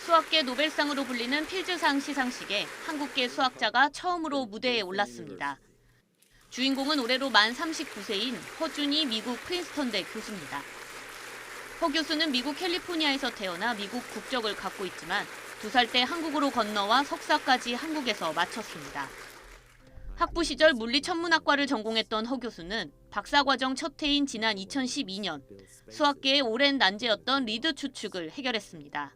수학계 노벨상으로 불리는 필즈상 시상식에 한국계 수학자가 처음으로 무대에 올랐습니다. 주인공은 올해로 만 39세인 허준이 미국 프린스턴대 교수입니다. 허 교수는 미국 캘리포니아에서 태어나 미국 국적을 갖고 있지만 2살 때 한국으로 건너와 석사까지 한국에서 마쳤습니다. 학부 시절 물리천문학과를 전공했던 허 교수는 박사과정 첫 해인 지난 2012년 수학계의 오랜 난제였던 리드 추측을 해결했습니다.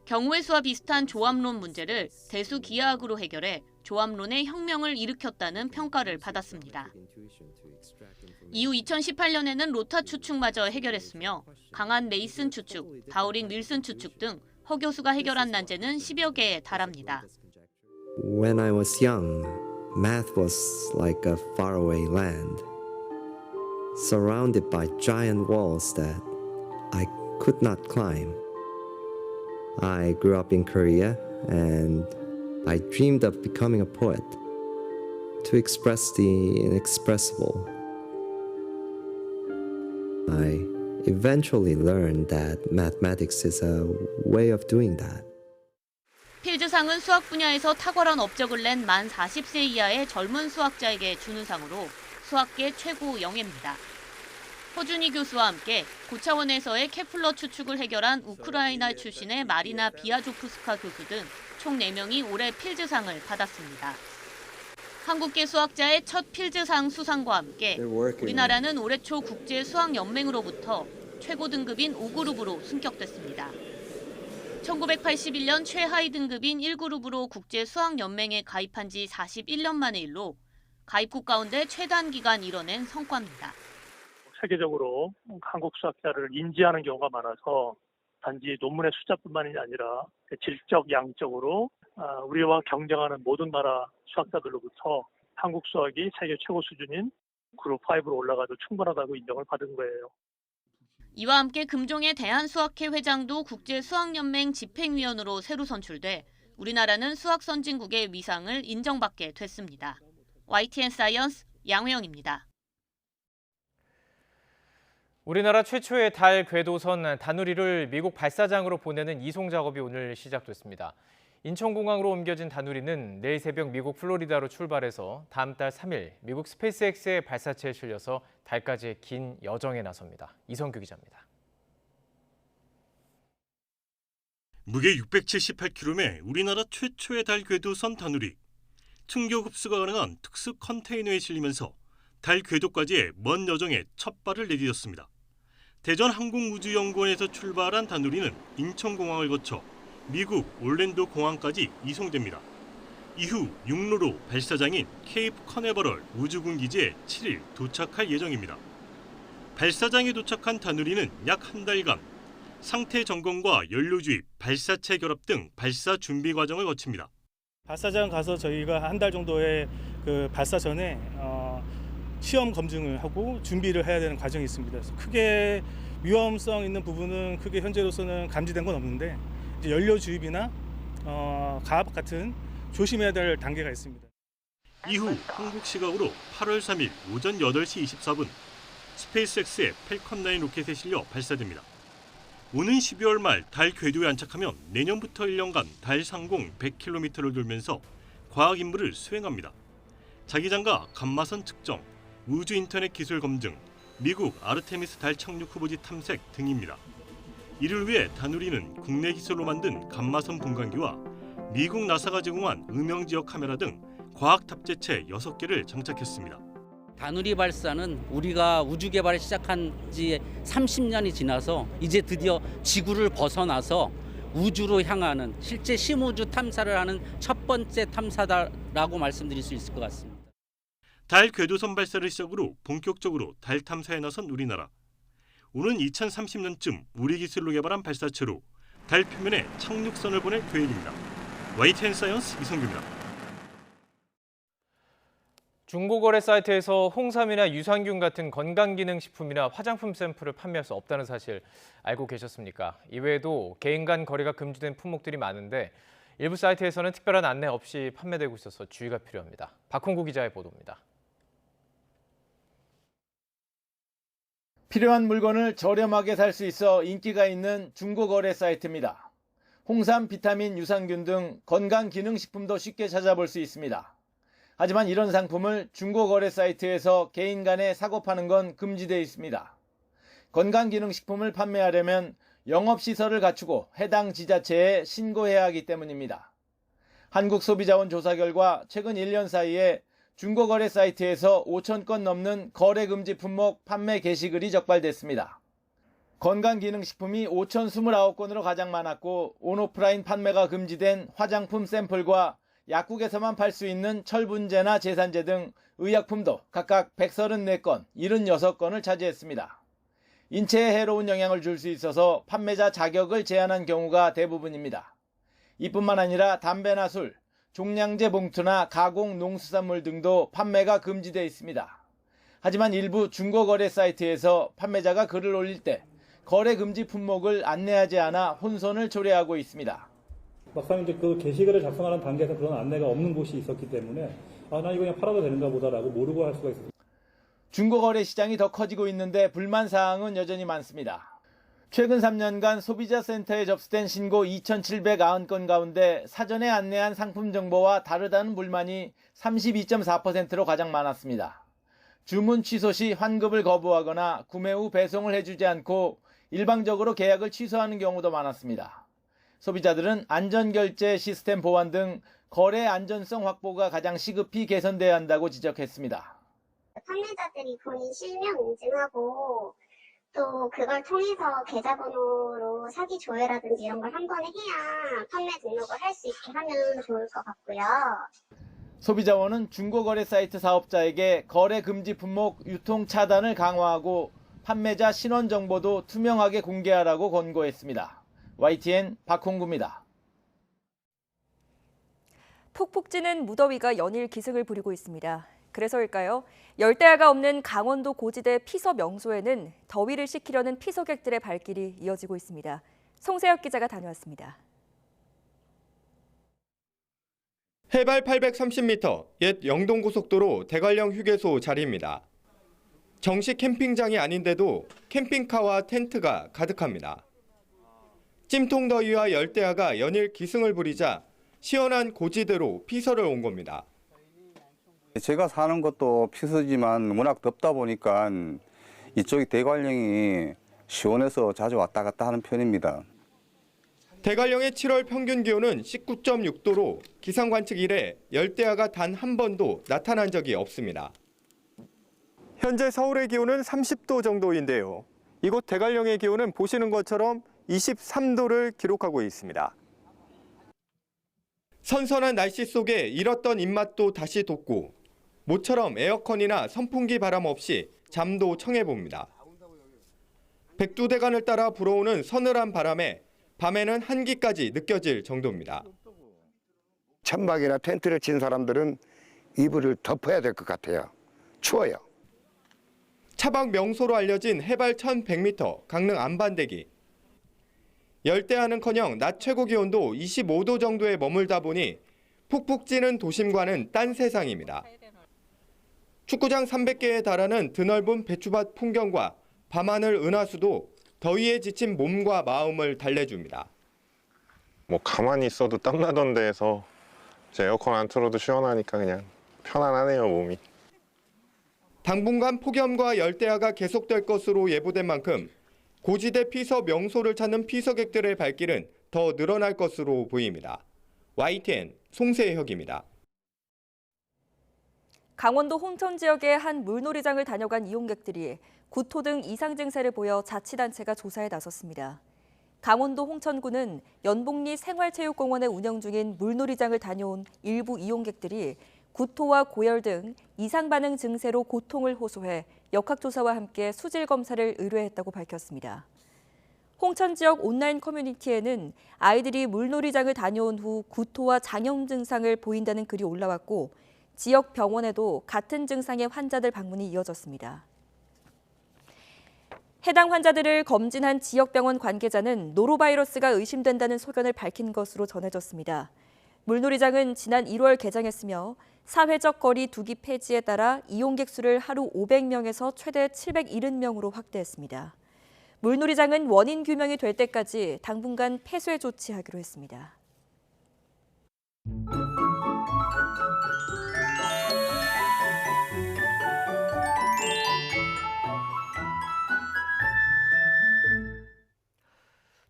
경우의 수와 비슷한 조합론 문제를 대수기하학으로 해결해 조합론의 혁명을 일으켰다는 평가를 받았습니다. 이후 2018년에는 로타 추측마저 해결했으며 강한 메이슨 추측, 다우링 윌슨 추측 등 허 교수가 해결한 난제는 10여 개에 달합니다. When I was young, math was like a faraway land, surrounded by giant walls that I could not climb. I grew up in Korea and I dreamed of becoming a poet to express the inexpressible. I eventually learned that mathematics is a way of doing that. 필즈상은 수학 분야에서 탁월한 업적을 낸 만 40세 이하의 젊은 수학자에게 주는 상으로 수학계 최고 영예입니다. 허준이 교수와 함께 고차원에서의 케플러 추측을 해결한 우크라이나 출신의 마리나 비아조프스카 교수 등 총 4명이 올해 필즈상을 받았습니다. 한국계 수학자의 첫 필즈상 수상과 함께 우리나라는 올해 초 국제수학연맹으로부터 최고 등급인 5그룹으로 승격됐습니다. 1981년 최하위 등급인 1그룹으로 국제수학연맹에 가입한 지 41년 만의 일로 가입국 가운데 최단기간 이뤄낸 성과입니다. 세계적으로 한국 수학자를 인지하는 경우가 많아서 단지 논문의 숫자뿐만이 아니라 질적, 양적으로 우리와 경쟁하는 모든 나라 수학자들로부터 한국 수학이 세계 최고 수준인 그룹 5로 올라가도 충분하다고 인정을 받은 거예요. 이와 함께 금종의 대한수학회 회장도 국제수학연맹 집행위원으로 새로 선출돼 우리나라는 수학 선진국의 위상을 인정받게 됐습니다. YTN 사이언스 양회영입니다. 우리나라 최초의 달 궤도선 다누리를 미국 발사장으로 보내는 이송 작업이 오늘 시작됐습니다. 인천공항으로 옮겨진 다누리는 내일 새벽 미국 플로리다로 출발해서 다음 달 3일 미국 스페이스X의 발사체에 실려서 달까지의 긴 여정에 나섭니다. 이성규 기자입니다. 무게 678kg의 우리나라 최초의 달 궤도선 다누리. 충격 흡수가 가능한 특수 컨테이너에 실리면서 달 궤도까지의 먼 여정에 첫 발을 내디뎠습니다. 대전 항공우주연구원에서 출발한 다누리는 인천공항을 거쳐 미국 올랜도 공항까지 이송됩니다. 이후 육로로 발사장인 케이프 커네버럴 우주군 기지에 7일 도착할 예정입니다. 발사장에 도착한 다누리는 약 한 달간 상태 점검과 연료 주입, 발사체 결합 등 발사 준비 과정을 거칩니다. 발사장 가서 저희가 한 달 정도의 그 발사 전에 시험 검증을 하고 준비를 해야 되는 과정이 있습니다. 그래서 크게 위험성 있는 부분은 크게 현재로서는 감지된 건 없는데 이제 연료 주입이나 가압 같은 조심해야 될 단계가 있습니다. 이후 한국 시각으로 8월 3일 오전 8시 24분 스페이스X의 펠컨 9 로켓에 실려 발사됩니다. 오는 12월 말 달 궤도에 안착하면 내년부터 1년간 달 상공 100km를 돌면서 과학 임무를 수행합니다. 자기장과 감마선 측정, 우주 인터넷 기술 검증, 미국 아르테미스 달 착륙 후보지 탐색 등입니다. 이를 위해 다누리는 국내 기술로 만든 감마선 분광기와 미국 나사가 제공한 음영 지역 카메라 등 과학 탑재체 6개를 장착했습니다. 다누리 발사는 우리가 우주 개발을 시작한 지 30년이 지나서 이제 드디어 지구를 벗어나서 우주로 향하는 실제 심우주 탐사를 하는 첫 번째 탐사다라고 말씀드릴 수 있을 것 같습니다. 달 궤도선 발사를 시작으로 본격적으로 달 탐사에 나선 우리나라. 오는 2030년쯤 우리 기술로 개발한 발사체로 달 표면에 착륙선을 보낼 계획입니다. YTN 사이언스 이성규입니다. 중고거래 사이트에서 홍삼이나 유산균 같은 건강기능식품이나 화장품 샘플을 판매할 수 없다는 사실 알고 계셨습니까? 이외에도 개인 간 거래가 금지된 품목들이 많은데 일부 사이트에서는 특별한 안내 없이 판매되고 있어서 주의가 필요합니다. 박홍구 기자의 보도입니다. 필요한 물건을 저렴하게 살 수 있어 인기가 있는 중고거래 사이트입니다. 홍삼, 비타민, 유산균 등 건강기능식품도 쉽게 찾아볼 수 있습니다. 하지만 이런 상품을 중고거래 사이트에서 개인 간에 사고 파는 건 금지되어 있습니다. 건강기능식품을 판매하려면 영업시설을 갖추고 해당 지자체에 신고해야 하기 때문입니다. 한국소비자원 조사 결과 최근 1년 사이에 중고거래 사이트에서 5천 건 넘는 거래금지 품목 판매 게시글이 적발됐습니다. 건강기능식품이 5,029건으로 가장 많았고 온오프라인 판매가 금지된 화장품 샘플과 약국에서만 팔 수 있는 철분제나 제산제 등 의약품도 각각 134건, 76건을 차지했습니다. 인체에 해로운 영향을 줄 수 있어서 판매자 자격을 제한한 경우가 대부분입니다. 이뿐만 아니라 담배나 술, 종량제 봉투나 가공 농수산물 등도 판매가 금지되어 있습니다. 하지만 일부 중고거래 사이트에서 판매자가 글을 올릴 때 거래 금지 품목을 안내하지 않아 혼선을 초래하고 있습니다. 막상 이제 그 게시글을 작성하는 단계에서 그런 안내가 없는 곳이 있었기 때문에 나 이거 그냥 팔아도 되는가 보다라고 모르고 할 수가 있었습니다. 중고거래 시장이 더 커지고 있는데 불만 사항은 여전히 많습니다. 최근 3년간 소비자센터에 접수된 신고 2,790건 가운데 사전에 안내한 상품 정보와 다르다는 불만이 32.4%로 가장 많았습니다. 주문 취소 시 환급을 거부하거나 구매 후 배송을 해주지 않고 일방적으로 계약을 취소하는 경우도 많았습니다. 소비자들은 안전결제 시스템 보완 등 거래 안전성 확보가 가장 시급히 개선돼야 한다고 지적했습니다. 판매자들이 본인 실명 인증하고 또 그걸 통해서 계좌번호로 사기 조회라든지 이런 걸 한 번에 해야 판매 등록을 할 수 있게 하면 좋을 것 같고요. 소비자원은 중고거래 사이트 사업자에게 거래 금지 품목 유통 차단을 강화하고 판매자 신원 정보도 투명하게 공개하라고 권고했습니다. YTN 박홍구입니다. 폭폭 찌는 무더위가 연일 기승을 부리고 있습니다. 그래서일까요? 열대야가 없는 강원도 고지대 피서 명소에는 더위를 식히려는 피서객들의 발길이 이어지고 있습니다. 송세혁 기자가 다녀왔습니다. 해발 830m, 옛 영동고속도로 대관령 휴게소 자리입니다. 정식 캠핑장이 아닌데도 캠핑카와 텐트가 가득합니다. 찜통더위와 열대야가 연일 기승을 부리자 시원한 고지대로 피서를 온 겁니다. 제가 사는 것도 피서지만 워낙 덥다 보니까 이쪽이 대관령이 시원해서 자주 왔다 갔다 하는 편입니다. 대관령의 7월 평균 기온은 19.6도로 기상 관측 이래 열대야가 단 한 번도 나타난 적이 없습니다. 현재 서울의 기온은 30도 정도인데요. 이곳 대관령의 기온은 보시는 것처럼 23도를 기록하고 있습니다. 선선한 날씨 속에 잃었던 입맛도 다시 돋고 모처럼 에어컨이나 선풍기 바람 없이 잠도 청해봅니다. 백두대간을 따라 불어오는 서늘한 바람에 밤에는 한기까지 느껴질 정도입니다. 천막이나 텐트를 친 사람들은 이불을 덮어야 될 것 같아요. 추워요. 차박 명소로 알려진 해발 1,100m 강릉 안반대기. 열대야는커녕 낮 최고 기온도 25도 정도에 머물다 보니 푹푹 찌는 도심과는 딴 세상입니다. 축구장 300개에 달하는 드넓은 배추밭 풍경과 밤하늘 은하수도 더위에 지친 몸과 마음을 달래줍니다. 가만히 있어도 땀나던 데에서 에어컨 안 틀어도 시원하니까 그냥 편안하네요, 몸이. 당분간 폭염과 열대야가 계속될 것으로 예보된 만큼 고지대 피서 명소를 찾는 피서객들의 발길은 더 늘어날 것으로 보입니다. YTN 송세혁입니다. 강원도 홍천 지역의 한 물놀이장을 다녀간 이용객들이 구토 등 이상 증세를 보여 자치단체가 조사에 나섰습니다. 강원도 홍천군은 연복리 생활체육공원에 운영 중인 물놀이장을 다녀온 일부 이용객들이 구토와 고열 등 이상 반응 증세로 고통을 호소해 역학조사와 함께 수질 검사를 의뢰했다고 밝혔습니다. 홍천 지역 온라인 커뮤니티에는 아이들이 물놀이장을 다녀온 후 구토와 장염 증상을 보인다는 글이 올라왔고 지역 병원에도 같은 증상의 환자들 방문이 이어졌습니다. 해당 환자들을 검진한 지역병원 관계자는 노로바이러스가 의심된다는 소견을 밝힌 것으로 전해졌습니다. 물놀이장은 지난 1월 개장했으며 사회적 거리 두기 폐지에 따라 이용객 수를 하루 500명에서 최대 770명으로 확대했습니다. 물놀이장은 원인 규명이 될 때까지 당분간 폐쇄 조치하기로 했습니다.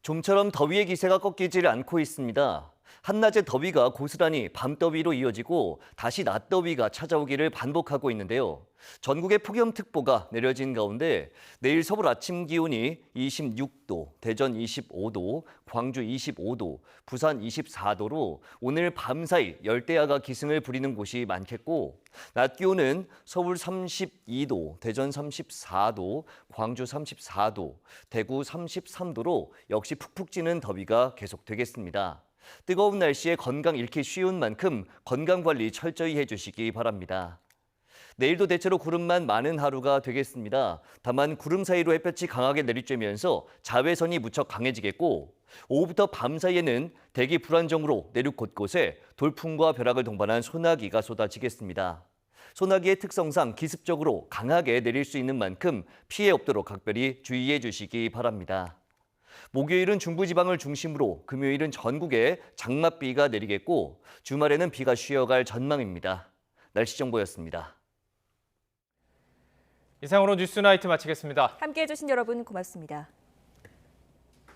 좀처럼 더위의 기세가 꺾이질 않고 있습니다. 한낮의 더위가 고스란히 밤더위로 이어지고 다시 낮더위가 찾아오기를 반복하고 있는데요. 전국에 폭염특보가 내려진 가운데 내일 서울 아침 기온이 26도, 대전 25도, 광주 25도, 부산 24도로 오늘 밤사이 열대야가 기승을 부리는 곳이 많겠고 낮 기온은 서울 32도, 대전 34도, 광주 34도, 대구 33도로 역시 푹푹 찌는 더위가 계속되겠습니다. 뜨거운 날씨에 건강 잃기 쉬운 만큼 건강관리 철저히 해주시기 바랍니다. 내일도 대체로 구름만 많은 하루가 되겠습니다. 다만 구름 사이로 햇볕이 강하게 내리쬐면서 자외선이 무척 강해지겠고 오후부터 밤 사이에는 대기 불안정으로 내륙 곳곳에 돌풍과 벼락을 동반한 소나기가 쏟아지겠습니다. 소나기의 특성상 기습적으로 강하게 내릴 수 있는 만큼 피해 없도록 각별히 주의해 주시기 바랍니다. 목요일은 중부지방을 중심으로 금요일은 전국에 장맛비가 내리겠고 주말에는 비가 쉬어갈 전망입니다. 날씨 정보였습니다. 이상으로 뉴스나이트 마치겠습니다. 함께해 주신 여러분 고맙습니다.